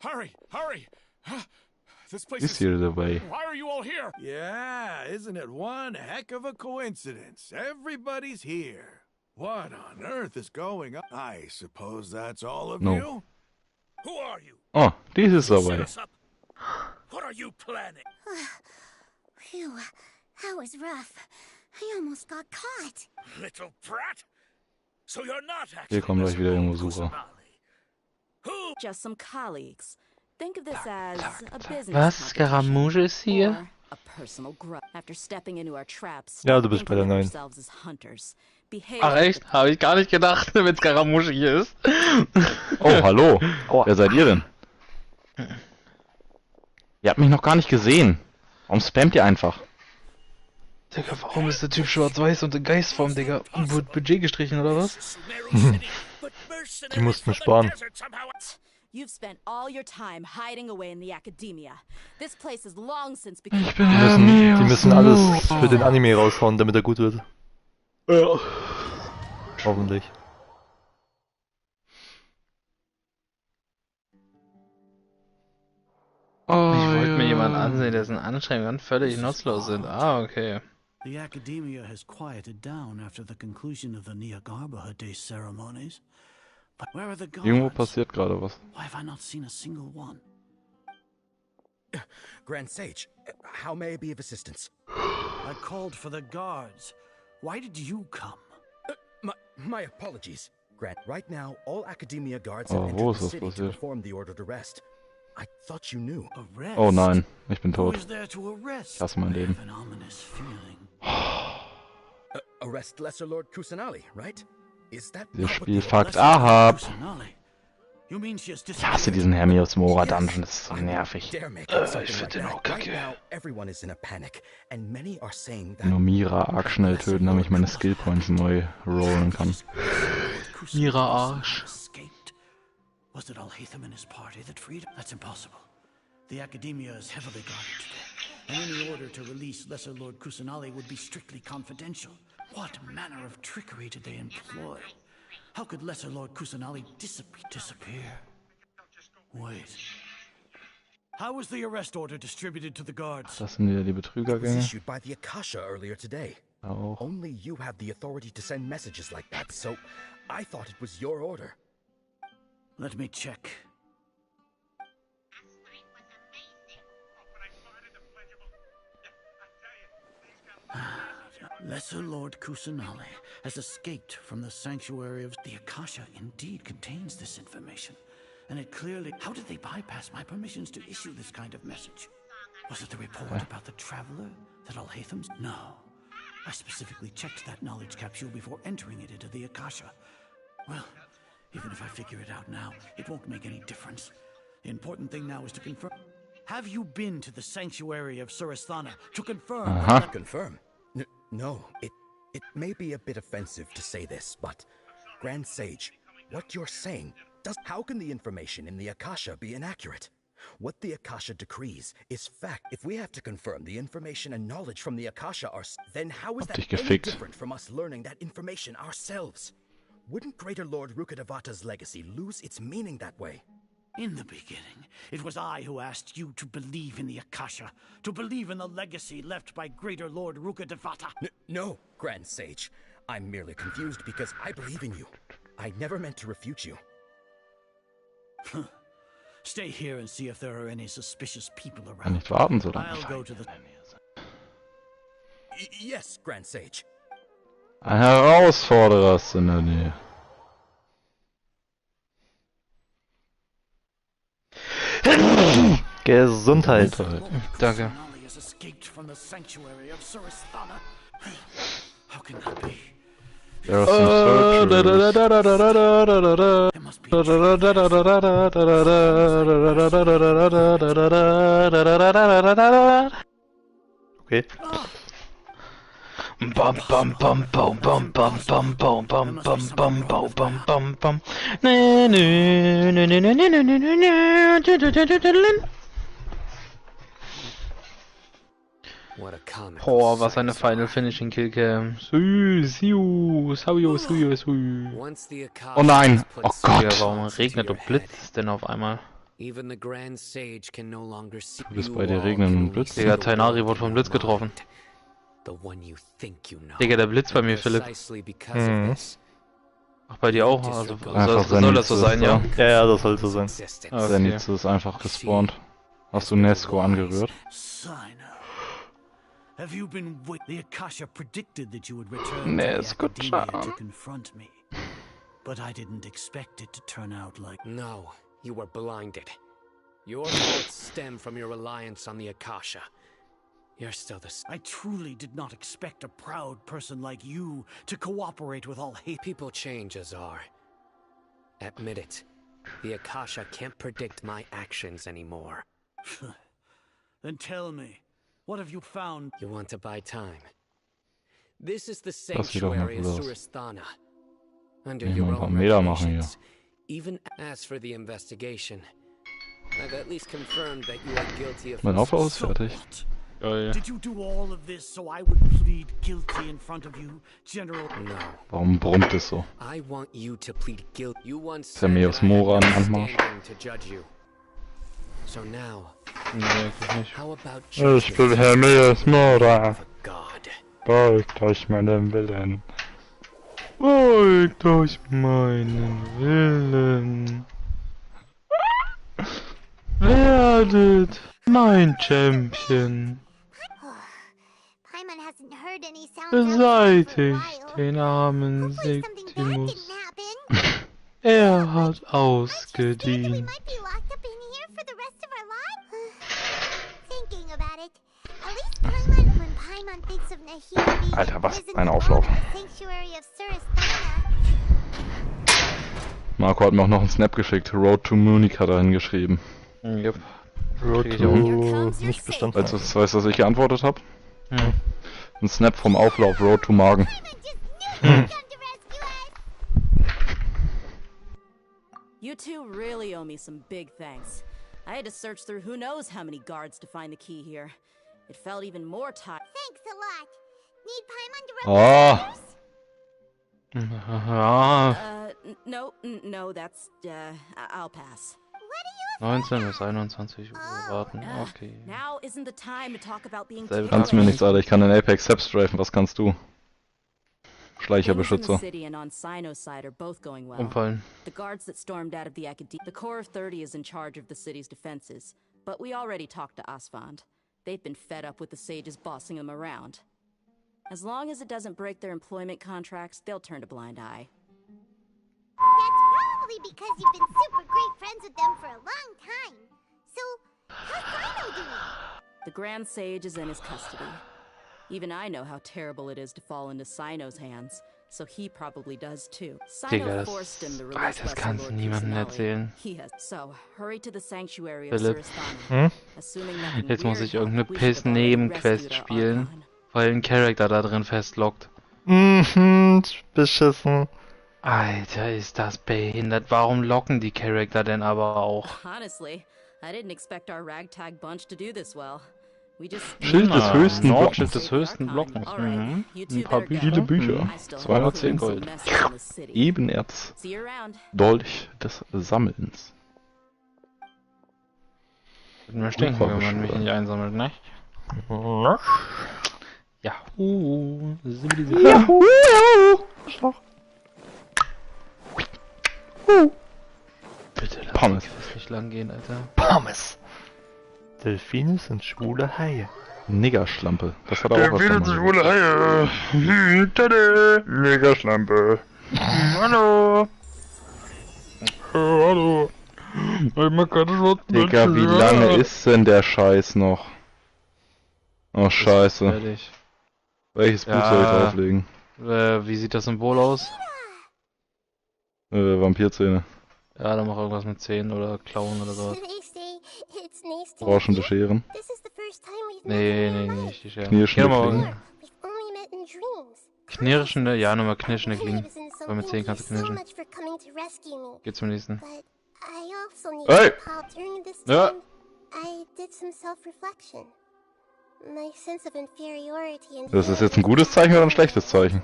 Hurry, hurry! This place
Ist hier The Way?
Why are you all here? Yeah, isn't it one heck of a coincidence? Everybody's here. What on earth is going on? I suppose that's all of
No.
you? Who are you?
Oh, this is The
Set
Way.
us up. What are you planning?
Phew, that was rough. I almost got caught.
Little brat? So you're not
Hier
actually
kommen gleich wieder irgendwo Sucher.
Just some colleagues. Think of this as a business
Was?
competition
Scaramouche ist hier?
or a personal grudge. After stepping into our traps,
Ja, du bist bei der
think of
neuen.
yourselves as hunters. Behave
Ach echt? Habe ich gar nicht gedacht, wenn Scaramouche hier ist.
Oh, hallo. Wer seid ihr denn? Ihr habt mich noch gar nicht gesehen. Warum spammt ihr einfach?
Digga, warum ist der Typ schwarz-weiß und in Geistform, Digga? Wurde Budget gestrichen oder was?
Die mussten sparen.
You've spent all your time hiding away in the academia. This place has long since become
Die müssen alles für den Anime raushauen, damit er gut wird.
Ja.
Hoffentlich.
Ich wollte mir jemanden ansehen, dessen Anstrengungen völlig nutzlos sind. Ah, okay.
The academia has quieted down after the conclusion of the Niagarba Day ceremonies. But where are the guards?
Irgendwo passiert gerade was.
Why have I not seen a single one?
Grand Sage, how may I be of assistance?
I called for the guards. Why did you come?
My apologies. Grant, right now, all academia guards
Oh,
have
wo
entered
ist
the
das
city to
passiert?
perform the order to rest. I thought you knew.
Arrest?
Oh nein, ich bin tot.
Who is there to arrest?
Ich hasse mein Leben.
An ominous feeling.
Arrest Lesser Lord Kusanali, right? Is that
Dieses
not what
Spiel
the
fuckt
order-
ab.
Kusanali. You mean she has
Ich hasse diesen Hermios Mora Dungeon, das ist so nervig.
Dare make up something
ich
like
find den
that.
auch kacke.
Right now, everyone is in a panic, and many are saying that
Nur Mira arg schnell töten, damit ich meine Skill Points neu rollen kann.
Mira Arsch.
escaped. Was it Alhaitham and his party that freed him? That's impossible. The academia is heavily guarded today, and any order to release Lesser Lord Kusanali would be strictly confidential. What manner of trickery did they employ? How could Lesser Lord Kusanali disappear? Wait. How was the arrest order distributed to the guards?
Das sind wieder die
it was
Betrügergänge.
issued by the Akasha earlier today.
Auch.
Only you have the authority to send messages like that, so I thought it was your order.
Let me check. Lesser Lord Kusanali has escaped from the sanctuary of the Akasha. Indeed contains this information, and it clearly. How did they bypass my permissions to issue this kind of message? Was it the report about the traveler that Alhaitham's? No. I specifically checked that knowledge capsule before entering it into the Akasha. Well, even if I figure it out now, it won't make any difference. The important thing now is to confirm. Have you been to the sanctuary of Surasthana to confirm?
Confirm? No, it may be a bit offensive to say this, but Grand Sage, what you're saying does. How can the information in the Akasha be inaccurate? What the Akasha decrees is fact. If we have to confirm the information and knowledge from the Akasha are, then how is that
dich
any
gefickt.
different from us learning that information ourselves? Wouldn't Greater Lord Rukadavata's legacy lose its meaning that way?
In the beginning, it was I who asked you to believe in the Akasha, to believe in the legacy left by Greater Lord Rukkhadevata.
No, Grand Sage. I'm merely confused because I believe in you. I never meant to refute you.
Stay here and see if there are any suspicious people
Kann
around.
nicht warten, so lange.
I'll go to the...
Yes, Grand Sage.
Ein Herausforderer ist in der Nähe.
Gesundheit.
Danke.
has escaped from the sanctuary of Surasthana. How can that be?
There are some searchers.
Okay.
Bam bam bam bam bam bam bam bam bam bam bam bam bam bam bam. Boah, was eine Final Finishing Killcam.
Oh nein! Oh Gott!
Warum regnet und blitzt es denn auf einmal?
Du
bist bei dir regnen und blitzt.
Digga, Tainari wurde vom Blitz getroffen. Digga, der Blitz bei mir, Philipp.
Mhm.
Ach, bei dir auch? Also,
Soll
das so sein, ja?
Ja, das soll so sein.
Okay.
Zenitsu ist einfach gespawnt. Hast du Nesco angerührt?
Have you been the Akasha predicted that you would return
Nee,
to the
ist gut,
Academia to confront me. But I didn't expect it to turn out like...
No, you were blinded. Your faults stem from your reliance on the Akasha. You're still the...
I truly did not expect a proud person like you to cooperate with all hate.
People change, Azar. Admit it. The Akasha can't predict my actions anymore.
Then tell me, what have you found?
You want to buy time? This is the
Das sieht doch mal
sanctuary of
gut aus.
Surasthana. Under
Ich
your
muss ein paar
own
Meter machen hier.
regulations. Even as for the investigation, I've at least confirmed that you are guilty of...
Mein Aufbau ist fertig.
Geil.
Did you do all of this so I would plead guilty in front of you, General?
No.
Warum brummt es so?
I want you to plead guilty. You once
Ist der
said
Meos
that I had
Mora
no
am Anmarsch?
standing to judge you. So now,
Nee, eigentlich nicht.
how about
Ich bin Herr Meos Mora. Beugt euch meinem Willen. Beugt euch meinen Willen. Werdet mein Champion.
Paimon hasn't heard any sounds
Beseitigt den armen Septimus. Er hat ausgedient.
might be locked up in here for the rest of our lives. Thinking about it, at least Paimon, when Paimon thinks of Nahiri,
Alter, was ein Auflauf.
sanctuary of Surasthana.
Marco hat mir auch noch einen Snap geschickt. Road to Munich hat er hingeschrieben.
Yep.
Road
Krieg ich auch.
to nicht bestanden.
Weißt du, was ich geantwortet habe? Ein Snap vom Auflauf Road to Magen.
You two really owe me some big thanks. I had to search through who knows how many guards to find the key here. It felt even more tight.
Thanks a lot. Need Paimon to rub the stairs?
Ah.
No, that's, I'll pass.
19 bis 21 Uhr warten. Okay.
Now isn't the time to talk about being
Du kannst mir nichts, Alter. Ich kann in Apex selbst strafen. Was kannst du? Schleicherbeschützer.
City and on Sino's side are both going well.
Umfallen.
The guards that stormed out of the academia. The Corps of 30 is in charge of the city's defenses, but we already talked to Asfand. They've been fed up with the sages bossing them around. As long as it doesn't break their employment contracts, they'll turn a blind eye.
That's probably because you've been super great friends with them for a long time. So, how's Sino doing?
The Grand Sage is in his custody. Even I know how terrible it is to fall into Sino's hands, so he probably does too.
Digga,
Sino forced him to
das
release Lesser
kannst du
Lord
niemandem
Kusanali.
erzählen.
He has. So, hurry to the sanctuary of
Philipp.
Surasthana. Assuming nothing
Jetzt muss
weird
ich irgendeine
happened, we should have already
Piss-Nebenquest
rescued our
spielen,
Archon.
weil ein Charakter da drin festlockt.
Mhm, beschissen.
Alter, ist das behindert. Warum locken die Charakter denn aber auch?
Honestly, I didn't expect our ragtag bunch to do this well. We just
Schild des höchsten Blockens.
Schild des höchsten Blockens. Mhm.
Ein paar viele Bücher. 210 Gold. Ebenerz. Dolch des Sammelns.
Würden wir stinken, wenn man mich nicht einsammelt, ne? Yahoo!
Yahoo!
Bitte lass
Pommes.
das nicht lang gehen, Alter.
Pommes. Delfine sind schwule Haie.
Niggerschlampe. Das hat er auch
Delfine
öfter
sind
mal
schwule Haie. Tada.
Niggerschlampe.
Hallo. Hallo. Ich mag keine schwarzen
Digga, wie lange ist denn der Scheiß noch? Oh, scheiße.
Fertig.
Welches Buch soll ich drauflegen?
Wie sieht das Symbol aus?
Vampirzähne.
Ja, dann mach irgendwas mit Zähnen oder Klauen oder so.
Rauschende Scheren.
Nee, nicht die Scheren.
Knirschende
Geh mal
Klingen.
Knirschende, ja, nochmal knirschende Klingen. Weil mit Zähnen kannst du knirschen. Geh zum nächsten.
Hey!
Ja.
Das ist jetzt ein gutes Zeichen oder ein schlechtes Zeichen?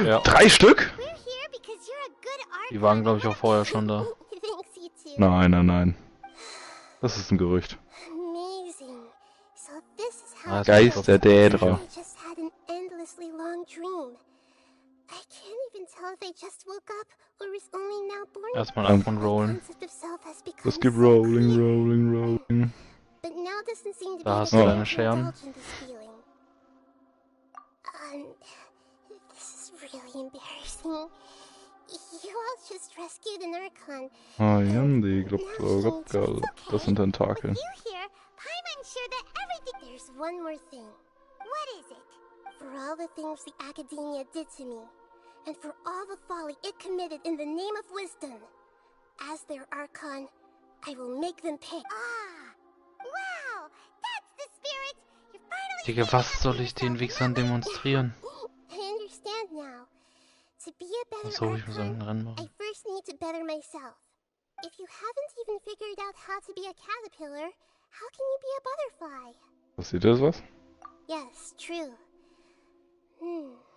Ja.
3 Stück?
Die waren, glaube ich, auch vorher schon da.
Nein. Das ist ein Gerücht.
Ah,
Geist der Dädra.
Erstmal ab und rollen.
Das gibt Rolling.
Da hast du deine Scheren.
Ah, Yandi, das sind Tentakel.
There's one more thing. What is it? For all the things the Academia did to me, and for all the folly it committed in the name of wisdom, as their Archon, I will make them pay. Ah! Wow! That's the spirit! You're finally...
Digga, was soll ich den Wichsern demonstrieren?
I understand now. To be a better
Achso, ich muss
Archon,
ein Rennen machen.
I first need to better myself. If you haven't even figured out how to be a caterpillar, how can you be a butterfly?
Passiert das was?
Yes, true.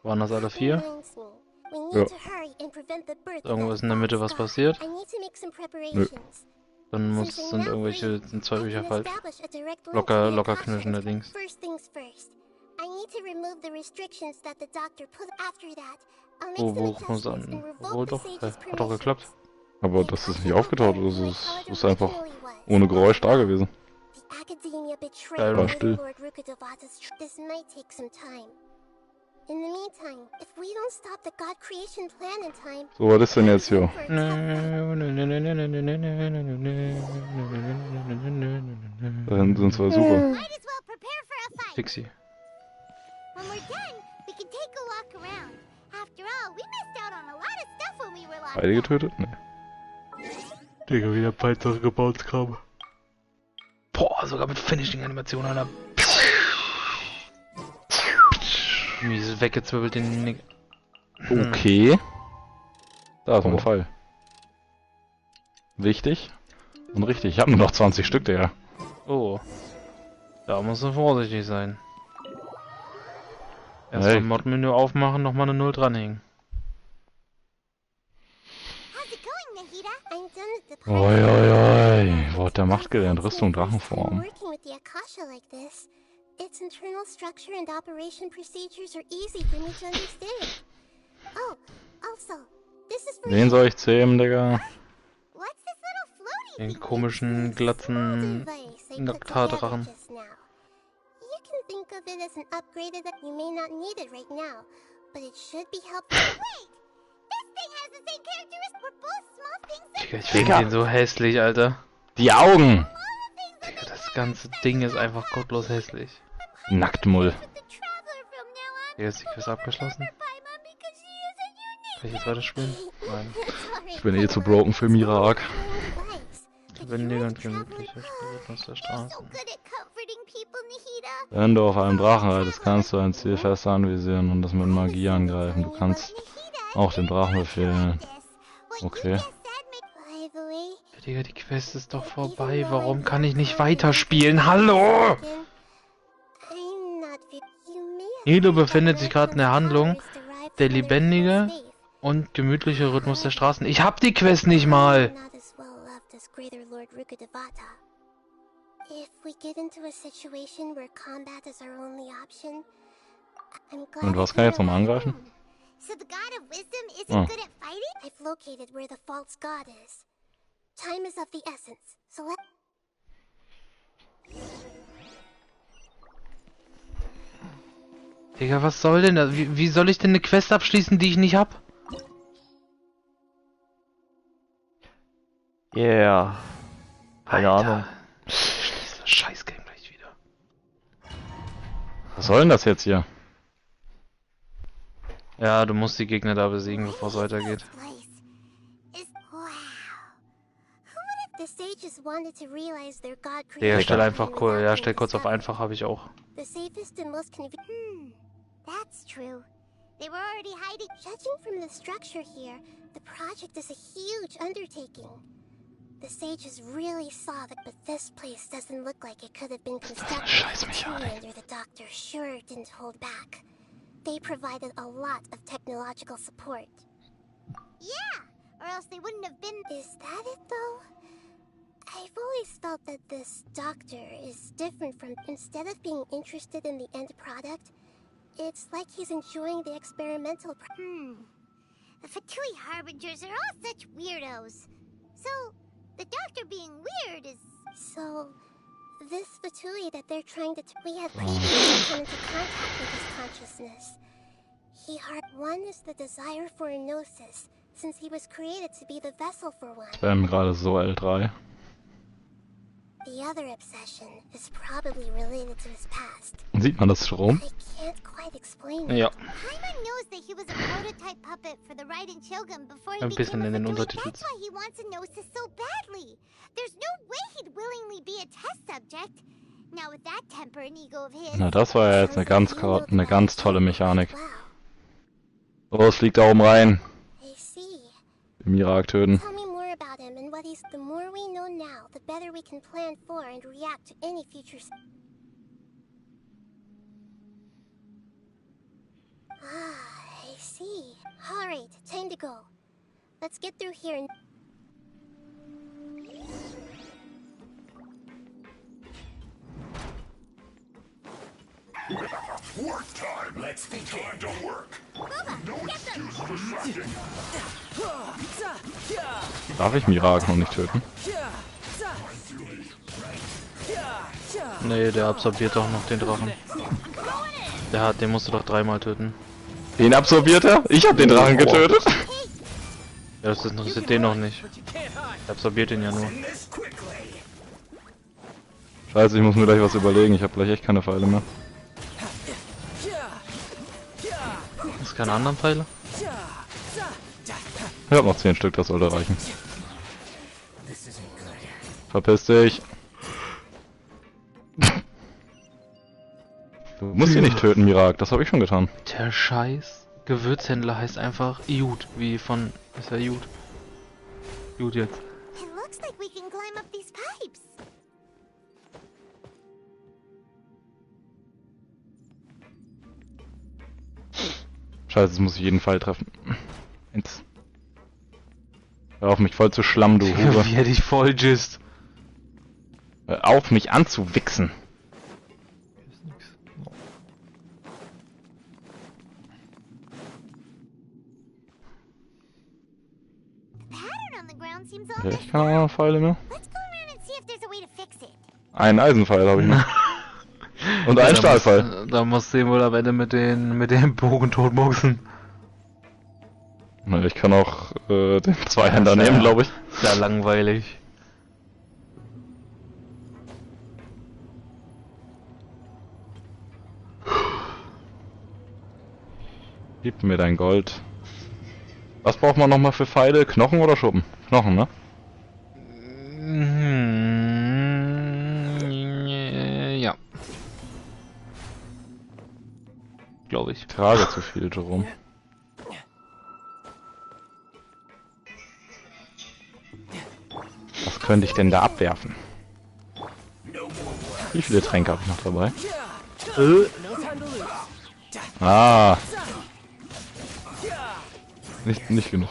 Waren das alle 4?
Ja.
Irgendwo ist in der Mitte was passiert?
Nö.
Dann sind irgendwelche, sind 2 Bücher falsch. Locker knirschende Dings. Wo muss an? Wo doch? Hat doch geklappt.
Aber das ist nicht aufgetaucht, das ist einfach ohne Geräusch da gewesen. War still. So, was ist denn jetzt hier? Da hinten sind 2 Super.
Fixi.
Beide getötet? Nee.
Digga, wieder Peitsach gebaut kam. Boah, sogar mit Finishing-Animation, Alter. Mies weggezwirbelt den Nick.
Okay. Da ist ein Fall. Wichtig. Und richtig, ich habe nur noch 20 Stück, Digga.
Oh. Da musst du vorsichtig sein. Erst vom Mod-Menü aufmachen, nochmal eine 0 dranhängen.
Oi. Wo hat der Macht gelernt? Rüstung, Drachenform.
Its internal structure and operation procedures are easy for me to understand. Oh, also, this is for
Wen soll ich zähmen, Digga?
Den komischen, glatzen Nektardrachen.
You can think of it as an upgrade that you may not need it right now, but it should be helpful. Wait! This thing has the same characteristics for both small things.
Digga, ich finde den so hässlich, Alter.
Die Augen!
Digga, das ganze Ding ist einfach gottlos hässlich.
Nacktmull.
Hier ist die Quest abgeschlossen. Kann ich jetzt weiterspielen? Nein.
Ich bin eh zu broken für Mirak.
Lebendiger und gemütlicher Rhythmus der Straßen.
Wenn du auf einem Drachen reitest, kannst du ein Ziel fest anvisieren und das mit Magie angreifen. Du kannst auch den Drachen befehlen. Okay.
Digga, die Quest ist doch vorbei. Warum kann ich nicht weiterspielen? Hallo! Nilo befindet sich gerade in der Handlung. Der lebendige und gemütliche Rhythmus der Straßen. Ich hab die Quest nicht mal!
Lord Rukudevata. If we get into a situation where combat is our only option, I'm glad.
Und was kann ich jetzt nochmal angreifen?
So the god of wisdom isn't good at fighting? I've located where the false god is. Time is of the essence, so let...
Digga, was soll denn das? Wie soll ich denn eine Quest abschließen, die ich nicht hab?
Yeah. Keine Ahnung.
Ich schließe das Scheiß-Game gleich wieder.
Was soll denn das jetzt hier?
Ja, du musst die Gegner da besiegen, bevor es weitergeht. Ja, stell einfach cool. Ja, stell kurz auf einfach, habe ich auch.
That's true. They were already hiding. Judging from the structure here, the project is a huge undertaking. The sages really saw that, but this place doesn't look like it could have been constructed under the doctor. Sure didn't hold back. They provided a lot of technological support. Yeah, or else they wouldn't have been... Is that it, though? I've always felt that this doctor is different from... Instead of being interested in the end product, it's like he's enjoying the experimental... The Fatui Harbingers are all such weirdos. So, the doctor being weird is... So, this Fatui that they're trying to... We have previously come into contact with his consciousness. One is the desire for a gnosis, since he was created to be the vessel for one.
Gerade so L3.
The other obsession is probably related to his past.
Sieht man das Strom?
I can't quite explain
Ja.
Paimon knows that he was a prototype puppet for the Raiden Shogun before he
Ein bisschen
became
in
a
den
Fatui.
Untertiteln.
That's why he wants a gnosis so badly. There's no way he'd willingly be a test subject. Now with that temper and ego of his.
Na, das war ja jetzt eine ganz tolle Mechanik. Oh, es fliegt da oben rein. Den Mirak töten.
Tell me more about him and what he's... The more we know now, the better we can plan for and react to any future... I see. Alright, time to go. Let's get through here and...
Work time! Let's be time to work! No excuse for slacking!
Darf ich Mirak noch nicht töten?
Nee, der absorbiert doch noch den Drachen. Den musst du doch dreimal töten.
Den absorbiert er? Ich hab den Drachen getötet.
Ja, das interessiert den noch nicht. Der absorbiert ihn ja nur.
Scheiße, ich muss mir gleich was überlegen. Ich habe gleich echt keine Pfeile mehr.
Ist keine anderen Pfeile?
Ich hab noch 10 Stück, das sollte reichen. Verpiss dich. Du musst ihn nicht töten, Mirak. Das habe ich schon getan.
Der Scheiß Gewürzhändler heißt einfach Jud, wie von... Ist ja Jud. Jud jetzt.
It looks like we can climb up these pipes.
Scheiße, jetzt muss ich jeden Fall treffen. Jetzt. Hör auf mich voll zu schlammen, du Hure.
Wie hätte ich voll gist.
Hör auf mich anzuwichsen. Ja, ich kann auch noch Pfeile mehr. Einen Eisenpfeil habe ich noch. Und einen Stahlpfeil.
Da musst du ihn wohl am Ende mit dem Bogen totboxen.
Na, ich kann auch den Zweihänder nehmen, glaube ich.
Sehr langweilig.
Gib mir dein Gold. Was braucht man nochmal für Pfeile? Knochen oder Schuppen? Knochen, ne?
Ja. Glaube ich.
Ich trage zu viel, Jerome. Was könnte ich denn da abwerfen? Wie viele Tränke habe ich noch dabei? Ah. Nicht genug.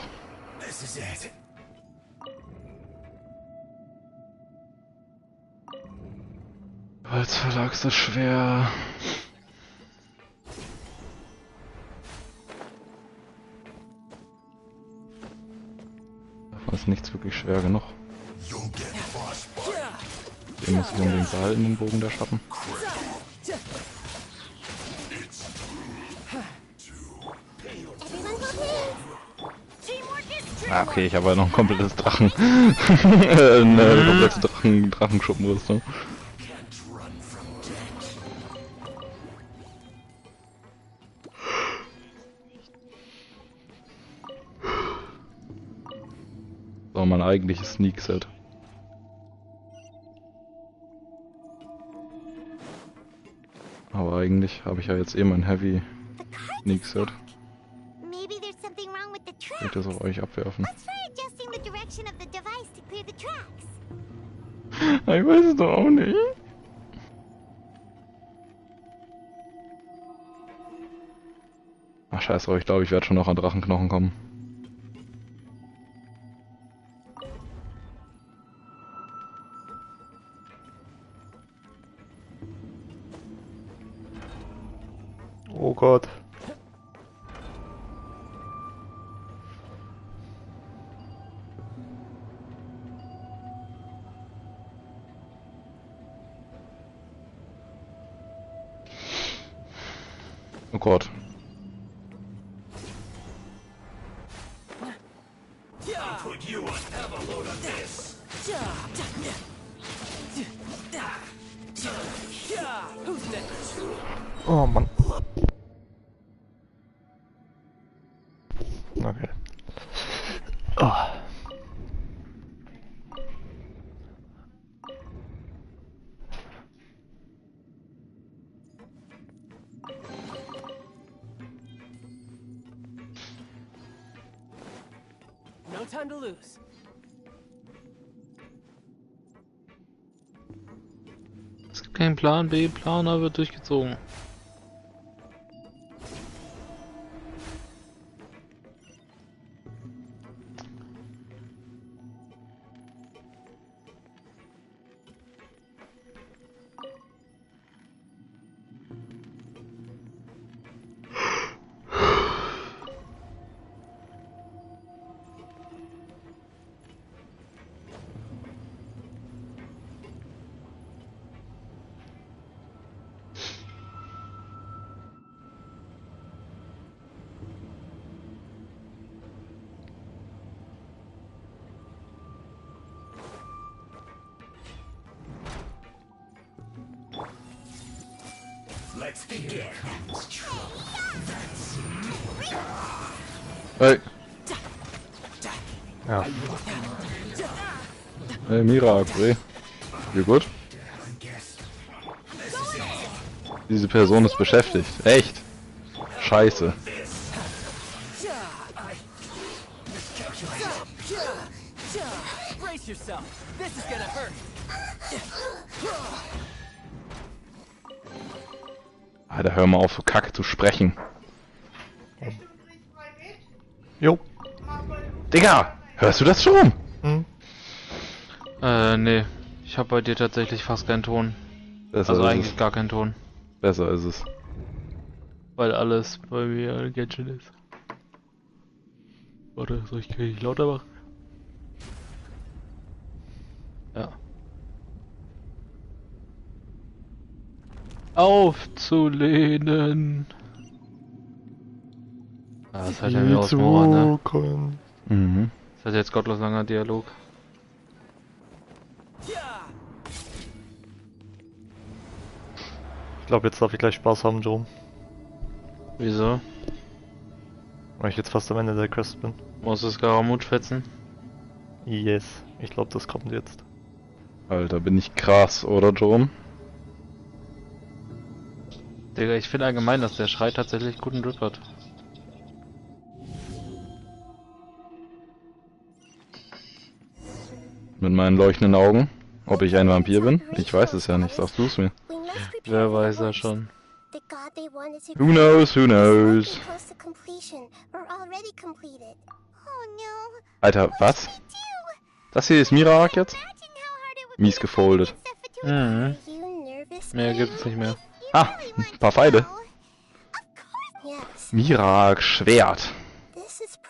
Als Verlag ist das schwer. Davon ist nichts wirklich schwer genug. Den muss ich unbedingt behalten, den Bogen der Schatten. Ah, okay, ich habe ja noch ein komplettes eine komplette Drachenschuppenrüstung. So, mein eigentliches Sneak-Set. Aber eigentlich habe ich ja jetzt eh mein Heavy Sneak-Set. Ich werde das auf euch abwerfen. Ich weiß es doch auch nicht. Ach scheiß drauf, ich glaube, ich werde schon noch an Drachenknochen kommen.
Oh Gott.
Oh Gott.
Oh Mann. Okay. Oh.
No time to lose.
Es gibt keinen Plan B, Plan A wird durchgezogen.
Let's begin.
Hey.
Ja.
Hey Mira, Akure. You gut? Diese Person ist beschäftigt. Echt? Scheiße.
Brace yourself. This is gonna hurt.
Alter, hör mal auf, so kacke zu sprechen.
Jo.
Digga, hörst du das schon?
Hm?
Nee. Ich habe bei dir tatsächlich fast keinen Ton.
Besser
Also
ist
eigentlich
es.
gar keinen Ton.
Besser ist es.
Weil alles bei mir Genshin ist. Warte, soll ich lauter machen? Ja. Aufzulehnen. Ja, das hat ja mir aus Mora, ne?
Mhm.
Das hat jetzt gottlos langer Dialog.
Ich glaube, jetzt darf ich gleich Spaß haben, Jerome.
Wieso?
Weil ich jetzt fast am Ende der Quest bin.
Muss es Garamut fetzen?
Yes. Ich glaube, das kommt jetzt.
Alter, bin ich krass, oder Jerome?
Digga, ich finde allgemein, dass der Schrei tatsächlich guten Grip hat.
Mit meinen leuchtenden Augen? Ob ich ein Vampir bin? Ich weiß es ja nicht, sagst du es mir.
Wer weiß das schon.
Who knows, who knows? Alter, was? Das hier ist Mirak jetzt? Mies gefoldet.
Mhm. Mehr gibt's nicht mehr.
Ah, ein paar Pfeile. Mirak Schwert.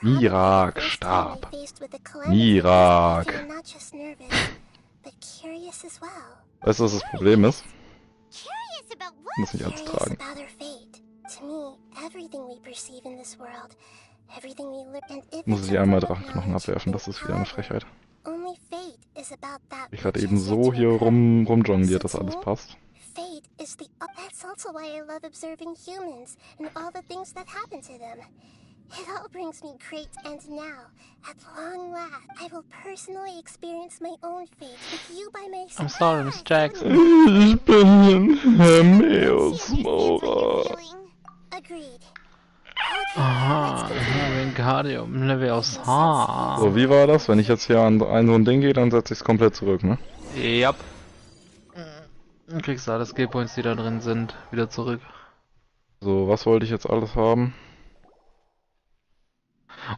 Mirak Stab. Mirak. Weißt du, was das Problem ist? Ich muss nicht alles tragen. Muss ich einmal Drachenknochen abwerfen, das ist wieder eine Frechheit. Ich gerade eben so hier rumjongliert, dass alles passt.
Fate is the that's also why I love observing humans and all the things that happen to them. It all brings me great, and now, at long last, I will personally experience my own fate with you by my side.
I'm sorry, Miss Jackson.
Ich bin Hermeus-Mora.
Agreed.
Aha, Wingardium Leviosa.
So, wie war das? Wenn ich jetzt hier an so ein Ding gehe, dann setze ich es komplett zurück, ne?
Yep. Dann kriegst du alle Skillpoints, die da drin sind, wieder zurück.
So, was wollte ich jetzt alles haben?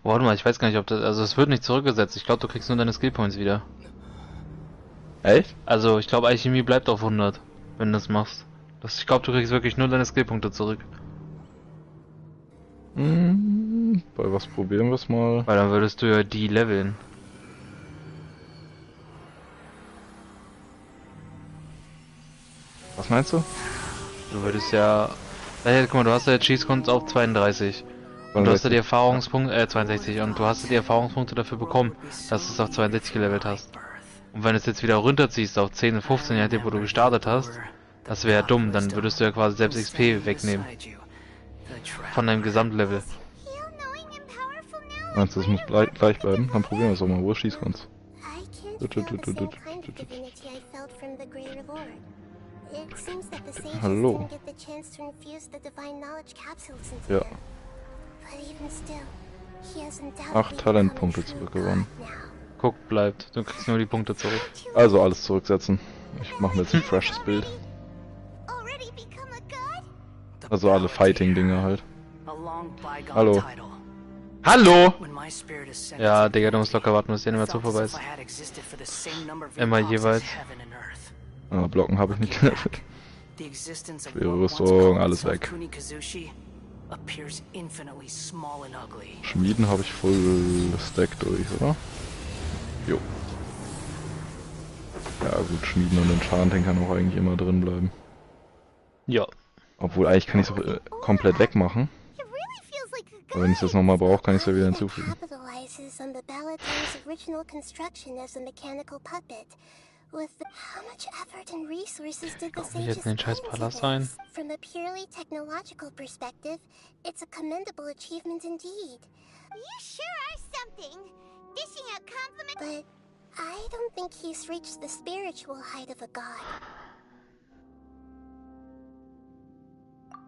Oh, warte mal, ich weiß gar nicht, ob das... Also es wird nicht zurückgesetzt. Ich glaube, du kriegst nur deine Skillpoints wieder.
Echt?
Also ich glaube, Alchemie bleibt auf 100, wenn du das machst. Ich glaube, du kriegst wirklich nur deine Skillpunkte zurück.
Bei was probieren wir es mal?
Weil dann würdest du ja die leveln.
Was meinst du?
Du würdest ja... guck mal, du hast ja jetzt Schießkunst auf 32. Und du hast ja die Erfahrungspunkte... 62. Und du hast ja die Erfahrungspunkte dafür bekommen, dass du es auf 62 gelevelt hast. Und wenn du es jetzt wieder runterziehst auf 10 und 15, je nachdem, wo du gestartet hast, das wäre ja dumm. Dann würdest du ja quasi selbst XP wegnehmen. Von deinem Gesamtlevel.
Meinst du, das muss gleich bleiben? Dann probieren wir es doch mal. Wo ist Schießkunst? Hallo. Ja. 8 Talentpunkte zurückgewonnen.
Guck, bleibt. Du kriegst nur die Punkte zurück.
Also alles zurücksetzen. Ich mache mir jetzt ein freshes Bild. Also alle Fighting-Dinge halt. Hallo. Hallo!
Ja, Digga, du musst locker warten, bis die Animation vorbei ist. Immer jeweils.
Ah, Blocken habe ich nicht gelevelt. Schwere Rüstung, alles weg. Schmieden habe ich voll Stack durch, oder? Jo. Ja gut, Schmieden und Enchanting kann auch eigentlich immer drin bleiben.
Ja.
Obwohl eigentlich kann ich es komplett wegmachen. Aber wenn ich es jetzt nochmal brauche, kann ich es ja wieder hinzufügen.
Kommt nicht jetzt in den scheiß Palast rein?
From a purely technological perspective, it's a commendable achievement indeed. You sure are something. Dishing out compliments. But I don't think he's reached the spiritual height of a god.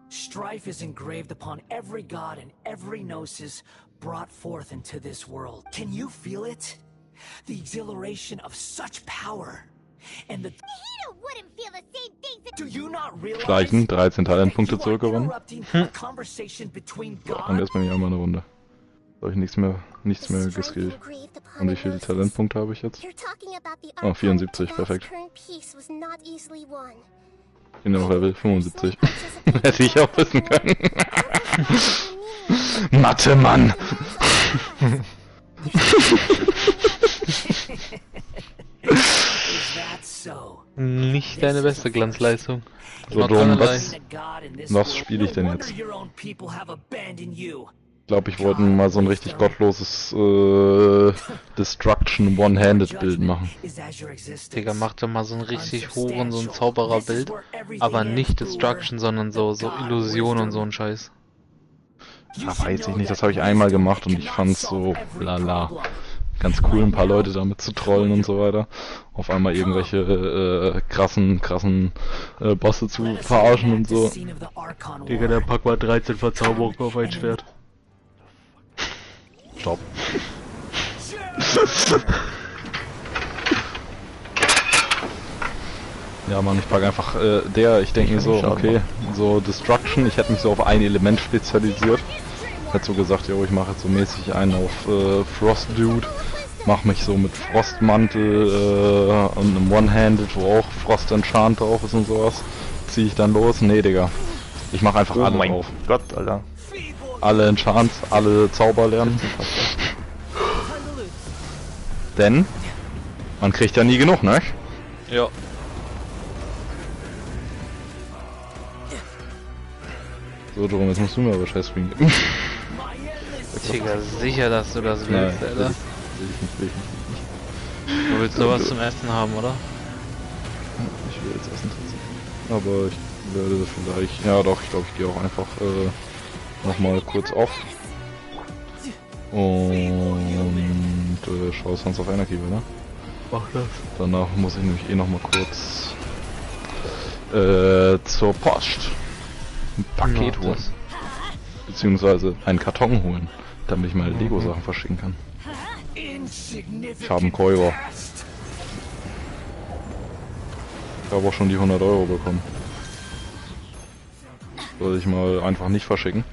Strife is engraved upon every god and every gnosis brought forth into this world. Can you feel it? The exhilaration of such power. And the wouldn't feel the same things that... Do you not realize?
Schleichen, 13 Talentpunkte zurückgewonnen. So, und erstmal hier einmal eine Runde. Da habe ich nichts mehr geskillt. Und wie viele Talentpunkte habe ich jetzt? Oh, 74, perfekt. Ich bin ja noch Level 75. Hätte ich auch wissen können. Mathe, Mann!
Nicht deine beste Glanzleistung.
So dumm, was spiele ich denn jetzt? Ich glaube, ich wollte mal so ein richtig gottloses Destruction One-Handed Bild machen.
Digga, mach doch mal so ein richtig hohen, so ein Zaubererbild. Aber nicht Destruction, sondern so Illusion und so ein Scheiß.
Ja, weiß ich nicht, das habe ich einmal gemacht und ich fand's so lala. Ganz cool, ein paar Leute damit zu trollen und so weiter. Auf einmal irgendwelche krassen Bosse zu verarschen und so.
Digga, der pack mal 13 Verzauberungen auf ein Schwert.
Stopp. Ja Mann, ich pack einfach ich denke mir so, okay, so Destruction, ich hätte mich so auf ein Element spezialisiert. Ich hätte so gesagt, jo, ich mache jetzt so mäßig einen auf Frost Dude, mach mich so mit Frostmantel und einem One-Handed, wo auch Frost Enchant drauf ist und sowas. Zieh ich dann los? Nee, Digga. Ich mach einfach alle
mein
drauf.
Gott, Alter.
Alle Enchants, alle Zauber lernen. Denn man kriegt ja nie genug, ne?
Ja.
So, Jerome, jetzt musst du mir aber Scheiß-Screen geben.
Digga, sicher, dass du das willst,
Nein,
Alter.
will ich nicht.
Du willst nur was zum Essen haben, oder?
Ich will jetzt essen tatsächlich. Aber ich werde vielleicht... Ja doch, ich glaube, ich gehe auch einfach nochmal kurz auf. Und schau Sons of Anarchy, ne?
Mach das.
Danach muss ich nämlich nochmal kurz zur Post ein Paket holen. Beziehungsweise einen Karton holen, damit ich meine Lego-Sachen verschicken kann. Ich habe einen Käufer. Ich habe auch schon die 100 Euro bekommen. Soll ich mal einfach nicht verschicken?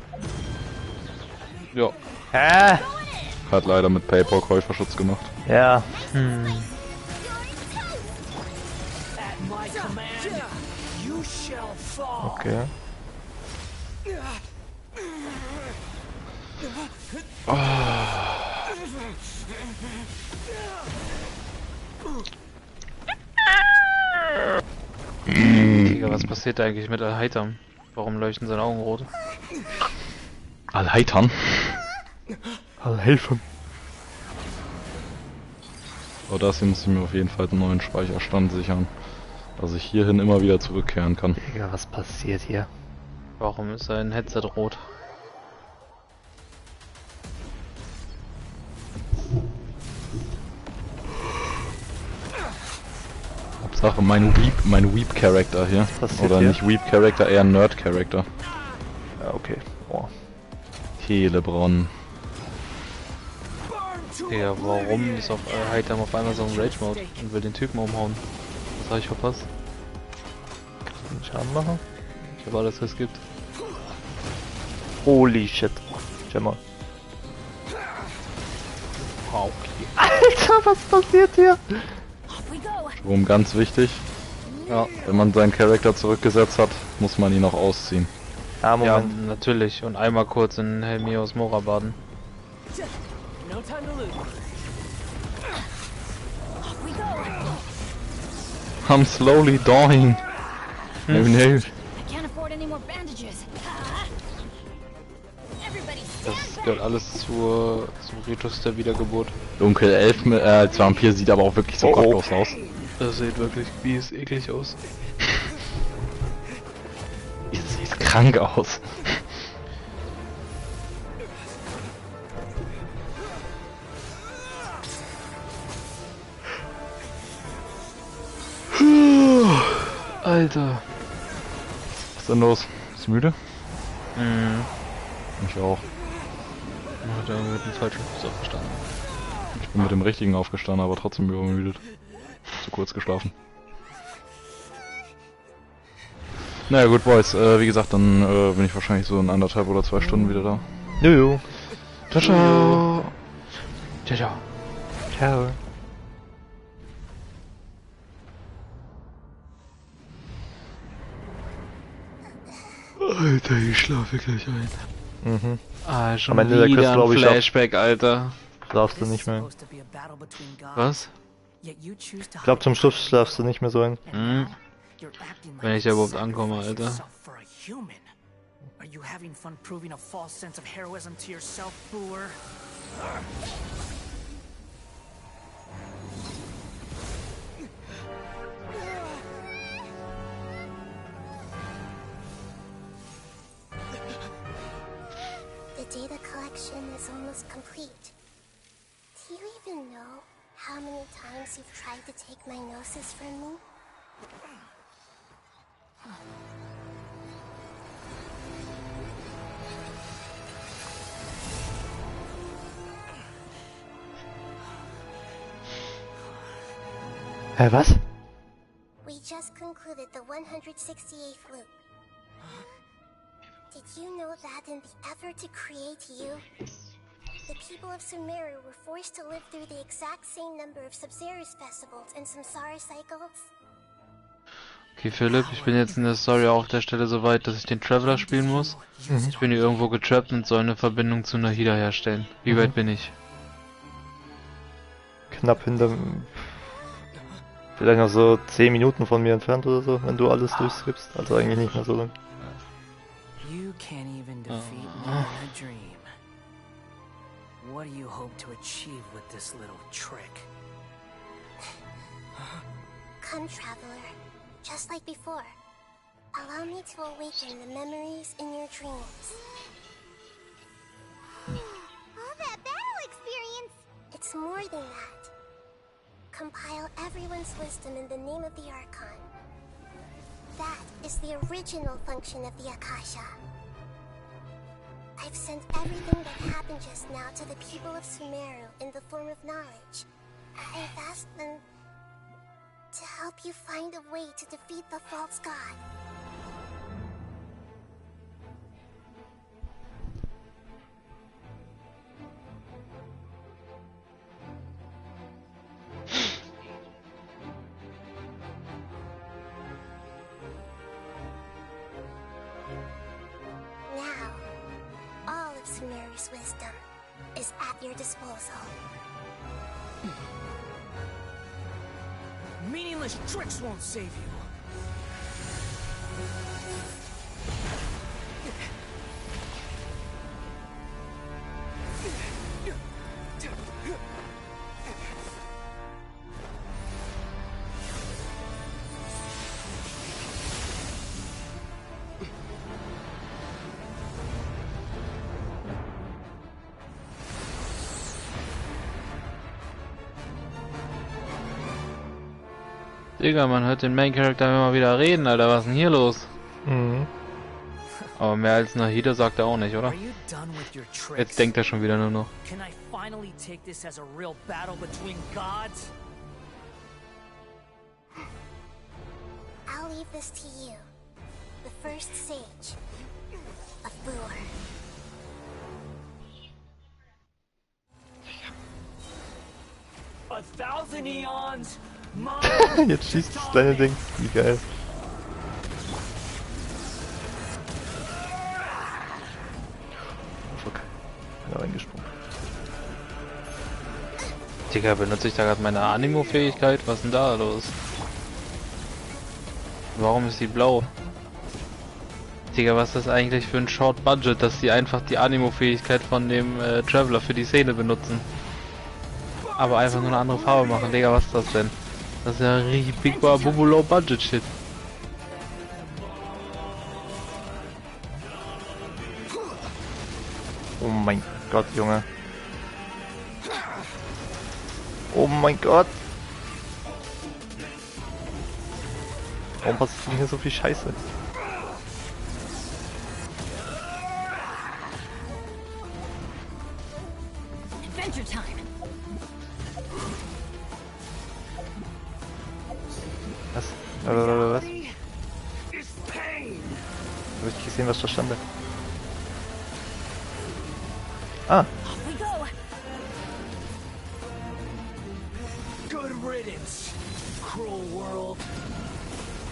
Ja.
Hä?
Hat leider mit PayPal Käuferschutz gemacht.
Ja. Okay.
Oh.
Digga, was passiert da eigentlich mit Al-Heitam? Warum leuchten seine Augen rot?
Al-Heitam?
Al-Helfen.
Aber dafür muss ich mir auf jeden Fall einen neuen Speicherstand sichern, dass ich hierhin immer wieder zurückkehren kann.
Digga, was passiert hier?
Warum ist sein Headset rot?
Hauptsache mein Weep-Character hier. Oder
hier?
nicht Weep-Character, eher Nerd-Character.
Ja, okay. Oh.
Telebron.
Digga, warum ist auf Al-Heitam auf einmal so ein Rage-Mode und will den Typen umhauen? Was habe ich verpasst?
Kannst du den Schaden machen?
Ich habe alles, was es gibt.
Holy shit. Schau mal.
Wow.
Alter, was passiert hier?
Warum ganz wichtig?
Ja.
Wenn man seinen Charakter zurückgesetzt hat, muss man ihn auch ausziehen.
Ja,
Ja,
Moment.
natürlich. Und einmal kurz in Helmios Mora baden.
No time to lose.
I'm slowly dying. No, no.
I can't afford any more bandages.
Das gehört alles zum Ritus der Wiedergeburt.
Dunkelelf als Vampir sieht aber auch wirklich so gottlos aus.
Das sieht wirklich mies eklig aus.
Sieht krank aus.
Alter.
Was ist denn los? Bist du müde?
Mhm.
Ich auch.
Hat er mit dem falschen Fuß aufgestanden.
Ich bin mit dem richtigen aufgestanden, aber trotzdem übermüdet. Zu kurz geschlafen. Naja gut, Boys, wie gesagt, dann bin ich wahrscheinlich so in 1,5 oder 2 Stunden wieder da.
Jojo.
Ciao, ciao.
Ciao, ciao.
Ciao.
Alter, ich schlafe gleich ein.
Mhm.
Ah, schon
Am Ende der
wieder
Quest,
ein
glaube ich,
Flashback, Alter.
Schlafst du nicht mehr.
Was?
Ich glaube, zum Schluss schlafst du nicht mehr so ein.
Hm. Wenn ich da überhaupt ankomme, Alter.
Are you having fun proving a false sense of heroism to yourself, Booer?
The data collection is almost complete. Do you even know how many times you've tried to take my gnosis from me?
Hä, was?
We just concluded the 168th loop. Did you know that in the effort to create you, the people of Sumeru were forced to live through the exact same number of Subzerus festivals and Samsara cycles?
Okay, Philipp, ich bin jetzt in der Story auch auf der Stelle so weit, dass ich den Traveler spielen muss. Ich bin hier irgendwo getrappt und soll eine Verbindung zu Nahida herstellen. Wie weit bin ich?
Knapp hinterm... Vielleicht noch so 10 Minuten von mir entfernt oder so, wenn du alles durchskippst. Also eigentlich nicht mehr so lang.
You can't even defeat me in a dream. What do you hope to achieve with this little trick?
Come, traveler. Just like before. Allow me to awaken the memories in your dreams.
All that battle experience!
It's more than that. Compile everyone's wisdom in the name of the Archon. That is the original function of the Akasha. I've sent everything that happened just now to the people of Sumeru in the form of knowledge. I've asked them to help you find a way to defeat the false god. Now, all of Sumeru's wisdom is at your disposal.
Meaningless tricks won't save you.
Digga, man hört den Main Character immer wieder reden, Alter, was ist denn hier los? Aber mehr als Nahida sagt er auch nicht, oder? Jetzt denkt er schon wieder nur noch.
Can I finally take this as a real battle between gods?
I'll leave this to you, the first sage of Boor.
A thousand eons?
Jetzt schießt das kleine Ding. Wie geil. Fuck. Bin da reingesprungen.
Digga, benutze ich da gerade meine Animo-Fähigkeit? Was ist denn da los? Warum ist die blau? Digga, was ist das eigentlich für ein Short Budget, dass die einfach die Animo-Fähigkeit von dem Traveler für die Szene benutzen? Aber einfach nur eine andere Farbe machen. Digga, was ist das denn? Das ist ja richtig big Bubu Low Budget Shit.
Oh mein Gott, Junge. Oh mein Gott. Warum passiert denn hier so viel Scheiße?
Adventure time.
Was? Was? Hab ich gesehen, was da stand? Ah!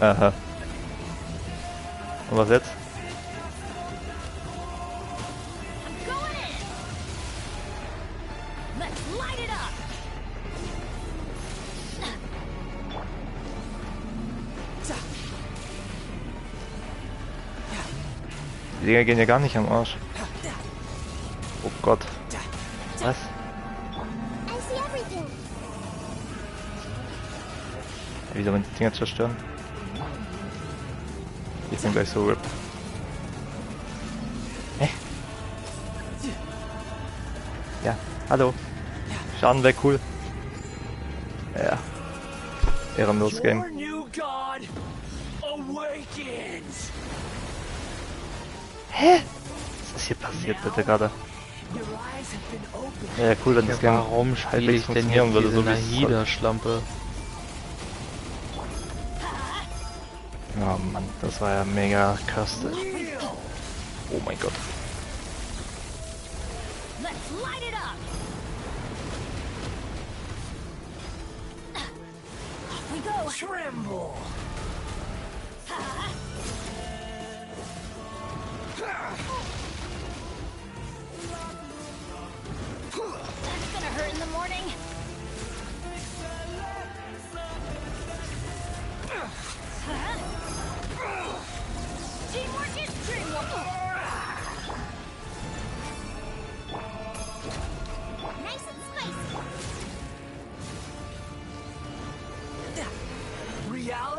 Aha. Und was jetzt? Die Dinger gehen ja gar nicht am Arsch. Oh Gott. Was? Ja, wie soll man die Dinger zerstören? Ich bin gleich so RIP. Hä? Ja, hallo. Schaden wäre cool. Ja. Ehrenlos Game. Hä? Was ist hier passiert bitte gerade? Ja, cool, wenn das Game
Warum spiele ich denn hier
würde, so
Nahida-Schlampe?
Oh Mann, das war ja mega köstlich. Oh mein Gott.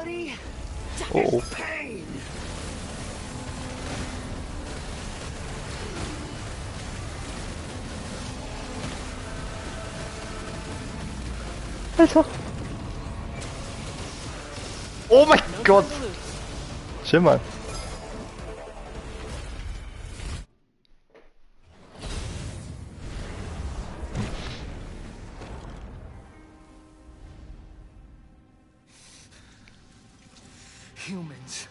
reality.
Oh.
Pain.
Alter. Oh mein Gott. Chill mal.
Humans.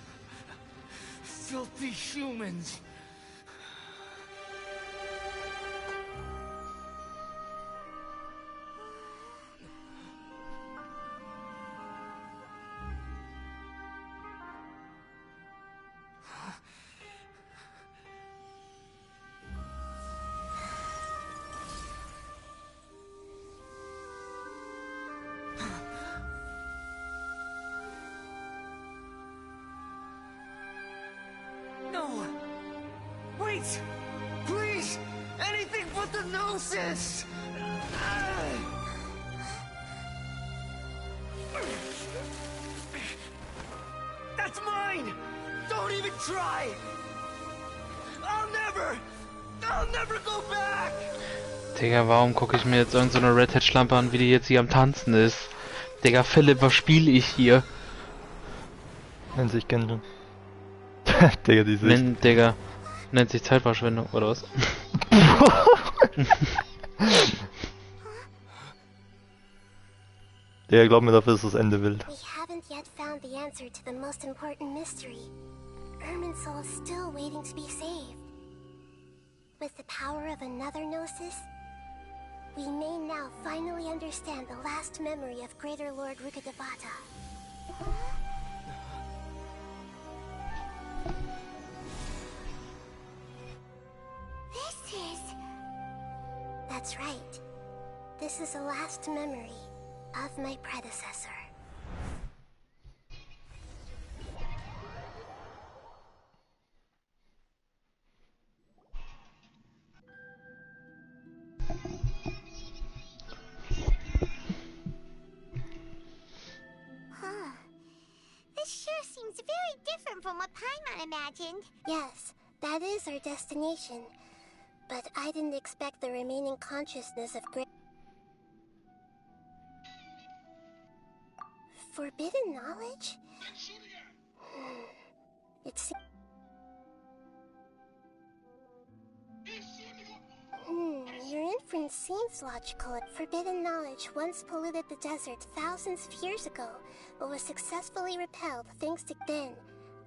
Filthy humans. No! Wait! Please! Anything but the gnosis! That's mine! Don't even try! I'll never go back!
Digga, warum gucke ich mir jetzt irgend so eine Redhead-Schlampe an, wie die jetzt hier am Tanzen ist? Digga, Philipp, was spiele ich hier?
Nennt sich Genshin. Digga, die Sicht.
Digga, nennt sich Zeitverschwendung, oder was?
Digga, glaub mir, dafür ist das Ende wild.
We haven't yet found the answer to the most important mystery. Irminsul is still waiting to be saved. With the power of another gnosis, we may now finally understand the last memory of Greater Lord Rukkhadevata. This is... That's right. This is the last memory of my predecessor.
This sure seems very different from what Paimon imagined.
Yes, that is our destination. But I didn't expect the remaining consciousness of forbidden knowledge? It's... Your inference seems logical. Forbidden knowledge once polluted the desert thousands of years ago, but was successfully repelled thanks to then.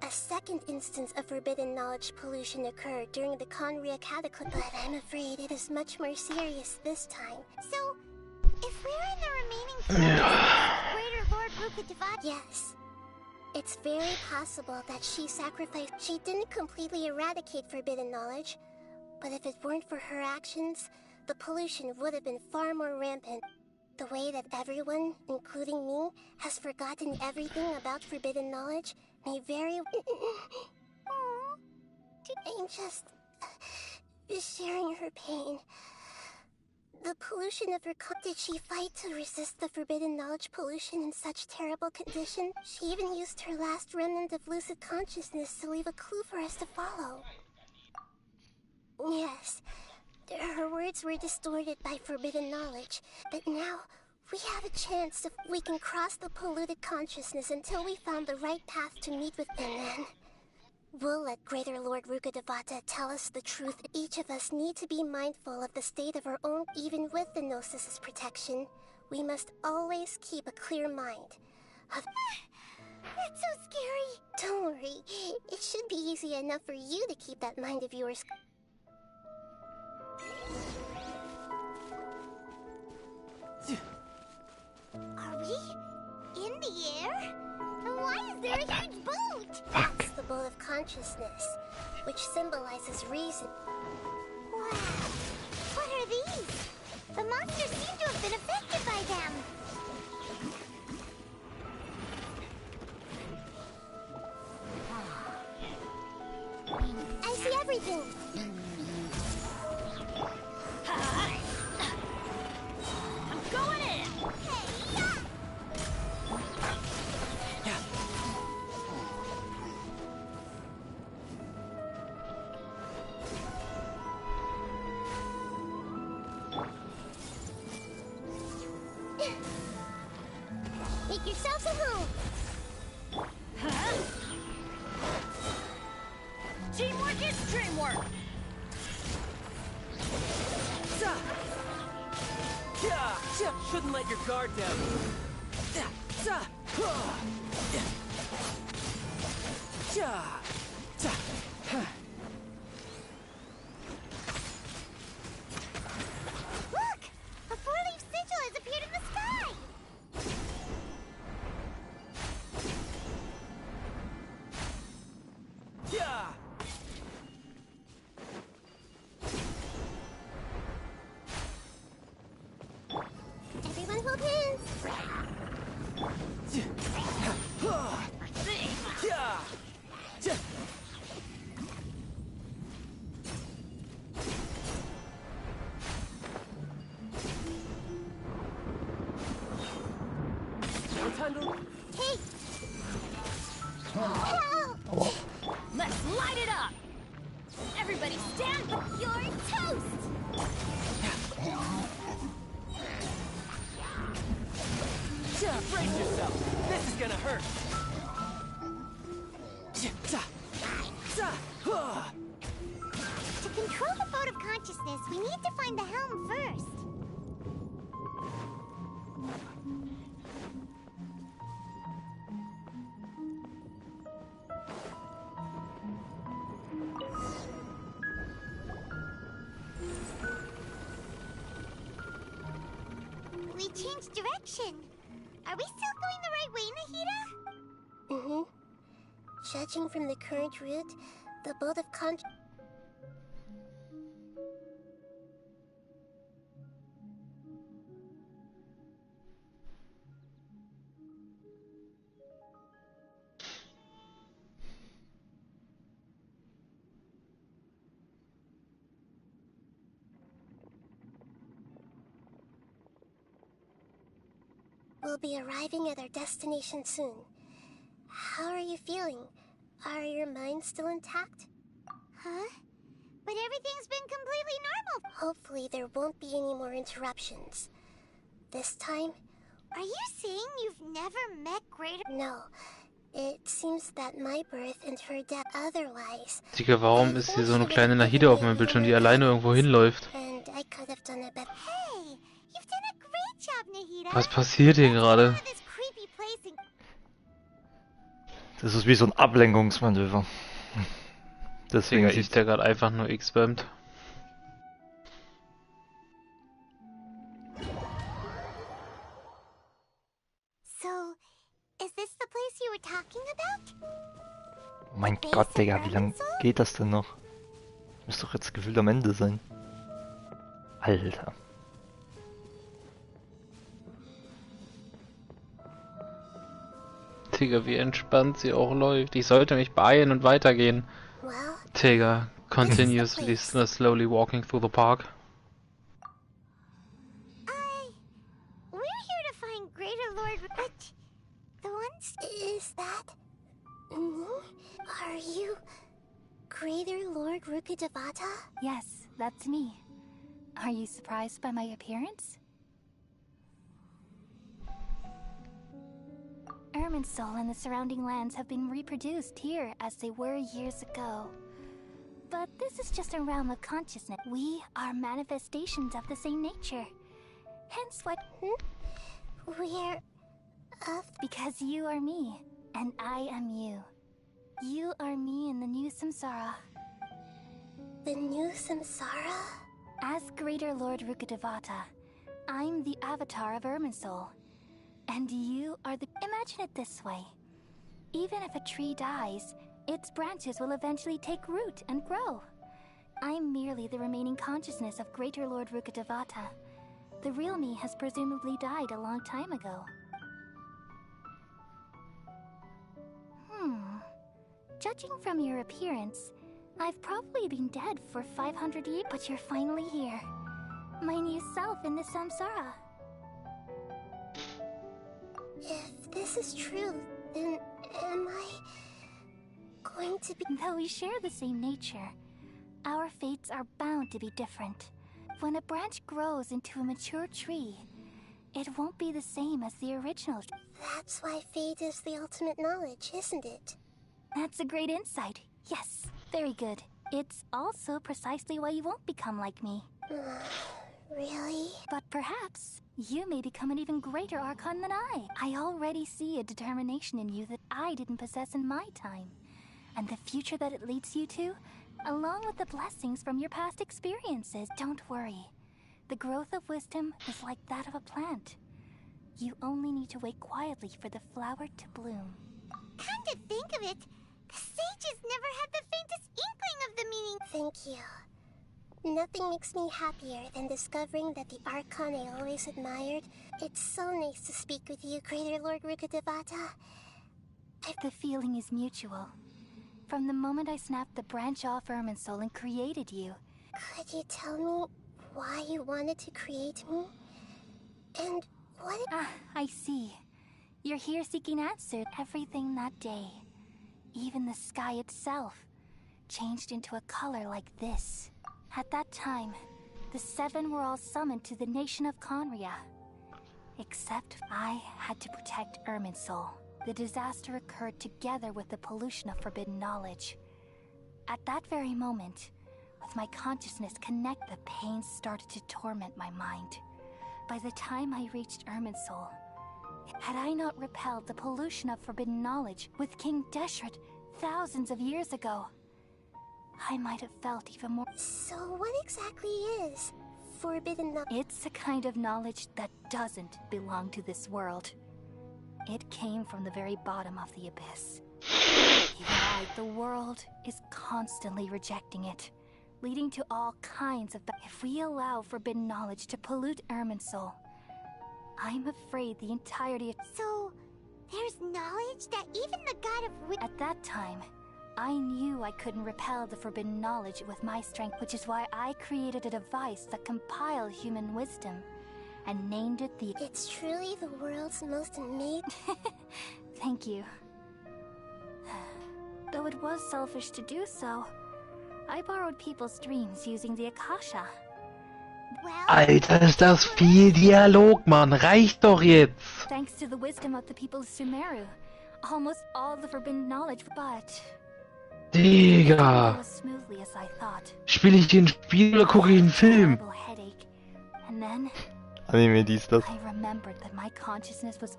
A second instance of forbidden knowledge pollution occurred during the Conria Cataclysm, but I'm afraid it is much more serious this time.
So, if we're in the remaining consciousness of Greater Lord Rukkhadevata...
Yes. It's very possible that she sacrificed... She didn't completely eradicate forbidden knowledge, but if it weren't for her actions, the pollution would have been far more rampant. The way that everyone, including me, has forgotten everything about forbidden knowledge may very... I'm just... sharing her pain. The pollution of her... Did she fight to resist the forbidden knowledge pollution in such terrible condition? She even used her last remnant of lucid consciousness to leave a clue for us to follow. Yes, her words were distorted by forbidden knowledge, but now we have a chance if we can cross the polluted consciousness until we found the right path to meet with them. Then we'll let Greater Lord Rukkhadevata tell us the truth. Each of us need to be mindful of the state of our own. Even with the Gnosis' protection, we must always keep a clear mind.
That's so scary.
Don't worry, it should be easy enough for you to keep that mind of yours.
Are we in the air? Why is there a huge boat?
That's the boat of consciousness, which symbolizes reason.
Wow. What are these? The monsters seem to have been affected by them.
I see everything.
I'm going in. yourselves a home.
Huh? Teamwork is dreamwork.
Shouldn't let your guard down.
Look! A four-leaf sigil has appeared in the sky! Everyone hold hands! Hey! Help!
Let's light it up! Everybody stand!
You're toast!
Brace yourself. This is gonna hurt.
To control the boat of consciousness, we need to find the helm first. We changed direction. Are we still going the right way, Nahida? Mm-hmm. Judging from the current route, the boat of We'll be arriving at our destination soon. How are you feeling? Are your minds still intact? Huh? But everything's been completely normal. Hopefully there won't be any more interruptions. This time... Are you saying you've never met greater... No. It seems that my birth and her death otherwise...
Digga, warum ist hier so eine kleine Nahida auf meinem Bildschirm, die alleine irgendwo hinläuft?
And I could have done a better... Hey! You've done a great job, Nahida!
Was passiert hier gerade?
This creepy place in...
Das ist wie so ein Ablenkungsmanöver. Deswegen
ist der gerade einfach nur X-Bammt.
So, is this the place you were talking about?
Oh mein Gott, Digga, wie lange geht das denn noch? Muss doch jetzt gefühlt am Ende sein. Alter.
Digga, wie entspannt sie auch läuft. Ich sollte mich beeilen und weitergehen. Digga, continuously slowly walking through the park.
We're here to find Greater Lord... But... The ones... Is that... Are you... Greater Lord Rukkhadevata?
Yes, that's me. Are you surprised by my appearance? Irminsul and the surrounding lands have been reproduced here as they were years ago. But this is just a realm of consciousness. We are manifestations of the same nature. Hence what...
We're...
Because you are me, and I am you. You are me in the new samsara.
The new samsara?
As Greater Lord Rukkhadevata, I'm the avatar of Irminsul. And you are the... Imagine it this way. Even if a tree dies, its branches will eventually take root and grow. I'm merely the remaining consciousness of Greater Lord Rukkhadevata. The real me has presumably died a long time ago. Judging from your appearance, I've probably been dead for 500 years, but you're finally here. My new self in the samsara.
If this is true, then am I going to be...
Though we share the same nature, our fates are bound to be different. When a branch grows into a mature tree, it won't be the same as the original.
That's why fate is the ultimate knowledge, isn't it?
That's a great insight. Yes, very good. It's also precisely why you won't become like me.
Really?
But perhaps you may become an even greater Archon than I. I already see a determination in you that I didn't possess in my time. And the future that it leads you to, along with the blessings from your past experiences. Don't worry. The growth of wisdom is like that of a plant. You only need to wait quietly for the flower to bloom.
Come to think of it, the sages never had the faintest inkling of the meaning. Thank you. Nothing makes me happier than discovering that the Archon I always admired. It's so nice to speak with you, Greater Lord Rukkhadevata.
The feeling is mutual. From the moment I snapped the branch off Irminsul and created you.
Could you tell me why you wanted to create me? And what...
I see. You're here seeking answers. Everything that day, even the sky itself, changed into a color like this. At that time, the seven were all summoned to the nation of Conria. Except I had to protect Irminsul. The disaster occurred together with the pollution of forbidden knowledge. At that very moment, with my consciousness connect, the pain started to torment my mind. By the time I reached Irminsul, had I not repelled the pollution of forbidden knowledge with King Deshret thousands of years ago, I might have felt even more.
So what exactly is forbidden knowledge?
It's a kind of knowledge that doesn't belong to this world. It came from the very bottom of the abyss. Yet the world is constantly rejecting it, leading to all kinds of... If we allow forbidden knowledge to pollute Irminsul, I'm afraid the entirety of...
So, there's knowledge that even the god of...
At that time, I knew I couldn't repel the forbidden knowledge with my strength, which is why I created a device that compiled human wisdom, and named it the...
It's truly the world's most amazing...
Thank you. Though it was selfish to do so, I borrowed people's dreams using the Akasha.
Alter, ist das viel Dialog, Mann. Reicht doch jetzt.
Thanks to the wisdom of the people of Sumeru, almost all the forbidden knowledge, but...
Digga. Spiele ich den Spiel oder gucke ich einen Film?
Anime, dies, das.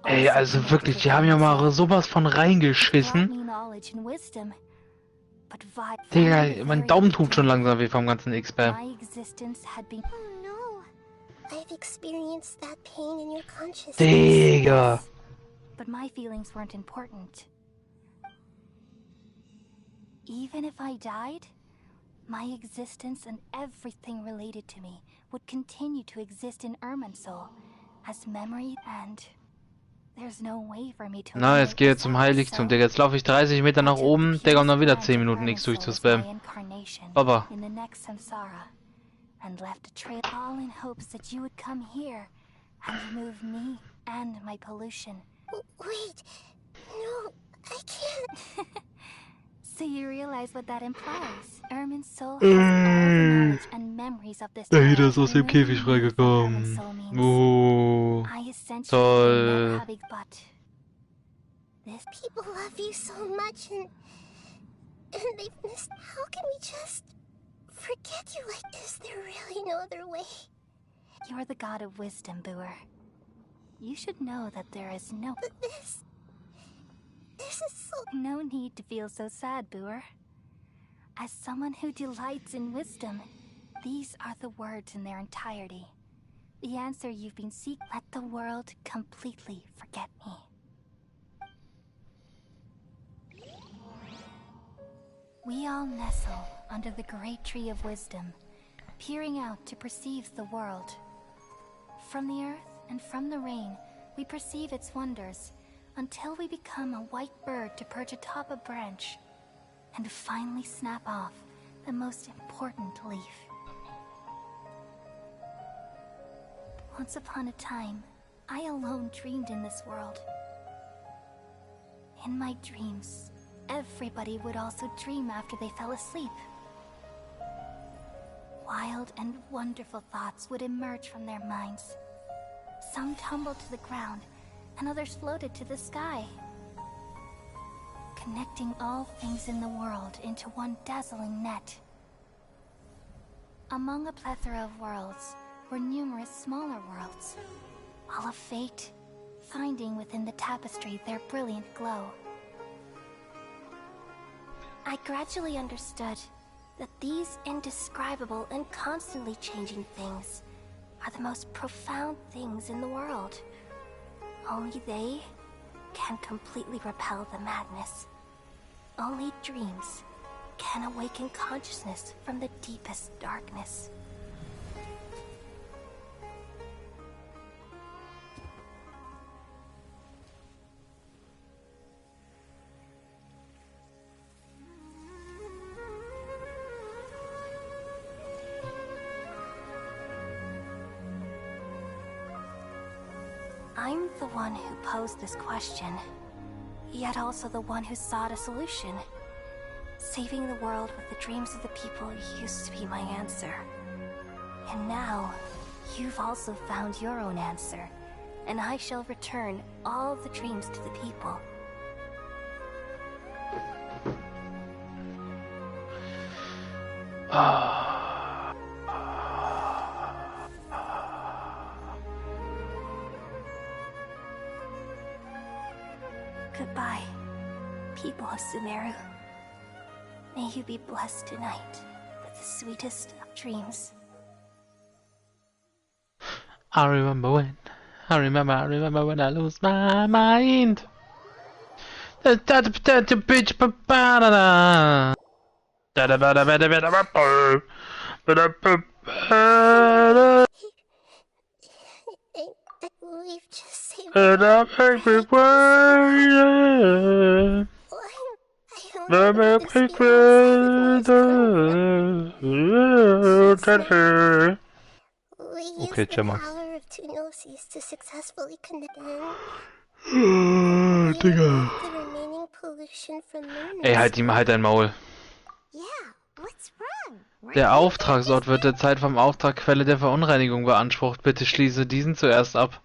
Ey, also wirklich, die haben ja mal sowas von reingeschissen. Digga, mein Daumen tut schon langsam weh vom ganzen XP. Digga.
But my feelings weren't important. Even if I died, my existence and everything related to me would continue to exist in Irminsul as memory, and there's no way for me to...
Na, jetzt gehe ich zum Heiligtum, Digga. Jetzt laufe ich 30 Meter nach oben, Digga, um dann wieder 10 Minuten nichts durchzuspammen. Baba.
In the next samsara, and left a trail all in hopes that you would come here and remove me and my pollution.
Wait, no, I can't.
So you realize what that implies. Irminsul has all the knowledge and memories of this
Ey, der ist aus dem Käfig freigekommen. Oh, toll.
These people love you so much and they've missed. How can we just forget you like this? There really no other way.
You're the god of wisdom, Booer. You should know that there is no...
But this is so...
No need to feel so sad, Booer. As someone who delights in wisdom, these are the words in their entirety. The answer you've been seeking. Let the world completely forget me. We all nestle under the great tree of wisdom, peering out to perceive the world. From the earth and from the rain, we perceive its wonders, until we become a white bird to perch atop a branch, and finally snap off the most important leaf. Once upon a time, I alone dreamed in this world. In my dreams, everybody would also dream after they fell asleep. Wild and wonderful thoughts would emerge from their minds. Some tumbled to the ground, and others floated to the sky, connecting all things in the world into one dazzling net. Among a plethora of worlds were numerous smaller worlds, all of fate, finding within the tapestry their brilliant glow. I gradually understood that these indescribable and constantly changing things are the most profound things in the world. Only they can completely repel the madness. Only dreams can awaken consciousness from the deepest darkness. I'm the one who posed this question, yet also the one who sought a solution. Saving the world with the dreams of the people used to be my answer. And now, you've also found your own answer, and I shall return all the dreams to the people. Goodbye, people of Sumeru. May you be blessed tonight with the sweetest of dreams.
I remember when I lose my mind.
We've just saved
Okay, Gemma.
power of two gnosis to successfully connect
Digga.
the remaining pollution from Lunar.
Ey, halt dein Maul.
Yeah, what's wrong?
Der Auftragsort wird derzeit vom Auftrag Quelle der Verunreinigung beansprucht. Bitte schließe diesen zuerst ab.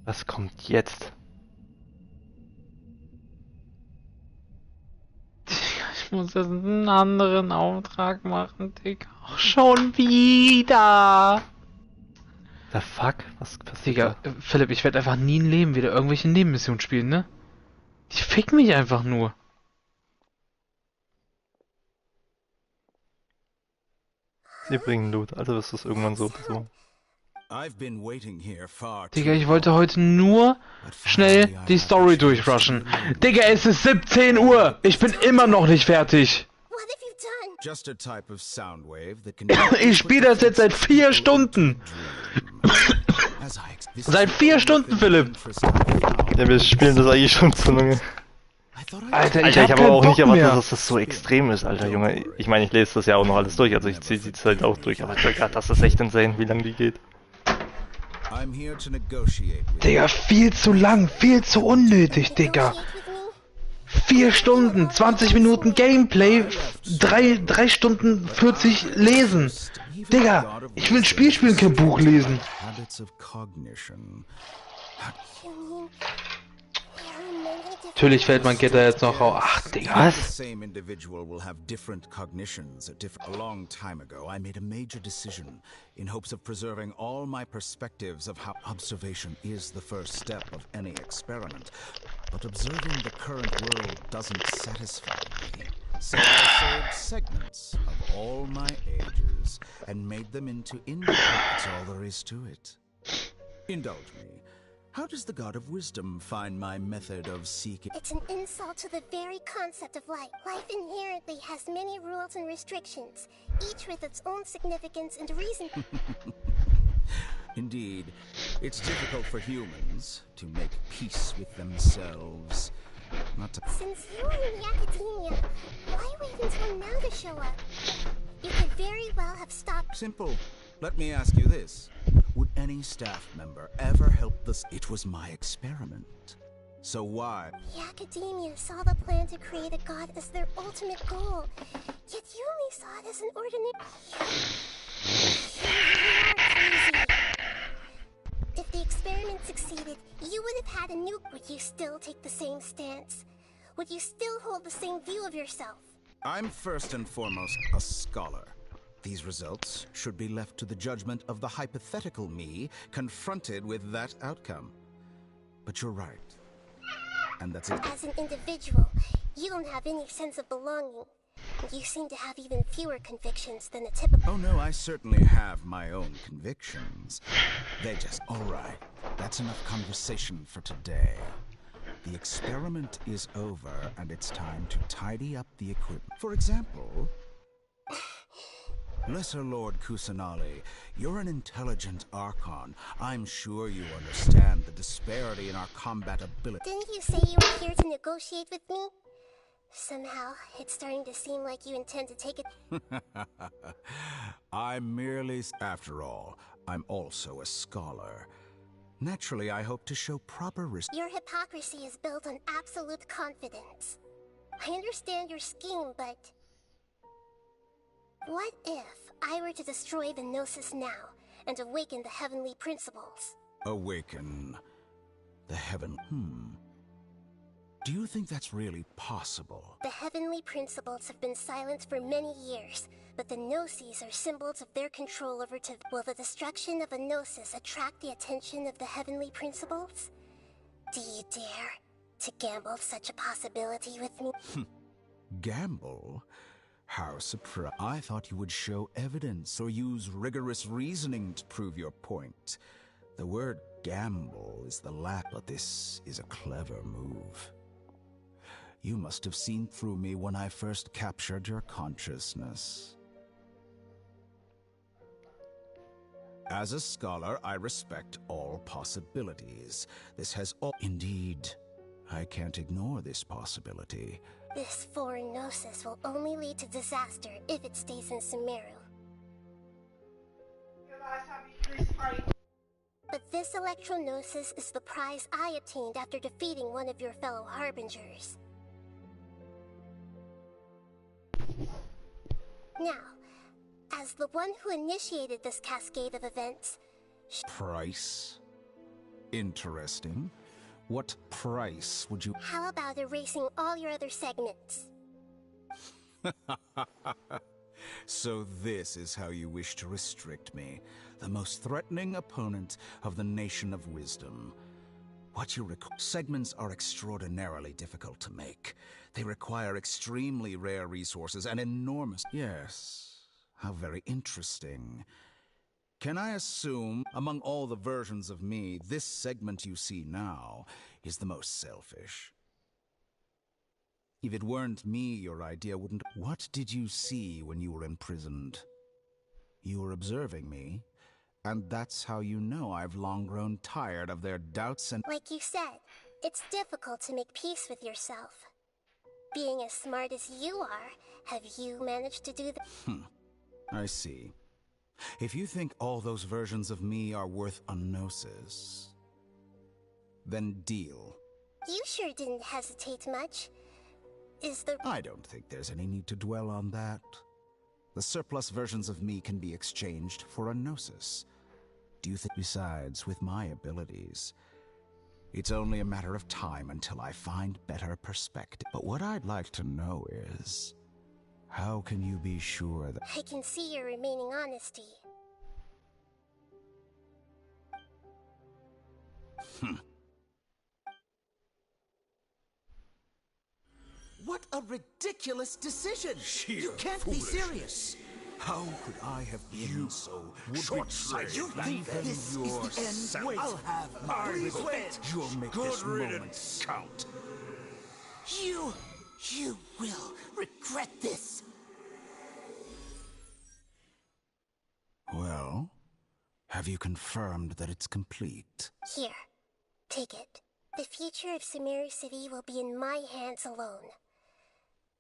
Was kommt jetzt?
Ich muss jetzt einen anderen Auftrag machen, Digga. Ach, schon wieder.
The fuck? Was passiert?
Digga, Philipp, ich werde einfach nie ein Leben wieder irgendwelche Nebenmissionen spielen, ne? Die ficken mich einfach nur.
Sie bringen Loot, also ist das irgendwann so.
Digga, ich wollte heute nur schnell die Story durchrushen. Digga, es ist 17 Uhr. Ich bin immer noch nicht fertig. Ich spiele das jetzt seit 4 Stunden. Seit 4 Stunden, Philipp.
Ja, wir spielen das eigentlich schon zu lange.
Alter,
ich habe aber auch nicht erwartet, dass das so extrem ist, Alter, Junge. Ich meine, ich lese das ja auch noch alles durch, also ich ziehe die Zeit auch durch, aber das ist echt insane, wie lange die geht.
Digga, viel zu lang, viel zu unnötig, Digga. 4 Stunden, 20 Minuten Gameplay, 3 Stunden 40 lesen. Digga, ich will ein Spiel spielen, kein Buch lesen. Natürlich fällt mein Gitter jetzt noch raus. Ach, Digga, was?
A long time ago, I made a major decision in hopes of preserving all my perspectives of how observation is the first step of any experiment. But observing the current world doesn't satisfy me. So I saved segments of all my ages and made them into input. That's all there is to it. Indulge me. How does the God of Wisdom find my method of seeking?
It's an insult to the very concept of life. Life inherently has many rules and restrictions, each with its own significance and reason.
Indeed, it's difficult for humans to make peace with themselves. Not to...
Since you are in the academia, why wait until now to show up? You could very well have stopped.
Simple. Let me ask you this. Would any staff member ever help this? It was my experiment.
So why?
The Academia saw the plan to create a god as their ultimate goal, yet you only saw it as an ordinary... You are crazy. If the experiment succeeded, you would have had a new... Would you still take the same stance? Would you still hold the same view of yourself?
I'm first and foremost a scholar. These results should be left to the judgment of the hypothetical me confronted with that outcome. But you're right. And that's it.
As an individual, you don't have any sense of belonging. You seem to have even fewer convictions than a typical...
Oh no, I certainly have my own convictions. They just... Alright, that's enough conversation for today. The experiment is over, and it's time to tidy up the equipment. For example... Lesser Lord Kusanali, you're an intelligent Archon. I'm sure you understand the disparity in our combat ability.
Didn't you say you were here to negotiate with me? Somehow, it's starting to seem like you intend to take it...
I'm merely... After all, I'm also a scholar. Naturally, I hope to show proper
Your hypocrisy is built on absolute confidence. I understand your scheme, but... What if I were to destroy the Gnosis now, and awaken the heavenly principles?
Awaken the heaven... Do you think that's really possible?
The heavenly principles have been silent for many years, but the Gnosis are symbols of their control over to... Will the destruction of a Gnosis attract the attention of the heavenly principles? Do you dare to gamble such a possibility with me?
Gamble? How surprised. I thought you would show evidence or use rigorous reasoning to prove your point. The word gamble is the but this is a clever move. You must have seen through me when I first captured your consciousness. As a scholar, I respect all possibilities. This has all... Indeed, I can't ignore this possibility.
This foreign Gnosis will only lead to disaster if it stays in Sumeru. But this Electro-Gnosis is the prize I obtained after defeating one of your fellow Harbingers. Now, as the one who initiated this cascade of events...
Price? Interesting. What price would you...
How about erasing all your other segments?
So this is how you wish to restrict me, the most threatening opponent of the Nation of Wisdom. What you require... Segments are extraordinarily difficult to make. They require extremely rare resources and enormous... Yes, how very interesting. Can I assume, among all the versions of me, this segment you see now is the most selfish? If it weren't me, your idea wouldn't... What did you see when you were imprisoned? You were observing me, and that's how you know I've long grown tired of their doubts and...
Like you said, it's difficult to make peace with yourself. Being as smart as you are, have you managed to do that?
I see. If you think all those versions of me are worth a Gnosis, then deal.
You sure didn't hesitate much. Is the...
I don't think there's any need to dwell on that. The surplus versions of me can be exchanged for a Gnosis. Do you think... Besides, with my abilities, it's only a matter of time until I find better perspective. But what I'd like to know is... How can you be sure that...
I can see your remaining honesty.
What a ridiculous decision!
Sheer
You can't be serious!
How could I have been so short-sighted?
You think this is the end? Wait, I'll have my revenge!
You'll make this moment count.
You will regret this!
Well, have you confirmed that it's complete?
Here, take it. The future of Sumeru City will be in my hands alone.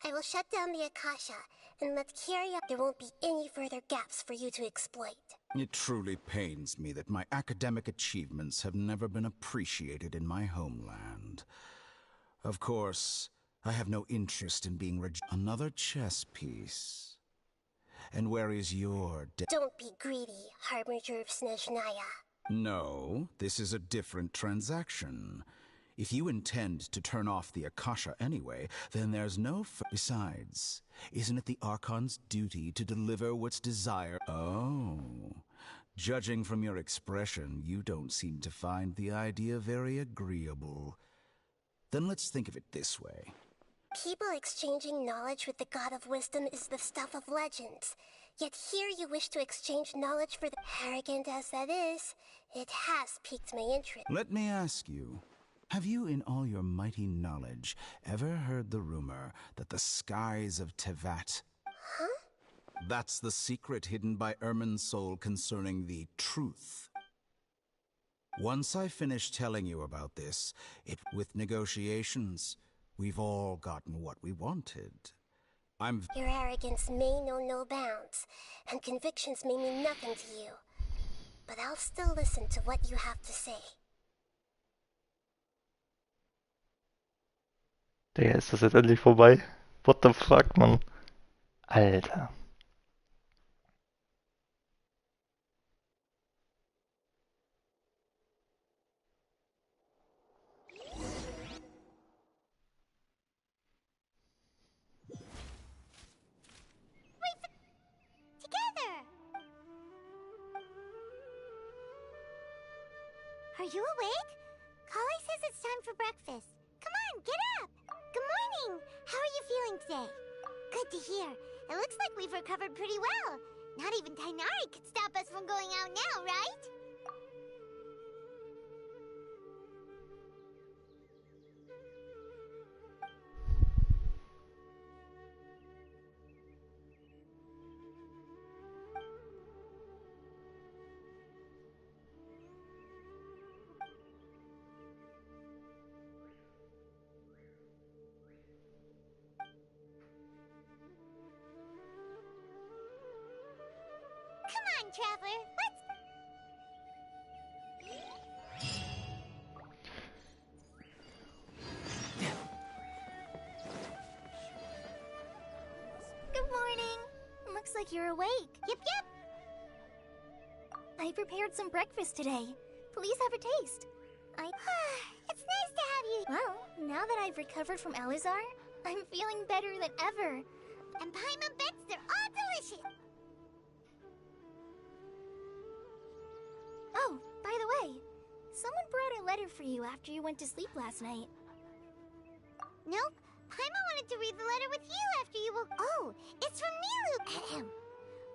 I will shut down the Akasha, and let's carry up. There won't be any further gaps for you to exploit.
It truly pains me that my academic achievements have never been appreciated in my homeland. Of course, I have no interest in being another chess piece. And where is your
Don't be greedy, Harbinger of Snezhnaya.
No, this is a different transaction. If you intend to turn off the Akasha anyway, then there's no Besides, isn't it the Archon's duty to deliver what's desired? Oh. Judging from your expression, you don't seem to find the idea very agreeable. Then let's think of it this way.
People exchanging knowledge with the God of Wisdom is the stuff of legends. Yet here you wish to exchange knowledge for the... Arrogant as that is, it has piqued my interest.
Let me ask you, have you in all your mighty knowledge ever heard the rumor that the skies of Tevat...
Huh?
That's the secret hidden by Irminsul concerning the truth. Once I finish telling you about this, with negotiations, we've all gotten what we wanted.
Your arrogance may know no bounds, and convictions may mean nothing to you. But I'll still listen to what you have to say.
Digga, ist das jetzt endlich vorbei? What the fuck, Mann? Alter.
Are you awake? Kali says it's time for breakfast. Come on, get up! Good morning! How are you feeling today? Good to hear. It looks like we've recovered pretty well. Not even Tainari could stop us from going out now, right? Traveler, let's...
Good morning. Looks like you're awake.
Yep.
I prepared some breakfast today. Please have a taste.
It's nice to have you.
Well, now that I've recovered from Alizar, I'm feeling better than ever.
And Paimon bets they're all delicious.
Oh, by the way, someone brought a letter for you after you went to sleep last night.
Nope. Paimon wanted to read the letter with you after you woke... Oh, it's from Nilu.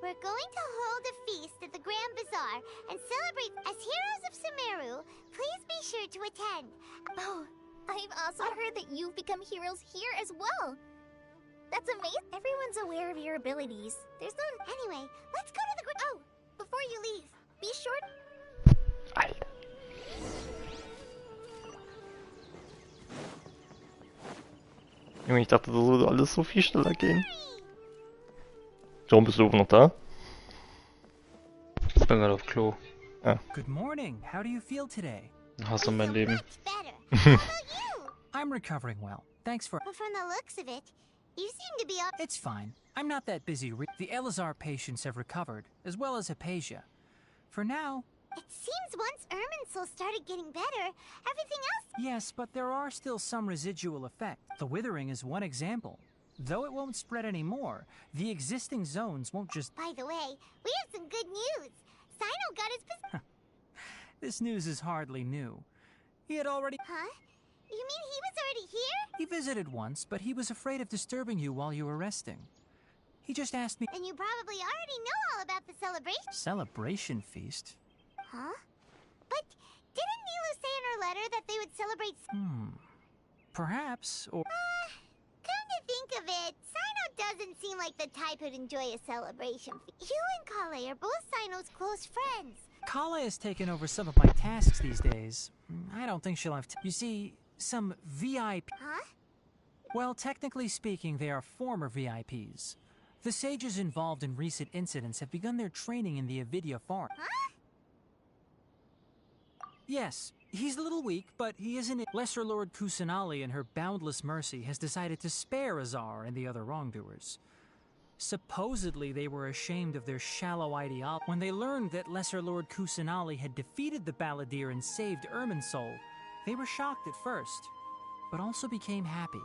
We're going to hold a feast at the Grand Bazaar and celebrate as heroes of Sumeru. Please be sure to attend.
Oh, I've also heard that you've become heroes here as well. That's amazing. Everyone's aware of your abilities. There's no...
Anyway, let's go to the...
Oh, before you leave, be sure...
Alter. Junge, ich dachte, das würde alles so viel schneller gehen. John, bist du noch da?
Ich bin gerade auf Klo.
Ah.
Good morning. How do you feel today?
Hasse mein Leben.
I'm recovering well. Thanks for...
But from the looks of it, you seem to be...
It's fine. I'm not that busy. The Elazar patients have recovered, as well as Hypatia. For now...
It seems once Irminsul started getting better, everything else...
Yes, but there are still some residual effects. The withering is one example. Though it won't spread anymore, the existing zones won't just...
By the way, we have some good news. Sino got his...
This news is hardly new. He had already...
Huh? You mean he was already here?
He visited once, but he was afraid of disturbing you while you were resting. He just asked me...
Then you probably already know all about the celebration.
Celebration feast?
Huh? But didn't Nilu say in her letter that they would celebrate...
Perhaps, or...
Come to think of it, Sino doesn't seem like the type who'd enjoy a celebration. You and Kale are both Sino's close friends.
Kale has taken over some of my tasks these days. I don't think she'll have You see, some VIP...
Huh?
Well, technically speaking, they are former VIPs. The sages involved in recent incidents have begun their training in the Avidya forest.
Huh?
Yes, he's a little weak, but he isn't. Lesser Lord Kusanali, in her boundless mercy, has decided to spare Azar and the other wrongdoers. Supposedly, they were ashamed of their shallow ideology. When they learned that Lesser Lord Kusanali had defeated the Balladeer and saved Irminsul, they were shocked at first, but also became happy,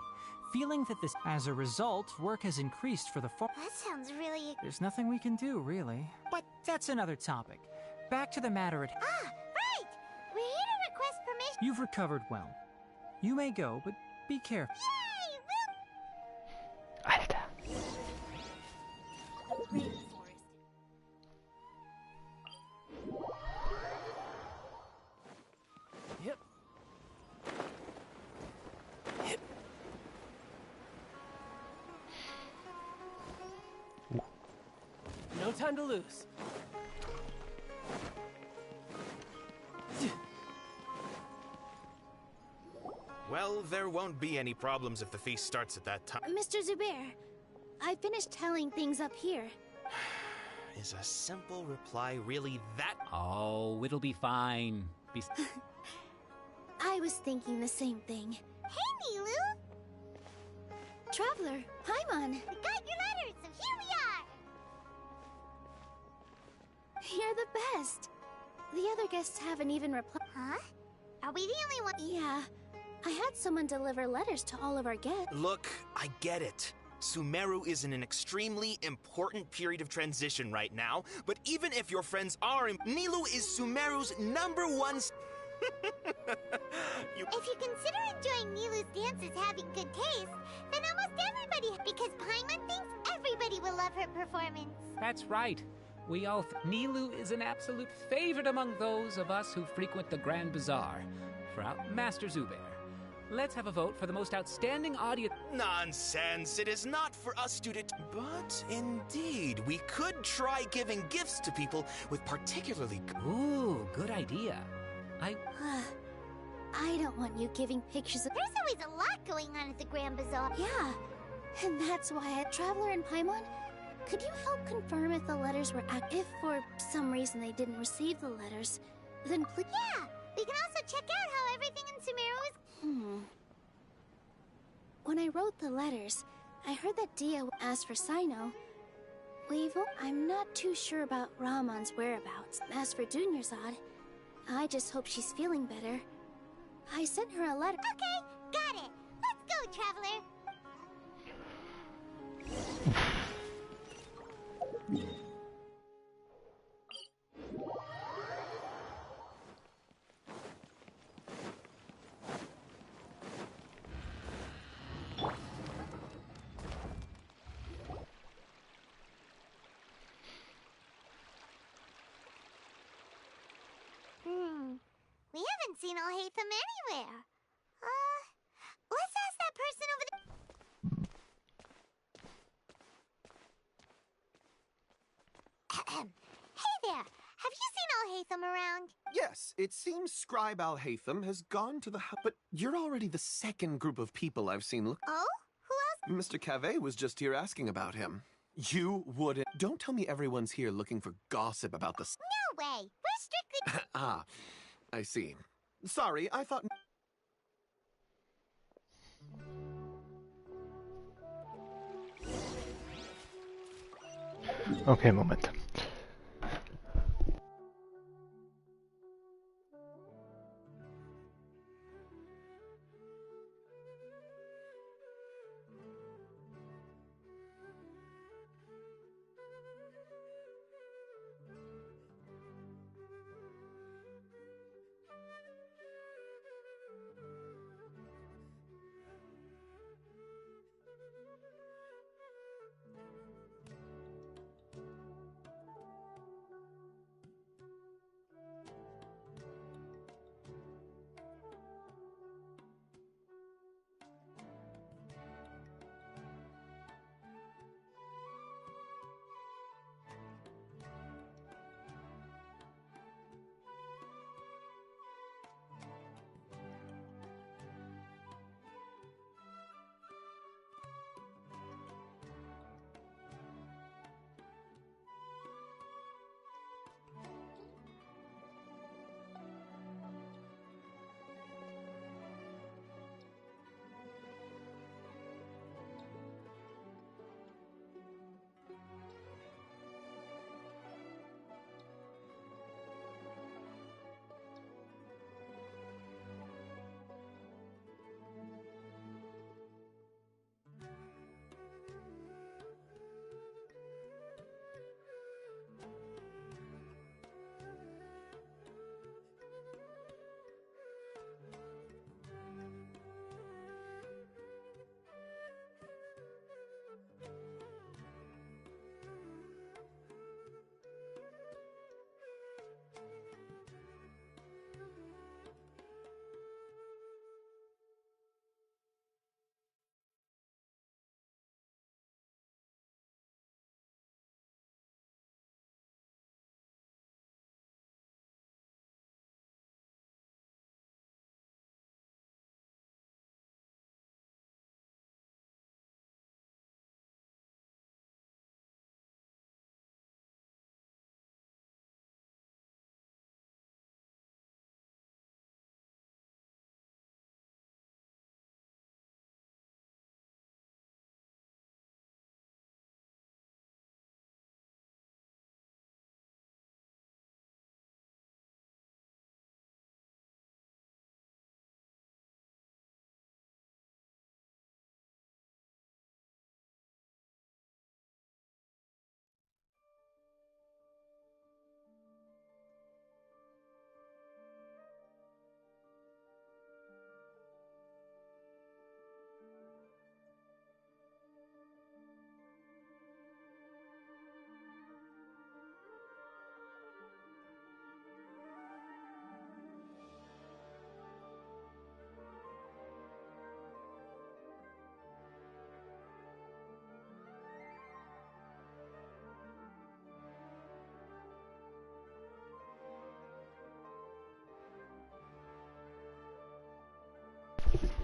feeling that this. As a result, work has increased for the
That sounds really...
There's nothing we can do, really. But that's another topic. Back to the matter at...
Ah, right! We're here to request permission...
You've recovered well. You may go, but be careful.
Yay!
Alter.
Yep.
No time to lose.
Well, there won't be any problems if the feast starts at that time.
Mr. Zubair, I finished telling things up here.
Is a simple reply really that?
Oh, it'll be fine.
I was thinking the same thing. Hey, Nilu! Traveler, Paimon! We got your letters, so here we are! You're the best. The other guests haven't even replied. Huh? Are we the only one? Yeah. I had someone deliver letters to all of our guests.
Look, I get it. Sumeru is in an extremely important period of transition right now, but even if your friends are Nilu is Sumeru's #1
If you consider enjoying Nilu's dances having good taste, then almost everybody, because Paimon thinks everybody will love her performance.
That's right. We all Nilu is an absolute favorite among those of us who frequent the Grand Bazaar. Master Zubair, let's have a vote for the most outstanding audience.
Nonsense! It is not for us to But indeed, we could try giving gifts to people with particularly...
Ooh, good idea.
I don't want you giving pictures of... There's always a lot going on at the Grand Bazaar. Yeah, and that's why Traveler and Paimon, could you help confirm if the letters were if for some reason they didn't receive the letters, then please... Yeah, we can also check out how everything in Sumeru is... When I wrote the letters, I heard that Dia asked for Sino. I'm not too sure about Rahman's whereabouts. As for Dunyarzad, I just hope she's feeling better. I sent her a letter. Okay, got it. Let's go, Traveler. We haven't seen Alhaitham anywhere. Let's ask that person over there. Hey there, have you seen Alhaitham around?
Yes, it seems Scribe Alhaitham has gone to the house. But you're already the second group of people I've seen look.
Oh? Who else?
Mr. Cave was just here asking about him. You wouldn't. Don't tell me everyone's here looking for gossip about the...
No way. We're strictly...
Ah, I see. Sorry, I thought...
Okay, Moment.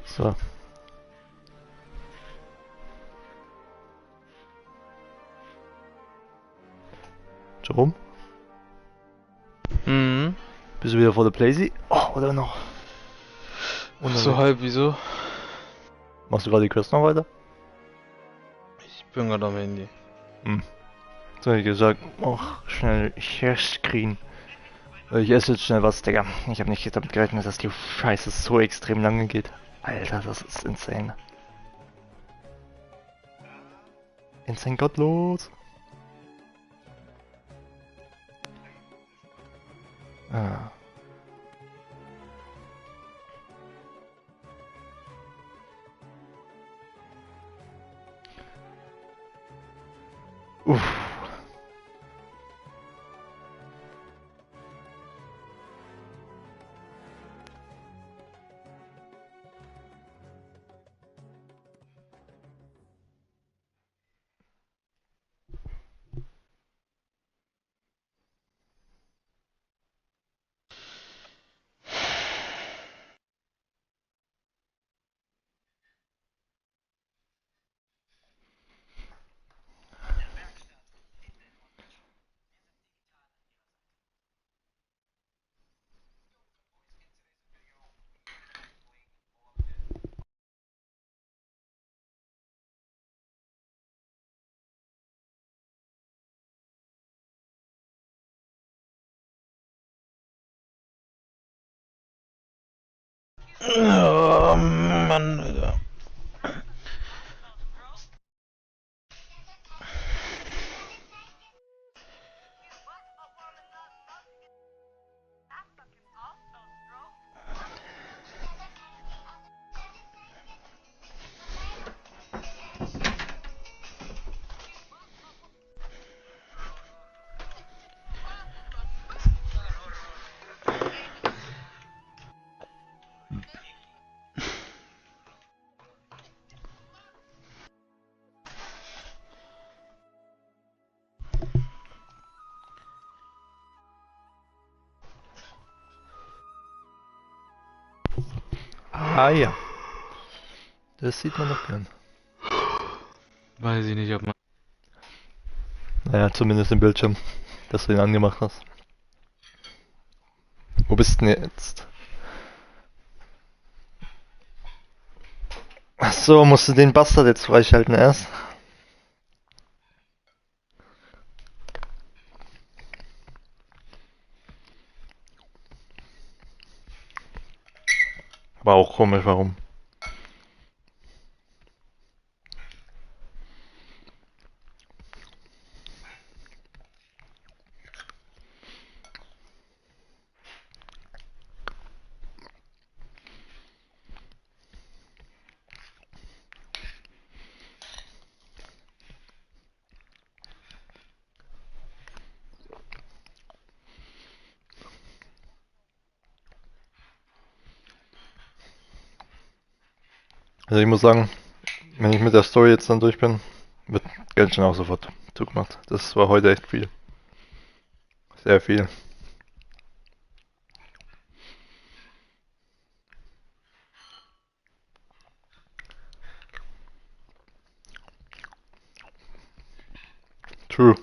So. Jerome?
Mhm.
Bist du wieder vor der Playsee? Oh, oder noch?
So halb, wieso?
Machst du gerade die Quest noch weiter?
Ich bin gerade am Handy.
Hm. So, wie gesagt, schnell Share-Screen. Ich esse jetzt schnell was, Digga. Ich habe nicht damit gerechnet, dass die Scheiße so extrem lange geht. Alter, das ist insane. Insane gottlos. Ah. Uff.
Oh Mann, Alter.
Ah ja. Das sieht man doch gern.
Weiß ich nicht, ob man...
Naja, zumindest im Bildschirm, dass du ihn angemacht hast. Wo bist du denn jetzt? Achso, musst du den Bastard jetzt freischalten erst? War auch komisch, warum? Also ich muss sagen, wenn ich mit der Story jetzt dann durch bin, wird Genshin auch sofort zugemacht. Das war heute echt viel. Sehr viel. True.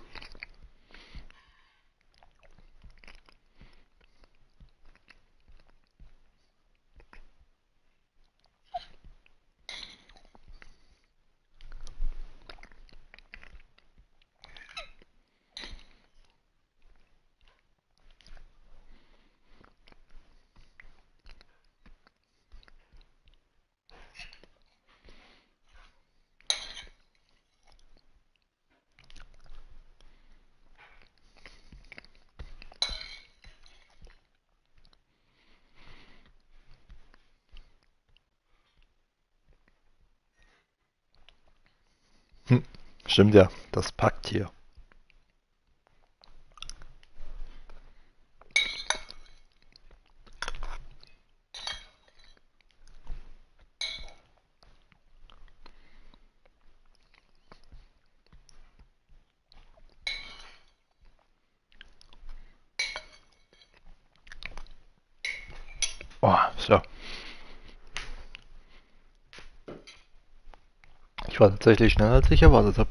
Stimmt ja, das packt hier. Oh, so. Ich war tatsächlich schneller, als ich erwartet habe.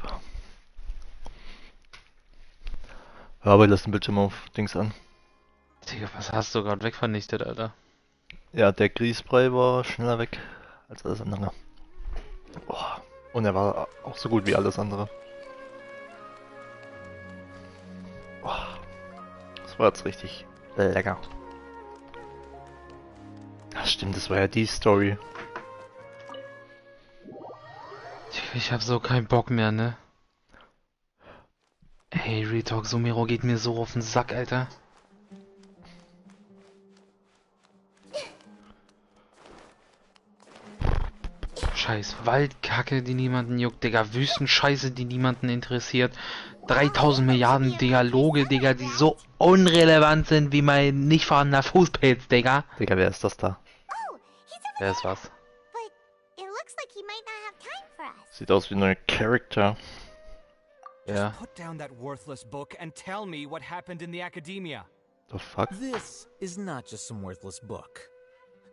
Ja, aber lass den Bildschirm auf Dings an.
Digga, was hast du gerade wegvernichtet, Alter?
Ja, der Grießbrei war schneller weg als alles andere. Boah. Und er war auch so gut wie alles andere. Boah. Das war jetzt richtig lecker. Ach stimmt, das war ja die Story.
Ich hab so keinen Bock mehr, ne? Hey, Retalk, Sumiro geht mir so auf den Sack, Alter. Scheiß Waldkacke, die niemanden juckt, Digga. Wüstenscheiße, die niemanden interessiert. 3000 Milliarden Dialoge, Digga, die so unrelevant sind wie mein nicht vorhandener Fußpilz, Digga.
Digga, wer ist das da?
Wer ist was?
Sieht aus wie ein neuer Charakter.
Ja.
Put down that worthless book and tell me what happened in the academia.
The fuck?
This is not just some worthless book.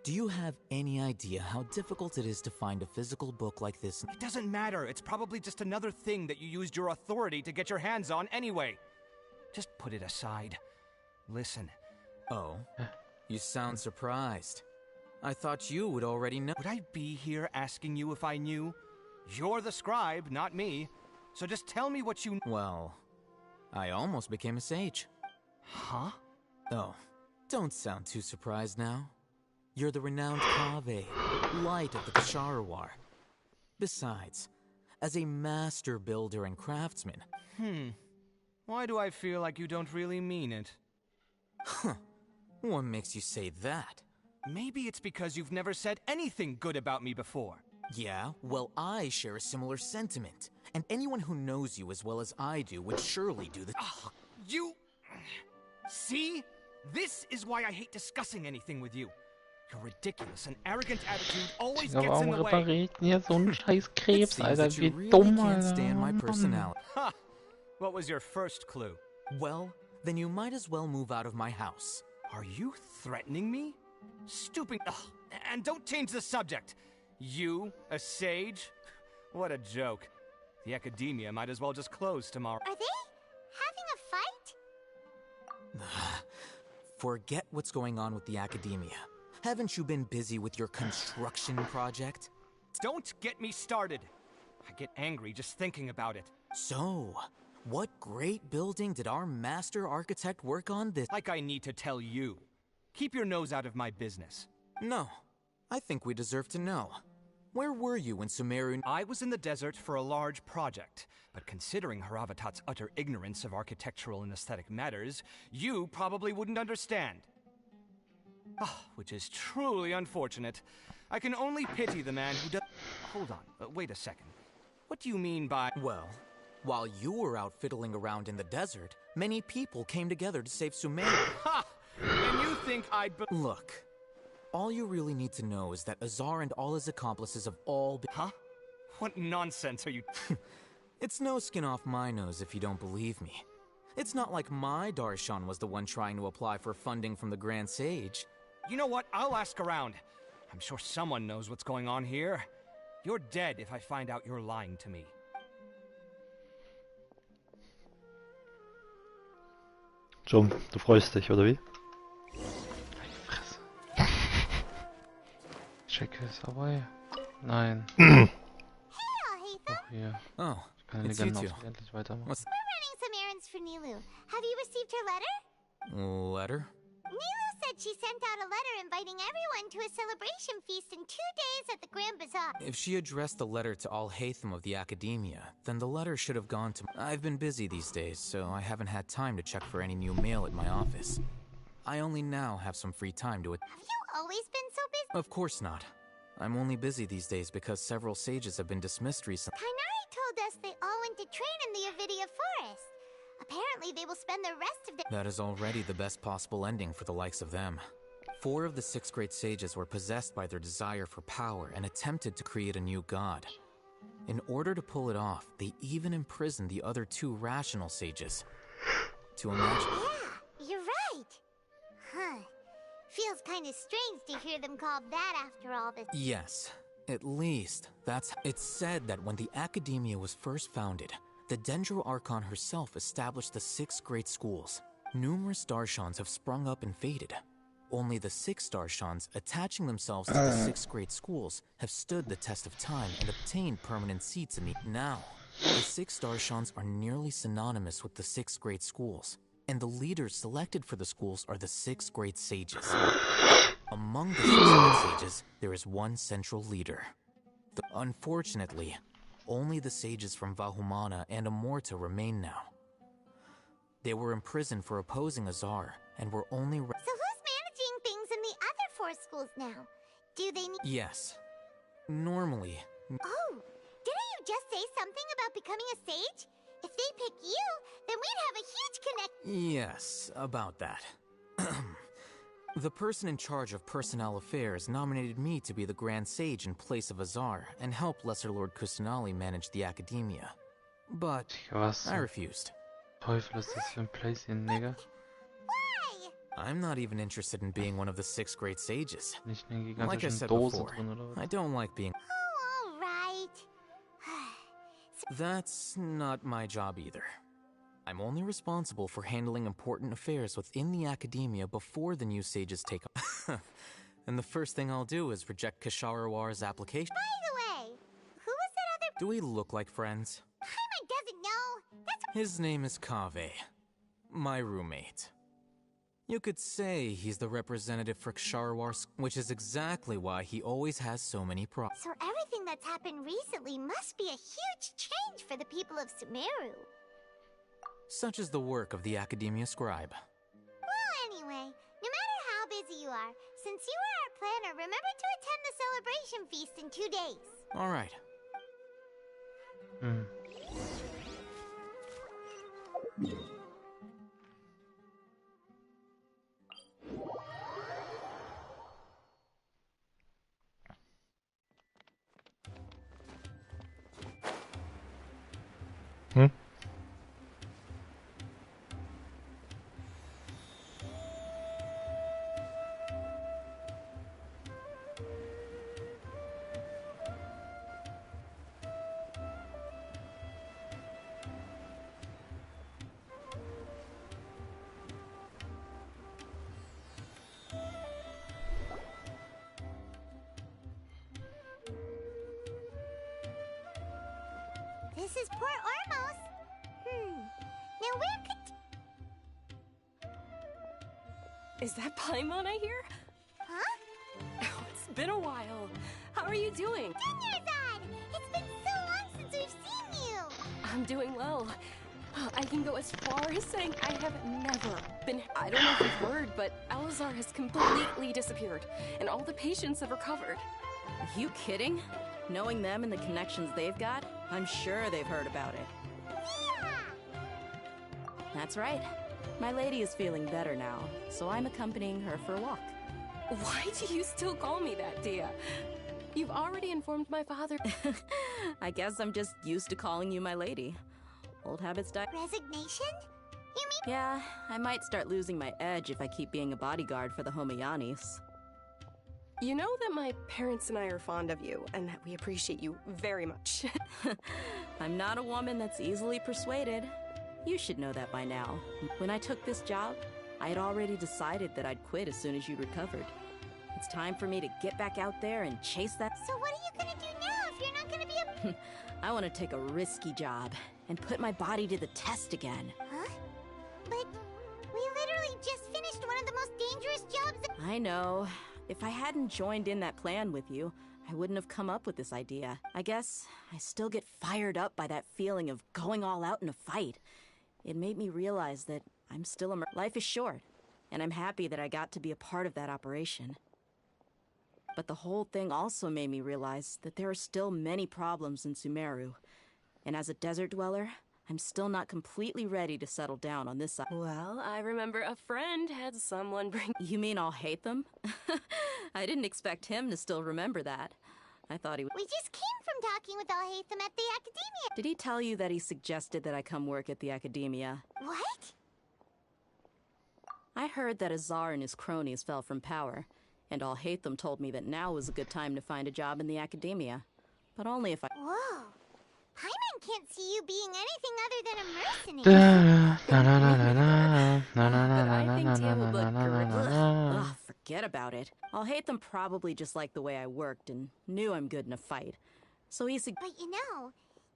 Do you have any idea how difficult it is to find a physical book like this?
It doesn't matter. It's probably just another thing that you used your authority to get your hands on anyway. Just put it aside. Listen.
Oh, you sound surprised. I thought you would already know.
Would I be here asking you if I knew? You're the scribe, not me. So just tell me what you...
Well, I almost became a sage.
Huh?
Oh, don't sound too surprised now. You're the renowned Kaveh, light of the Ksharawar. Besides, as a master builder and craftsman...
Why do I feel like you don't really mean it?
Huh. What makes you say that?
Maybe it's because you've never said anything good about me before.
Yeah, well, I share a similar sentiment. And anyone who knows you as well as I do would surely do the...
You... See? This is why I hate discussing anything with you. Your ridiculous and arrogant attitude always
Ja,
gets in
warum
the way.
repariert denn hier so ein scheiß Krebs,
seems
Alter?
that you
Wie
really
dumm,
can't stand my
Alter.
personality.
Ha! What was your first clue?
Well, then you might as well move out of my house.
Are you threatening me? Stupid... Ugh. And don't change the subject. You, a sage? What a joke. The academia might as well just close tomorrow.
Are they having a fight?
Forget what's going on with the academia. Haven't you been busy with your construction project?
Don't get me started. I get angry just thinking about it.
So, what great building did our master architect work on this?
Like I need to tell you. Keep your nose out of my business.
No. I think we deserve to know. Where were you when Sumeru...
I was in the desert for a large project, but considering Haravatat's utter ignorance of architectural and aesthetic matters, you probably wouldn't understand. Which is truly unfortunate. I can only pity the man who does... Hold on, wait a second. What do you mean by...
Well, while you were out fiddling around in the desert, many people came together to save Sumeru.
Ha! And you think I'd...
Look, all you really need to know is that Azar and all his accomplices have all been...
Huh? What nonsense are you...
It's no skin off my nose if you don't believe me. It's not like my Darshan was the one trying to apply for funding from the Grand Sage.
You know what? I'll ask around. I'm sure someone knows what's going on here. You're dead if I find out you're lying to me.
John, du freust dich, oder wie?
Check is away. Nein. Auch hier.
Oh,
Ich kann
it's
den
you two.
Legenden endlich weitermachen.
We're running some errands for Nilu. Have you received her letter?
Letter?
Nilu said she sent out a letter inviting everyone to a celebration feast in 2 days at the Grand Bazaar.
If she addressed the letter to all Haytham of the Academia, then the letter should have gone to... I've been busy these days, so I haven't had time to check for any new mail at my office. I only now have some free time to...
Have you always been so busy?
Of course not. I'm only busy these days because several sages have been dismissed recently.
Kainari told us they all went to train in the Avidia Forest. Apparently they will spend the rest of their...
That is already the best possible ending for the likes of them. 4 of the 6 great sages were possessed by their desire for power and attempted to create a new god. In order to pull it off, they even imprisoned the other 2 rational sages. To imagine...
Yeah, you're right. Huh. Feels kind of strange to hear them called that after all this.
Yes, At least, that's... It's said that when the Academia was first founded, the Dendro Archon herself established the 6 great schools. Numerous Darshans have sprung up and faded. Only the 6 Darshans, attaching themselves to the 6 great schools, have stood the test of time and obtained permanent seats in the... Now, the 6 Darshans are nearly synonymous with the 6 great schools, and the leaders selected for the schools are the 6 great sages. Among the 6 great sages, there is one central leader. Unfortunately, only the sages from Vahumana and Amorta remain now. They were imprisoned for opposing Azar, and were only...
So who's managing things in the other 4 schools now? Do they need...
Yes. Normally...
Oh, didn't you just say something about becoming a sage? If they pick you, then we'd have a huge connect...
Yes, about that. The person in charge of personnel affairs nominated me to be the Grand Sage in place of Azar and help Lesser Lord Kusanali manage the Academia. But I refused.
Teufel ist das für ein Plätzchen, Nigga?
I'm not even interested in being one of the 6 great sages.
Nicht eine
Like I
gigantische
said
Dose
before,
drin, oder was?
I don't like being...
Oh, alright.
That's not my job either. I'm only responsible for handling important affairs within the Academia before the new sages take on. And the first thing I'll do is reject Kisharawar's application.
By the way, who was that other...
Do we look like friends?
Paimon doesn't know. That's...
His name is Kaveh, my roommate. You could say he's the representative for Ksharawar, which is exactly why he always has so many problems.
So everything that's happened recently must be a huge change for the people of Sumeru.
Such is the work of the Academia Scribe.
Well, anyway, no matter how busy you are, since you are our planner, remember to attend the celebration feast in 2 days.
All right.
This is Port Ormos. Now where could...
Is that Paimon I hear?
Huh?
Oh, it's been a while. How are you doing?
Dunyarzad! It's been so long since we've seen you!
I'm doing well. I can go as far as saying I have never been... I don't know if you've heard, but Alazar has completely disappeared, and all the patients have recovered.
Are you kidding? Knowing them and the connections they've got, I'm sure they've heard about it.
Yeah!
That's right. My lady is feeling better now, so I'm accompanying her for a walk.
Why do you still call me that, Dia? You've already informed my father.
I guess I'm just used to calling you my lady. Old habits die.
Resignation? You mean...
Yeah, I might start losing my edge if I keep being a bodyguard for the Homayanis.
You know that my parents and I are fond of you, and that we appreciate you very much.
I'm not a woman that's easily persuaded. You should know that by now. When I took this job, I had already decided that I'd quit as soon as you'd recovered. It's time for me to get back out there and chase that...
So what are you gonna do now if you're not gonna be a...
I want to take a risky job and put my body to the test again.
Huh? But we literally just finished one of the most dangerous jobs...
I know. If I hadn't joined in that plan with you, I wouldn't have come up with this idea. I guess I still get fired up by that feeling of going all out in a fight. It made me realize that I'm still life is short, and I'm happy that I got to be a part of that operation. But the whole thing also made me realize that there are still many problems in Sumeru, and as a desert dweller, I'm still not completely ready to settle down on this side.
Well, I remember a friend had someone bring...
You mean I'll hate them? I didn't expect him to still remember that. I thought he would...
We just came from talking with Alhaitham at the Academia.
Did he tell you that he suggested that I come work at the Academia?
What?
I heard that Azar and his cronies fell from power, And Alhaitham told me that now was a good time to find a job in the academia. But only if I...
Whoa. Paimon can't see you being anything other than a mercenary.
Ugh, forget about it. Alhaitham probably just liked the way I worked and knew I'm good in a fight. So he's...
But you know,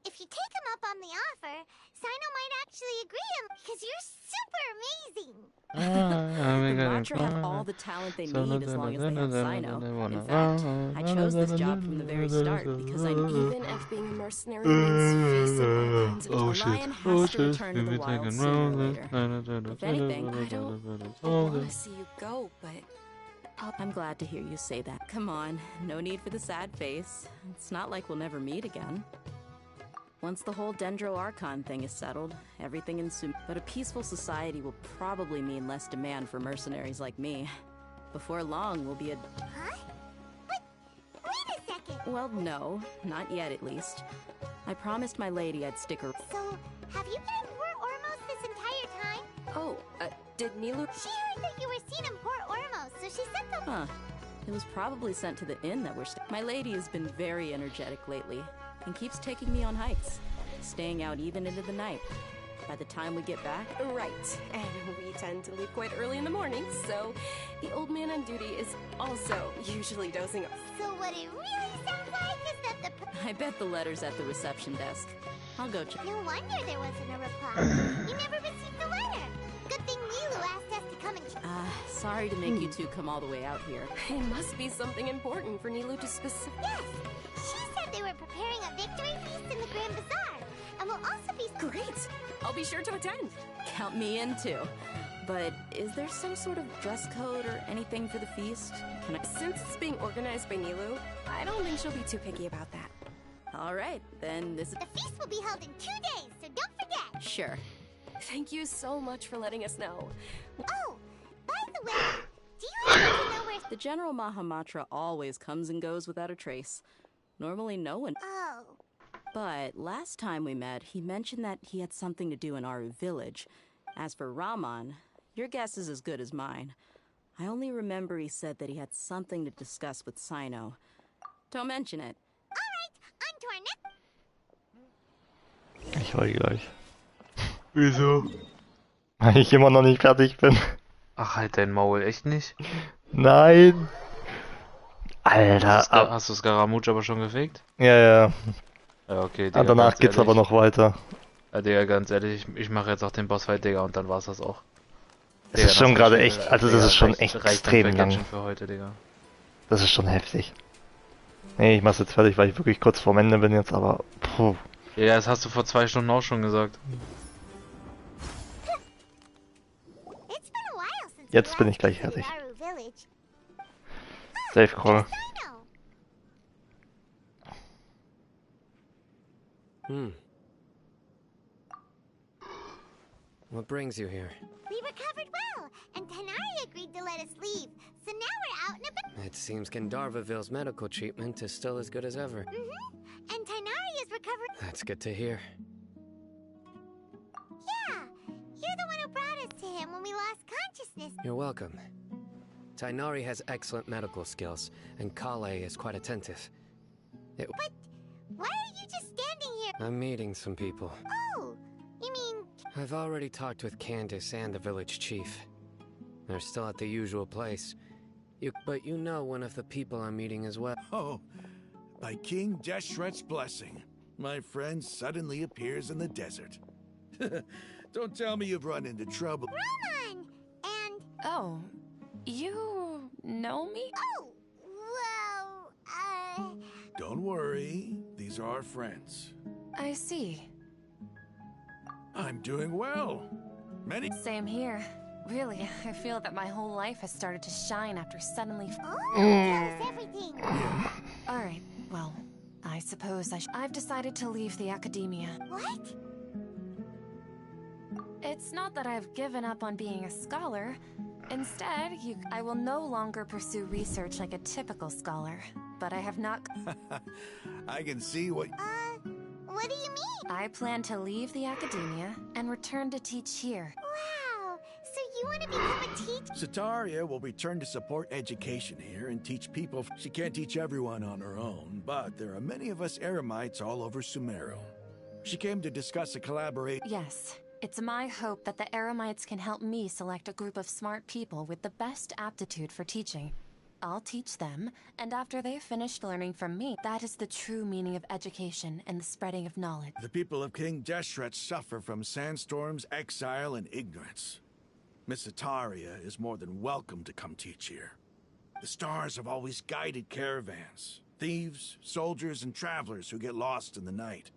if you take him up on the offer, Sino might actually agree because you're super amazing.
The Matra have all the talent they need as long as they have Sino. In fact, I chose this job from the very start because I knew
even if being a mercenary means facing all kinds of
a lion has to return to the wild sooner or later. If anything,
I don't want to see you go, but
I'm glad to hear you say that. Come on, no need for the sad face. It's not like we'll never meet again. Once the whole Dendro Archon thing is settled, everything in but a peaceful society will probably mean less demand for mercenaries like me. Before long, we'll be a...
Huh? But wait a second.
Well, no, not yet at least. I promised my lady I'd stick her...
So, have you been in Port Ormos this entire time?
Oh, did Nilou...
She heard that you were seen in Port Ormos, so she sent them...
Huh. It was probably sent to the inn that we're My lady has been very energetic lately, and keeps taking me on hikes, staying out even into the night. By the time we get back...
Right, and we tend to leave quite early in the morning, so the old man on duty is also usually dozing off.
So what it really sounds like is that the...
I bet the letter's at the reception desk. I'll go check.
No wonder there wasn't a reply. You never received the letter. Good thing Nilou asked us to come and...
Sorry to make you two come all the way out here.
It must be something important for Nilou to specific...
Yes! She said they were preparing a victory feast in the Grand Bazaar, and will also be...
Great! I'll be sure to attend.
Count me in, too. But is there some sort of dress code or anything for the feast?
Since it's being organized by Nilou, I don't think she'll be too picky about that.
All right, then this...
The feast will be held in 2 days, so don't forget!
Sure.
Thank you so much for letting us know.
Oh, by the way, do you happen to know where...
The General Mahamatra always comes and goes without a trace. Normally no one...
Oh.
But last time we met, he mentioned that he had something to do in Aru village. As for Raman, your guess is as good as mine. I only remember he said that he had something to discuss with Sino. Don't mention it.
Alright, on to our next...
Ich heul gleich. Wieso? Weil ich immer noch nicht fertig bin.
Ach, halt dein Maul, echt nicht?
Nein! Alter,
hast du Scaramouche aber schon gefegt?
Ja.
Ja, okay, Digga,
Danach geht's aber noch weiter.
Ja, Digga, ganz ehrlich, ich mache jetzt auch den Bossfight, Digga, und dann war's das auch.
Das ist schon gerade echt, also das ist schon echt extrem lang.
Für heute, Digga.
Das ist schon heftig. Nee, ich mach's jetzt fertig, weil ich wirklich kurz vorm Ende bin jetzt, aber puh.
Ja, das hast du vor 2 Stunden auch schon gesagt.
Jetzt bin ich gleich fertig. Safe Call.
What brings you here?
We recovered well, and Tanari agreed to let us leave, so now we're out and about.
It seems Gandharvaville's medical treatment is still as good as ever.
And Tanari is recovering.
That's good to hear.
Yeah, you're the one who brought us to him when we lost consciousness.
You're welcome. Tainari has excellent medical skills, and Kale is quite attentive.
But why are you just standing here?
I'm meeting some people.
Oh, you mean...
I've already talked with Candace and the village chief. They're still at the usual place. But you know one of the people I'm meeting as well.
Oh, by King Deshret's blessing, my friend suddenly appears in the desert. Don't tell me you've run into trouble.
Roman! And...
Oh, you know me?
Oh, well,
Don't worry, these are our friends.
I see.
I'm doing well.
Same here. Really, I feel that my whole life has started to shine after suddenly...
Oh, tell us everything!
Alright, well, I suppose I've decided to leave the academia.
What?
It's not that I've given up on being a scholar. Instead, I will no longer pursue research like a typical scholar. But I have not...
I can see what...
What do you mean?
I plan to leave the academia and return to teach here.
Wow! So you want to become a teacher?
Sataria will return to support education here and teach people. She can't teach everyone on her own, but there are many of us eremites all over Sumeru. She came to discuss a collaboration.
Yes. It's my hope that the eremites can help me select a group of smart people with the best aptitude for teaching. I'll teach them, and after they've finished learning from me, that is the true meaning of education and the spreading of knowledge.
The people of King Deshret suffer from sandstorms, exile, and ignorance. Miss Ataria is more than welcome to come teach here. The stars have always guided caravans, thieves, soldiers, and travelers who get lost in the night.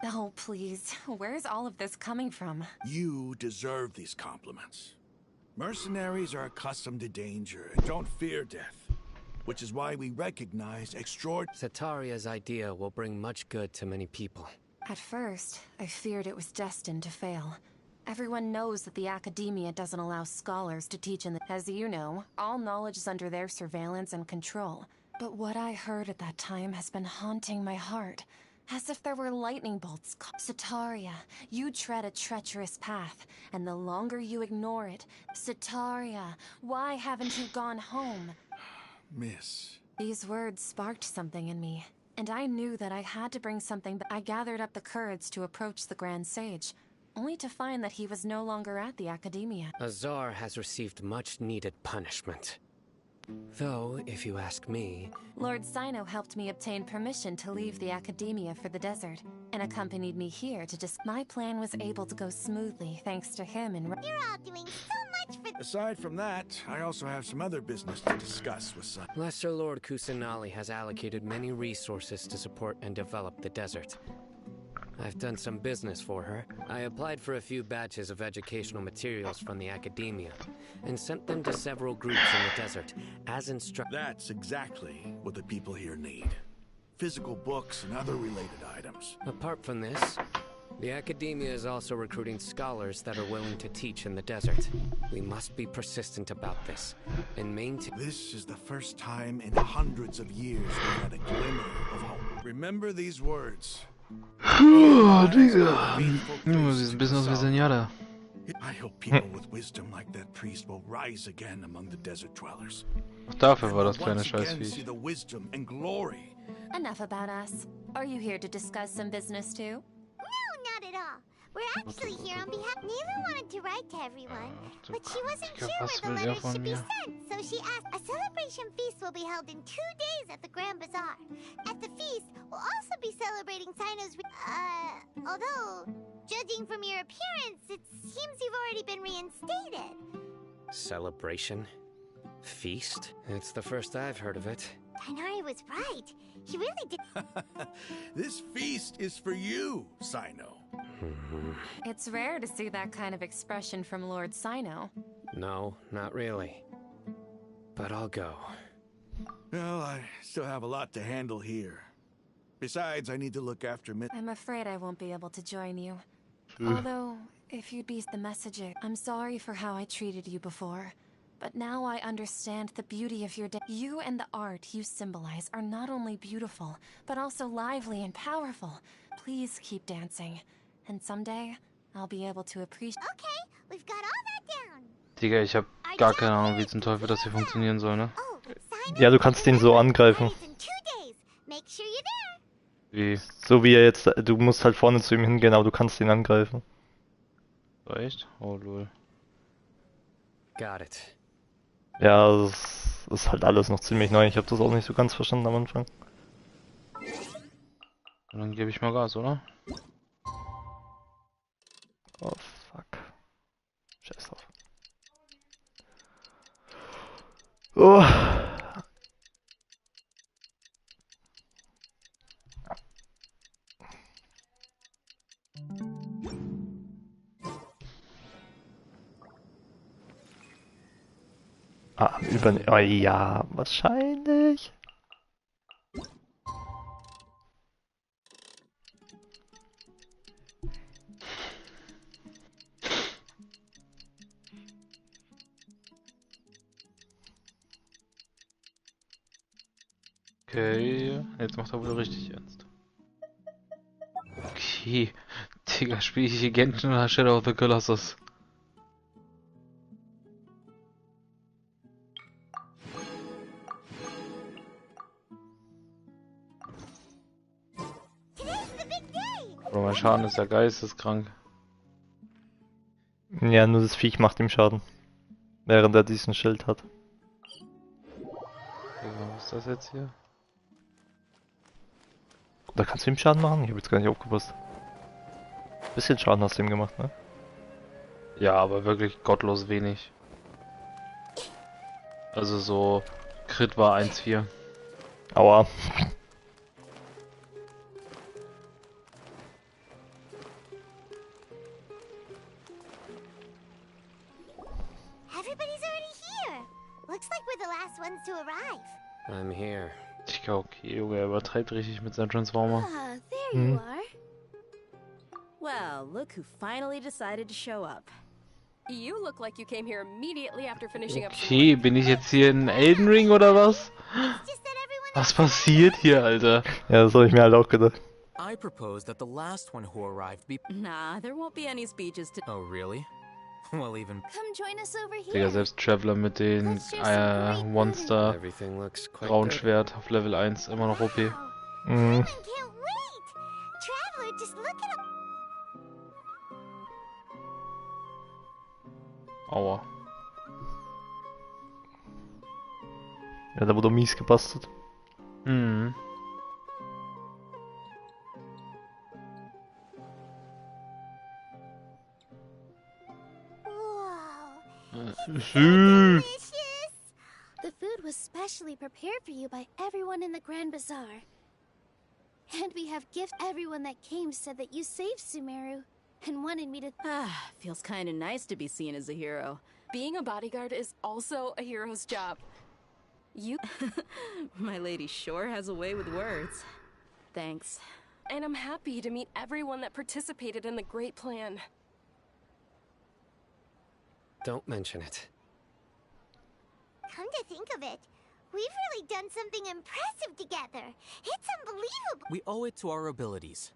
Oh, please. Where's all of this coming from?
You deserve these compliments. Mercenaries are accustomed to danger and don't fear death, which is why we recognize
Sataria's idea will bring much good to many people.
At first, I feared it was destined to fail. Everyone knows that the academia doesn't allow scholars to teach in the... As you know, all knowledge is under their surveillance and control. But what I heard at that time has been haunting my heart. As if there were lightning bolts. Sataria, you tread a treacherous path, and the longer you ignore it... Sataria, why haven't you gone home?
Miss.
These words sparked something in me, and I knew that I had to bring something back. I gathered up the courage to approach the Grand Sage, only to find that he was no longer at the Academia.
Azar has received much-needed punishment. Though, if you ask me...
Lord Sino helped me obtain permission to leave the Academia for the desert, and accompanied me here to My plan was able to go smoothly thanks to him and...
You're all doing so much for...
Aside from that, I also have some other business to discuss with some...
Lesser Lord Kusanali has allocated many resources to support and develop the desert. I've done some business for her. I applied for a few batches of educational materials from the Academia, and sent them to several groups in the desert, as instructed.
That's exactly what the people here need. Physical books and other related items.
Apart from this, the Academia is also recruiting scholars that are willing to teach in the desert. We must be persistent about this, and maintain...
This is the first time in hundreds of years we've had a glimmer of hope. Remember these words.
Oh, Digga. Junge, sieht ein bisschen aus wie Senjada.
I hope people with wisdom like that priest will rise again among the desert dwellers.
Auch dafür war das kleine Scheißviech.
See the wisdom and glory.
Enough about us. Are you here to discuss some business too?
No, not at all. We're actually here on behalf... Neva wanted to write to everyone, but she wasn't sure where the letters should be sent, so she asked. A celebration feast will be held in 2 days at the Grand Bazaar. At the feast, we'll also be celebrating Sino's... although, judging from your appearance, it seems you've already been reinstated.
Celebration? Feast? It's the first I've heard of it.
Tainari was right. He really did...
This feast is for you, Sino.
It's rare to see that kind of expression from Lord Sino.
No, not really. But I'll go.
Well, I still have a lot to handle here. Besides, I need to look after
I'm afraid I won't be able to join you. Although, if you'd be the messenger, I'm sorry for how I treated you before. But now I understand the beauty of your day. You and the art you symbolize are not only beautiful, but also lively and powerful. Please keep dancing. And someday, I'll be able to appreciate...
Okay, we've got all that down.
Digga, ich hab gar keine Ahnung, wie zum Teufel das hier funktionieren soll, ne?
Ja, du kannst den so angreifen.
Wie?
So wie er jetzt... Du musst halt vorne zu ihm hingehen, aber du kannst ihn angreifen.
So, echt? Oh, lol.
Got it.
Ja, das ist halt alles noch ziemlich neu. Ich habe das auch nicht so ganz verstanden am Anfang.
Und dann gebe ich mal Gas, oder?
Oh, fuck. Scheiß drauf. Oh. Ah, oh, ja, wahrscheinlich.
Okay, jetzt macht er wohl richtig ernst. Okay, Digga, spiele ich hier Genshin oder Shadow of the Colossus? Aber mein Schaden ist ja geisteskrank.
Ja, nur das Viech macht ihm Schaden. Während er diesen Schild hat.
Was ist das jetzt hier?
Da kannst du ihm Schaden machen? Ich habe jetzt gar nicht aufgepasst. Bisschen Schaden hast du ihm gemacht, ne?
Ja, aber wirklich gottlos wenig. Also so, Crit war 1,4.
Aua.
Everybody's already here. Looks like we're the last ones to arrive.
I'm here.
Okay, Junge, er übertreibt richtig mit seinem Transformer.
Ah, there you are. Well, look who finally decided to show up.
You look like you came here immediately after finishing up.
Okay, bin ich jetzt hier in Elden Ring oder was? Was passiert hier, Alter?
Ja, das habe ich mir halt auch gedacht.
I propose that the last one who arrived be...
Nah, there won't be any speeches to...
Oh, really? Well, even...
Come join us over here.
Digga, selbst Traveler mit den Monster Braunschwert auf Level 1 immer noch OP.
Mhm.
Traveler, just look at him.
Aua.
Ja, da wurde mies gebastelt.
Mhm.
The food was specially prepared for you by everyone in the Grand Bazaar. And we have gifts. Everyone that came said that you saved Sumeru and wanted me to...
Ah, feels kinda nice to be seen as a hero.
Being a bodyguard is also a hero's job. You...
My lady sure has a way with words. Thanks.
And I'm happy to meet everyone that participated in the great plan.
Don't mention it.
Come to think of it, we've really done something impressive together. It's unbelievable.
We owe it to our abilities.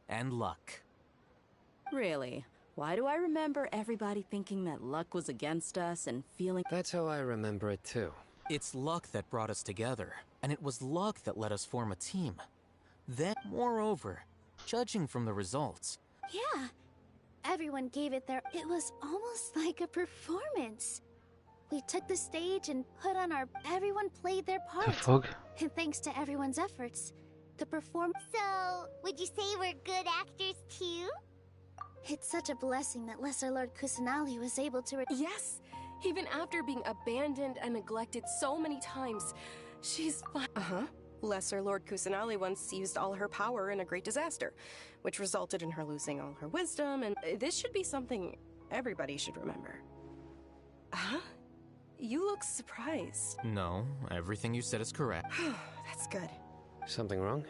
And luck.
Really? Why do I remember everybody thinking that luck was against us and feeling...
That's how I remember it too.
It's luck that brought us together, and it was luck that let us form a team. Then, moreover, judging from the results...
Yeah. Everyone gave it their... It was almost like a performance. We took the stage and put on our... Everyone played their part.
The fuck?
And thanks to everyone's efforts, the perform...
So, would you say we're good actors too?
It's such a blessing that Lesser Lord Kusanali was able to...
Yes! Even after being abandoned and neglected so many times, she's fine. Lesser Lord Kusanali once used all her power in a great disaster, which resulted in her losing all her wisdom, and this should be something everybody should remember. Huh? You look surprised.
No, everything you said is correct.
That's good.
Something wrong?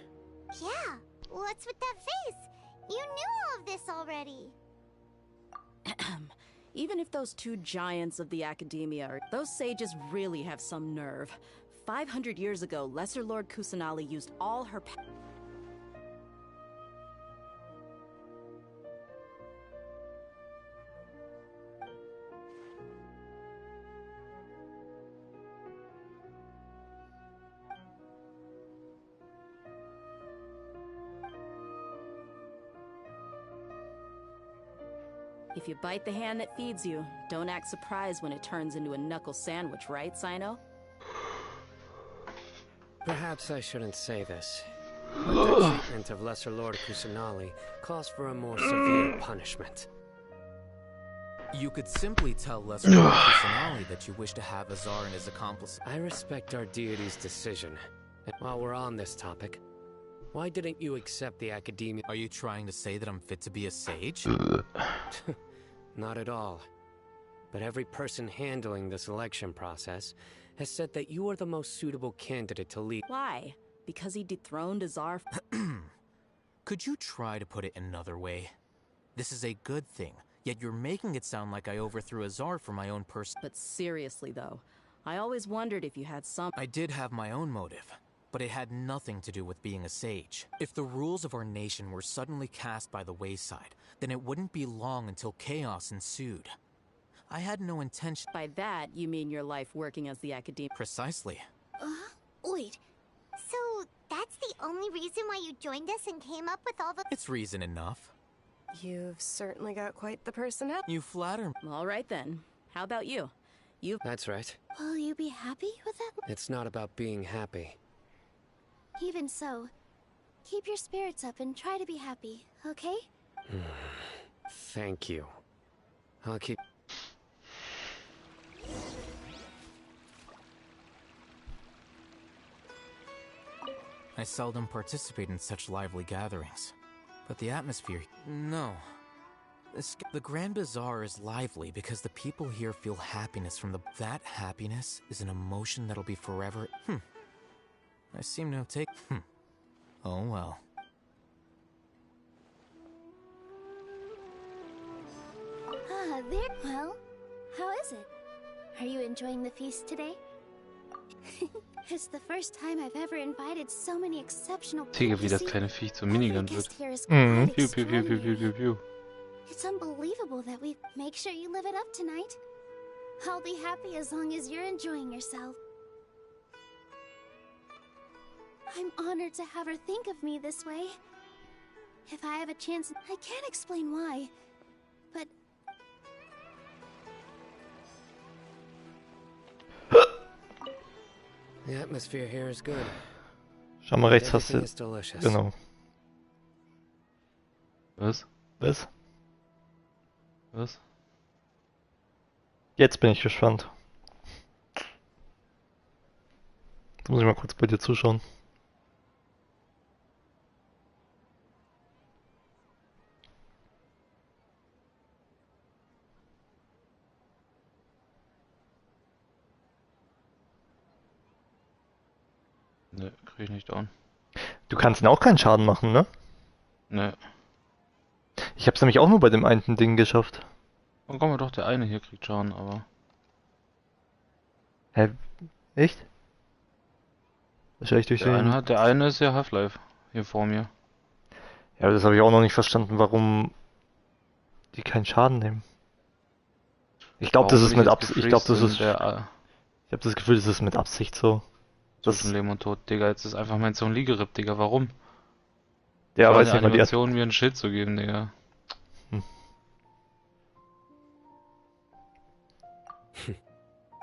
Yeah, what's with that face? You knew all of this already.
Even if those two giants of the academia are... Those sages really have some nerve. 500 years ago, Lesser Lord Kusanali used all her... If you bite the hand that feeds you, don't act surprised when it turns into a knuckle sandwich, right, Sino?
Perhaps I shouldn't say this, but the treatment of Lesser Lord Kusanali calls for a more severe punishment.
You could simply tell Lesser Lord Kusanali that you wish to have Azar and his accomplices.
I respect our deity's decision. And while we're on this topic, why didn't you accept the academia?
Are you trying to say that I'm fit to be a sage?
Not at all. But every person handling the selection process has said that you are the most suitable candidate to lead.
Why? Because he dethroned Azar?
Could you try to put it another way? This is a good thing, yet you're making it sound like I overthrew Azar for my own person.
But seriously though, I always wondered if you had some...
I did have my own motive, but it had nothing to do with being a sage. If the rules of our nation were suddenly cast by the wayside, then it wouldn't be long until chaos ensued. I had no intention...
By that, you mean your life working as the academic...
Precisely.
Wait.
So, that's the
only reason why you joined us and came up with all the—
It's reason enough.
You've certainly got quite the personality.
You flatter me.
All right then. How about you?
That's right.
Will you be happy with that?
It's not about being happy.
Even so, keep your spirits up and try to be happy, okay?
Thank you. I'll keep...
I seldom participate in such lively gatherings. But the atmosphere... No. The Grand Bazaar is lively because the people here feel happiness from the... That happiness is an emotion that'll be forever... I seem to have taken... Oh well.
Ah, there. Well, how is it? Are you enjoying the feast today? It's the first time I've ever invited so many exceptional
Tigger,
people
wie
to
das
see.
kleine Viech zum Minigun
Every
wird.
guest here is quite
Piu, piu, piu, piu, piu, piu, piu.
It's unbelievable that we make sure you live it up tonight. I'll be happy as long as you're enjoying yourself. I'm honored to have her think of me this way. If I have a chance, I can't explain why, but
The atmosphere here is good.
Schau mal, rechts hast du...
Everything is delicious.
Genau.
Was?
Was?
Was?
Jetzt bin ich gespannt. Jetzt muss ich mal kurz bei dir zuschauen.
Ne, krieg ich nicht an.
Du kannst ihn auch keinen Schaden machen, ne?
Ne.
Ich hab's nämlich auch nur bei dem einen Ding geschafft.
Oh, komm mal doch, der eine hier kriegt Schaden, aber...
Hä? Echt? Wahrscheinlich durch den...
Der eine ist ja Half-Life, hier vor mir.
Ja, das habe ich auch noch nicht verstanden, warum die keinen Schaden nehmen. Ich glaube, das ist mit Absicht. Ich glaube, das ist... Ich habe das Gefühl, das ist mit Absicht so.
Zwischen Leben und Tod, Digga, jetzt ist einfach mein Song Liegeripp, Digga, warum?
Ja,
Das war
weiß
eine
nicht, mal die
Animation, mir ein Schild zu geben, Digga.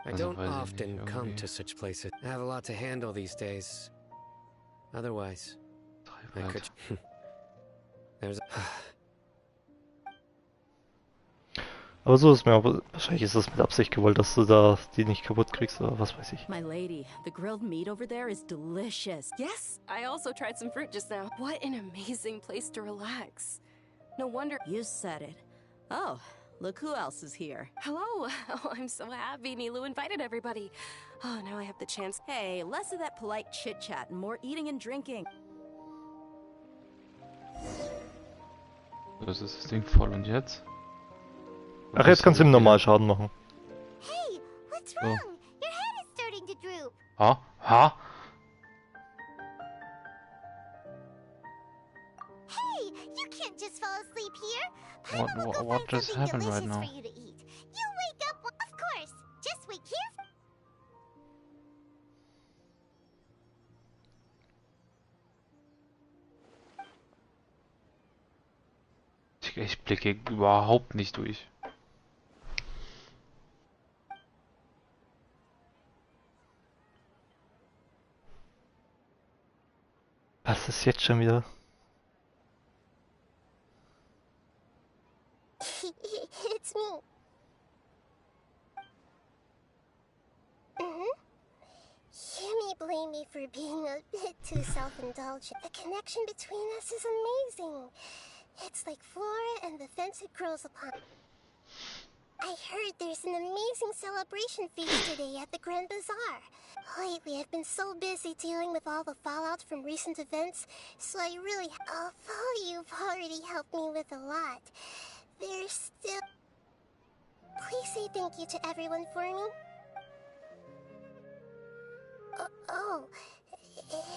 I don't often come to such places. I have a lot to handle these days. Otherwise, I could... There's...
Aber so ist mir aber... Wahrscheinlich ist das mit Absicht gewollt, dass du da die nicht kaputt kriegst, oder was weiß ich.
My lady, the grilled meat over there is delicious.
Yes, I also tried some fruit just now. What an amazing place to relax. No wonder...
You said it. Oh, look who else is here.
Hello. Oh, I'm so happy Nilu invited everybody. Oh, now I have the chance.
Hey, less of that polite chit-chat and more eating and drinking.
Das ist das Ding voll und jetzt?
Ach, jetzt kannst du ihm normal Schaden machen.
hey, what's wrong? Your head is starting to droop.
Ha? Ha?
Hey, you can't just fall asleep here.
What just happened right now?
For you to eat. You wake up, of course. Just wait here.
Ich blicke überhaupt nicht durch.
Was ist jetzt schon wieder?
It's me. You may blame me for being a bit too self-indulgent. The connection between us is amazing. It's like flora and the fence it grows upon. I heard there's an amazing celebration feast today at the Grand Bazaar. Lately, I've been so busy dealing with all the fallout from recent events, so I really... Although you've already helped me with a lot, there's still... Please say thank you to everyone for me.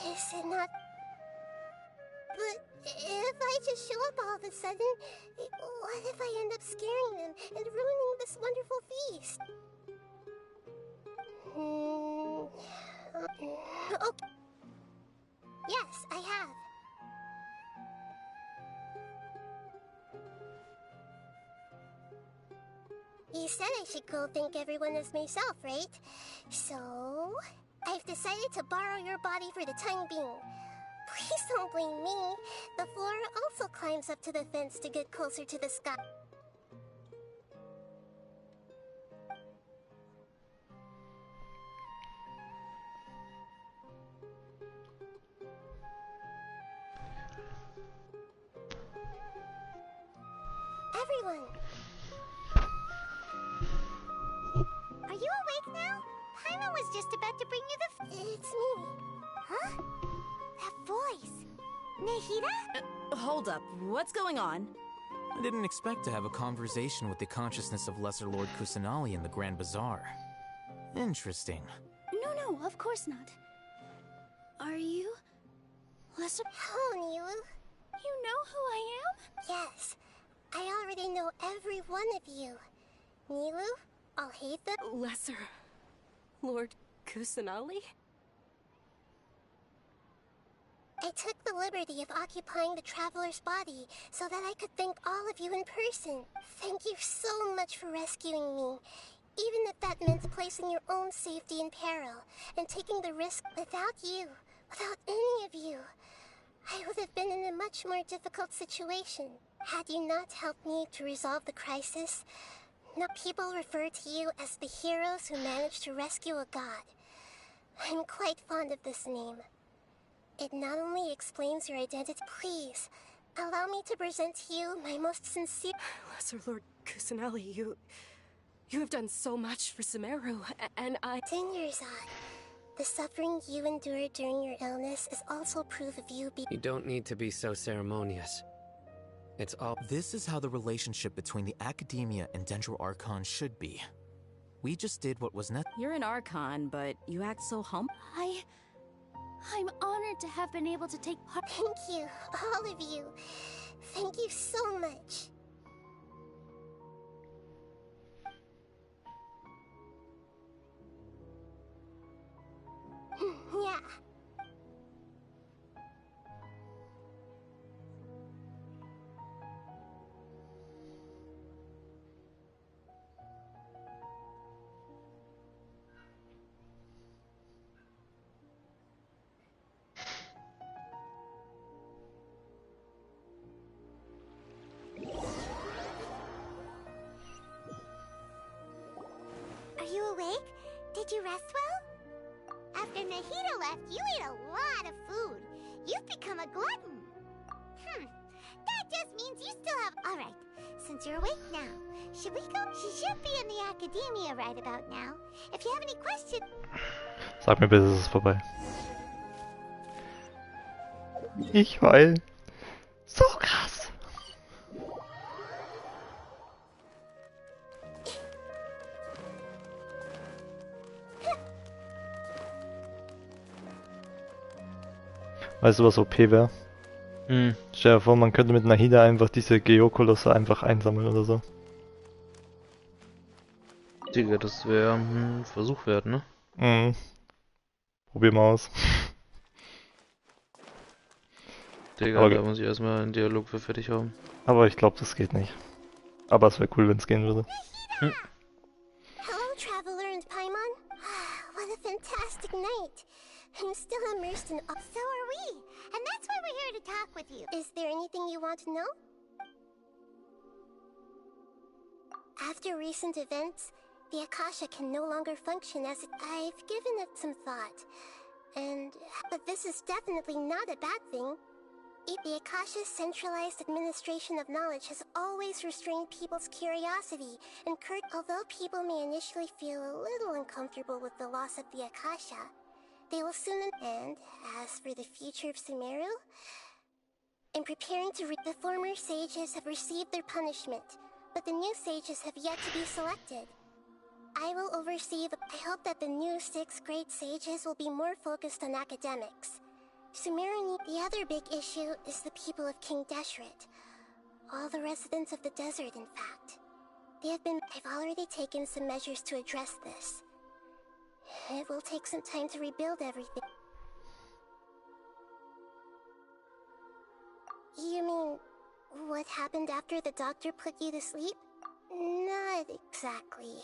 Is it not... But if I just show up all of a sudden, what if I end up scaring them and ruining this wonderful feast? Okay. Yes, I have. You said I should go thank everyone as myself, right? So, I've decided to borrow your body for the time being. Please don't blame me. The flora also climbs up to the fence to get closer to the sky. Everyone!
Are you awake now? Paimon was just about to bring you the...
It's me.
Huh? That voice. Nahida?
Hold up. What's going on?
I didn't expect to have a conversation with the consciousness of Lesser Lord Kusanali in the Grand Bazaar. Interesting.
No, of course not. Are you... Lesser...
Hello, Nilu.
You know who I am?
Yes. I already know every one of you. Nilu, Alhaitham...
Lesser Lord Kusanali?
I took the liberty of occupying the traveler's body so that I could thank all of you in person. Thank you so much for rescuing me, even if that meant placing your own safety in peril and taking the risk. Without you, without any of you, I would have been in a much more difficult situation. Had you not helped me to resolve the crisis, no people refer to you as the heroes who managed to rescue a god. I'm quite fond of this name. It not only explains your identity. Please, allow me to present to you my most sincere...
Lesser Lord Kusanali, you have done so much for Sumeru, and I...
Dingerzad, the suffering you endured during your illness is also proof of you being...
You don't need to be so ceremonious. It's all...
This is how the relationship between the Academia and Dendro Archon should be. We just did what was necessary.
You're an Archon, but you act so humble.
I'm honored to have been able to take part.
Thank you, all of you. Thank you so much. Yeah.
Are you awake? Did you rest well? After Nahida left, you ate a lot of food. You've become a glutton. That just means you still have... Alright, since you're awake now, should we go? She should be in the Academia right about now. If you have any questions...
Sag mir bitte, es ist vorbei. Ich heul. So krass. Weißt du, was OP wäre? Stell dir vor, man könnte mit Nahida einfach diese Geokolosse einfach einsammeln oder so.
Digga, das wäre ein Versuch wert, ne?
Probier mal aus.
Digga,
aber
da muss ich erstmal einen Dialog für fertig haben.
Aber ich glaube, das geht nicht. Aber es wäre cool, wenn es gehen würde.
Hello, Traveler and Paimon. What a fantastic night. I'm still immersed in...
So are we, and that's why we're here to talk with you.
Is there anything you want to know? After recent events, the Akasha can no longer function as it... I've given it some thought. But this is definitely not a bad thing. The Akasha's centralized administration of knowledge has always restrained people's curiosity, and although people may initially feel a little uncomfortable with the loss of the Akasha, they will soon... And as for the future of Sumeru, in preparing to the former sages have received their punishment, but the new sages have yet to be selected. I will oversee I hope that the new 6 great sages will be more focused on academics. Sumeru The other big issue is the people of King Deshret. All the residents of the desert, in fact. I've already taken some measures to address this. It will take some time to rebuild everything. what happened after the doctor put you to sleep? Not exactly.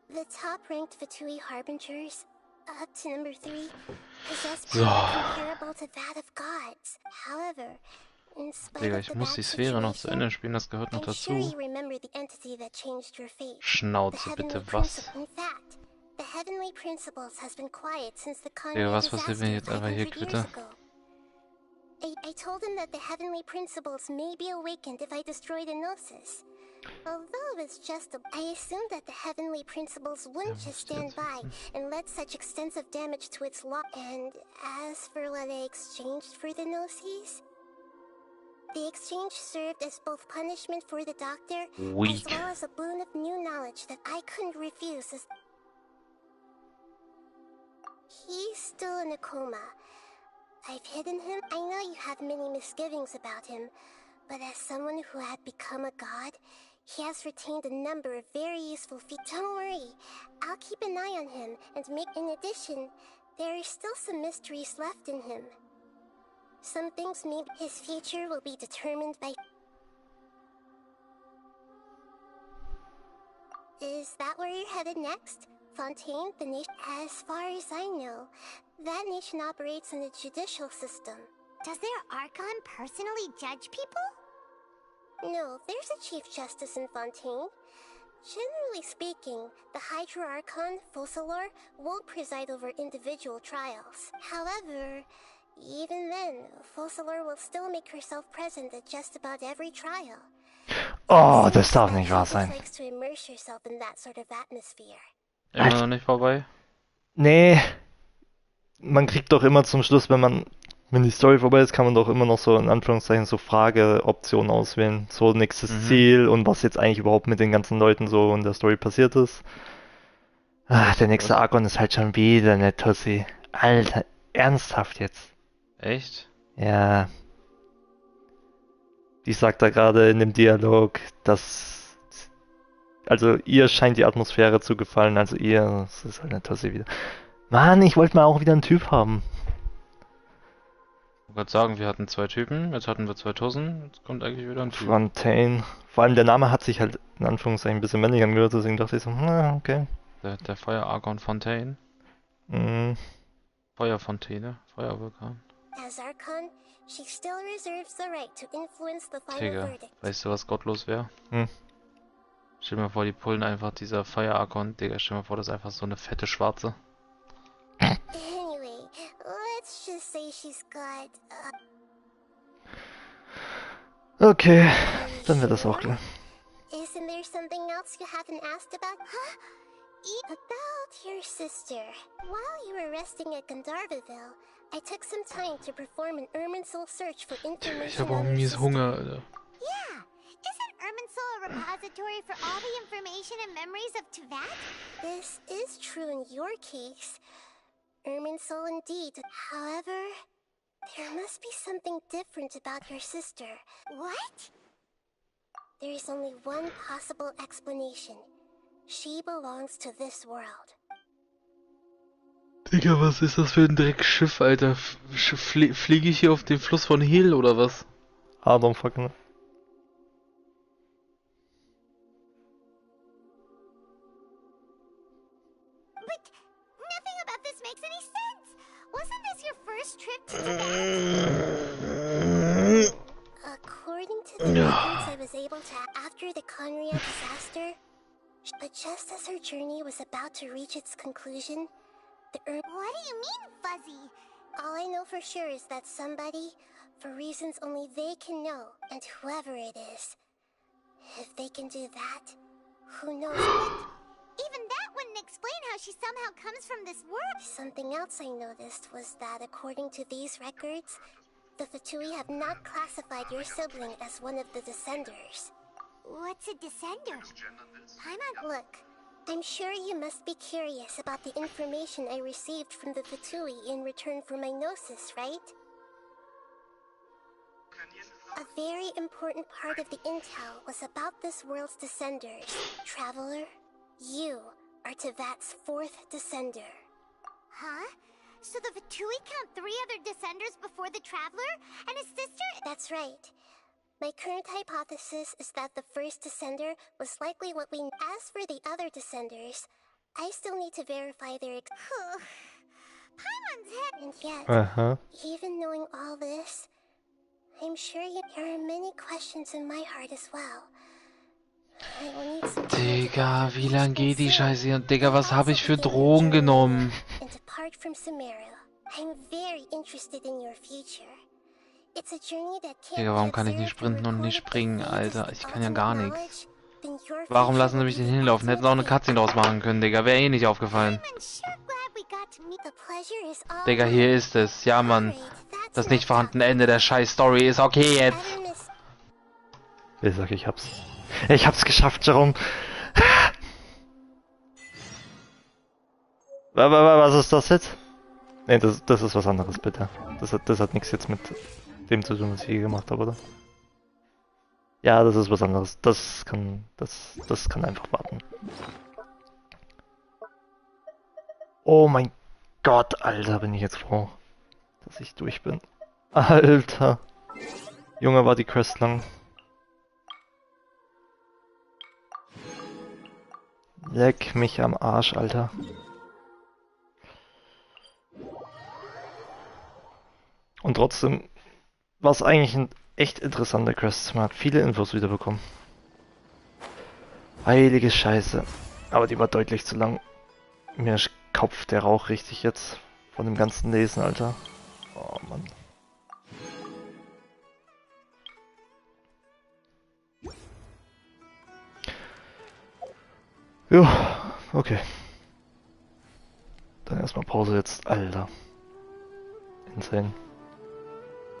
The top-ranked Fatui Harbingers, up to number 3, possess power comparable to that of gods. However, in spite
Digga,
of
ich
the
muss
bad
die Sphäre noch zu
situation,
Ende spielen, das gehört noch
I'm sure
dazu.
you remember the entity that changed your fate. The
Schnauze
heavenly
bitte, was?
In fact, the heavenly principles has been quiet since the
Digga,
Conrad
was passiert, wenn ich
disaster
jetzt einfach hier
500 years
quitte?
ago. I told him that the heavenly principles may be awakened if I destroy the Gnosis. Although it's just I assumed that the heavenly principles wouldn't just stand by and let such extensive damage to its law. And as for what I exchanged for the Gnosis, the exchange served as both punishment for the doctor as well as a boon of new knowledge that I couldn't refuse. He's still in a coma. I've hidden him. I know you have many misgivings about him, but as someone who had become a god, he has retained a number of very useful feats. Don't worry, I'll keep an eye on him and make. In addition, there are still some mysteries left in him. Some things maybe his future will be determined by. Is that where you're headed next? Fontaine, the nation. As far as I know, that nation operates in a judicial system.
Does their Archon personally judge people?
No, there's a Chief Justice in Fontaine. Generally speaking, the Hydra Archon, Focalor, won't preside over individual trials. However, even then, Focalor will still make herself present at just about every trial.
Oh, das darf nicht wahr sein.
Likes to immerse yourself in that sort of atmosphere.
Immer noch nicht vorbei?
Nee. Man kriegt doch immer zum Schluss, wenn die Story vorbei ist, kann man doch immer noch so in Anführungszeichen so Frageoptionen auswählen. So nächstes Ziel und was jetzt eigentlich überhaupt mit den ganzen Leuten so in der Story passiert ist. Ach, der nächste Argon ist halt schon wieder eine Tussi. Alter, ernsthaft jetzt.
Echt?
Ja. Die sagt da gerade in dem Dialog, dass also ihr scheint die Atmosphäre zu gefallen, also ihr, das ist halt eine Tussi wieder. Mann, ich wollte mal auch wieder einen Typ haben.
Ich wollte sagen, wir hatten 2 Typen, jetzt hatten wir 2 Tussen, jetzt kommt eigentlich wieder ein Typ.
Fontaine. Vor allem der Name hat sich halt in Anführungszeichen ein bisschen männlich angehört, deswegen dachte ich so, okay.
Der Feuer-Argon Fontaine. Feuerfontäne, Feuervulkan.
As Archon, she still reserves the right to influence the final
Digga,
verdict.
weißt du, was gottlos wäre? Stell dir mal vor, die pullen einfach dieser Feuer-Argon. Digga, stell dir mal vor, das ist einfach so eine fette Schwarze.
Anyway, let's just say she's got.
Okay, dann wird das auch klar.
Isn't there something else you haven't asked about? Huh? About your sister. While you were resting at Gandharvaville, I took some time to perform an Irminsul search for information.
Ich habe auch mies Hunger, Alter.
Yeah. Isn't Irminsul a repository for all the information and memories of Teyvat?
This is true in your case. Irminsul indeed. However, there must be something different about your sister.
What?
There is only one possible explanation. She belongs to this world.
Digga, was ist das für ein Dreckschiff, Alter? Fliege ich hier auf den Fluss von Hel oder was?
I don't fucking know.
But nothing about this makes any sense. Wasn't this your first trip to Teyvat?
According to the records I was able to after the Conrad disaster, but just as her journey was about to reach its conclusion,
What do you mean, Fuzzy?
All I know for sure is that somebody, for reasons only they can know, and whoever it is, if they can do that, who knows what?
Even that wouldn't explain how she somehow comes from this world.
Something else I noticed was that according to these records, the Fatui have not classified your sibling as one of the Descenders.
What's a Descender?
Look, I'm sure you must be curious about the information I received from the Fatui in return for my Gnosis, right? A very important part of the intel was about this world's Descenders. Traveler, you are Teyvat's 4th Descender.
Huh? So the Fatui count 3 other Descenders before the Traveler? And his sister?
That's right. My current hypothesis is that the first descender was likely what we... As for the other descenders, I still need to verify their... Paimon's head... And yet, even knowing all this, I'm sure there are many questions in my heart as well.
Digga, wie lang geht die Scheiße hier? Und Digga, was habe ich für Drogen genommen? Digga, warum kann ich nicht sprinten und nicht springen, Alter? Ich kann ja gar nichts. Warum lassen sie mich denn hinlaufen? Hätten sie auch eine Cutscene draus machen können, Digga. Wäre eh nicht aufgefallen. Digga, hier ist es. Ja, Mann. Das nicht vorhandene Ende der scheiß Story ist okay jetzt.
Ich sag, ich hab's. Ich hab's geschafft, Jerome. Was ist das jetzt? Ne, das ist was anderes, bitte. Das hat nichts jetzt mit dem zu tun, was ich hier gemacht habe, oder? Ja, das ist was anderes. Das kann einfach warten. Oh mein Gott, Alter, bin ich jetzt froh, dass ich durch bin. Alter. Junge, war die Quest lang. Leck mich am Arsch, Alter. Und trotzdem war es eigentlich ein echt interessanter Quest. Man hat viele Infos wiederbekommen. Heilige Scheiße. Aber die war deutlich zu lang. Mir ist Kopf der Rauch richtig jetzt. Von dem ganzen Lesen, Alter. Oh Mann. Ja, okay. Dann erstmal Pause jetzt, Alter. Insane.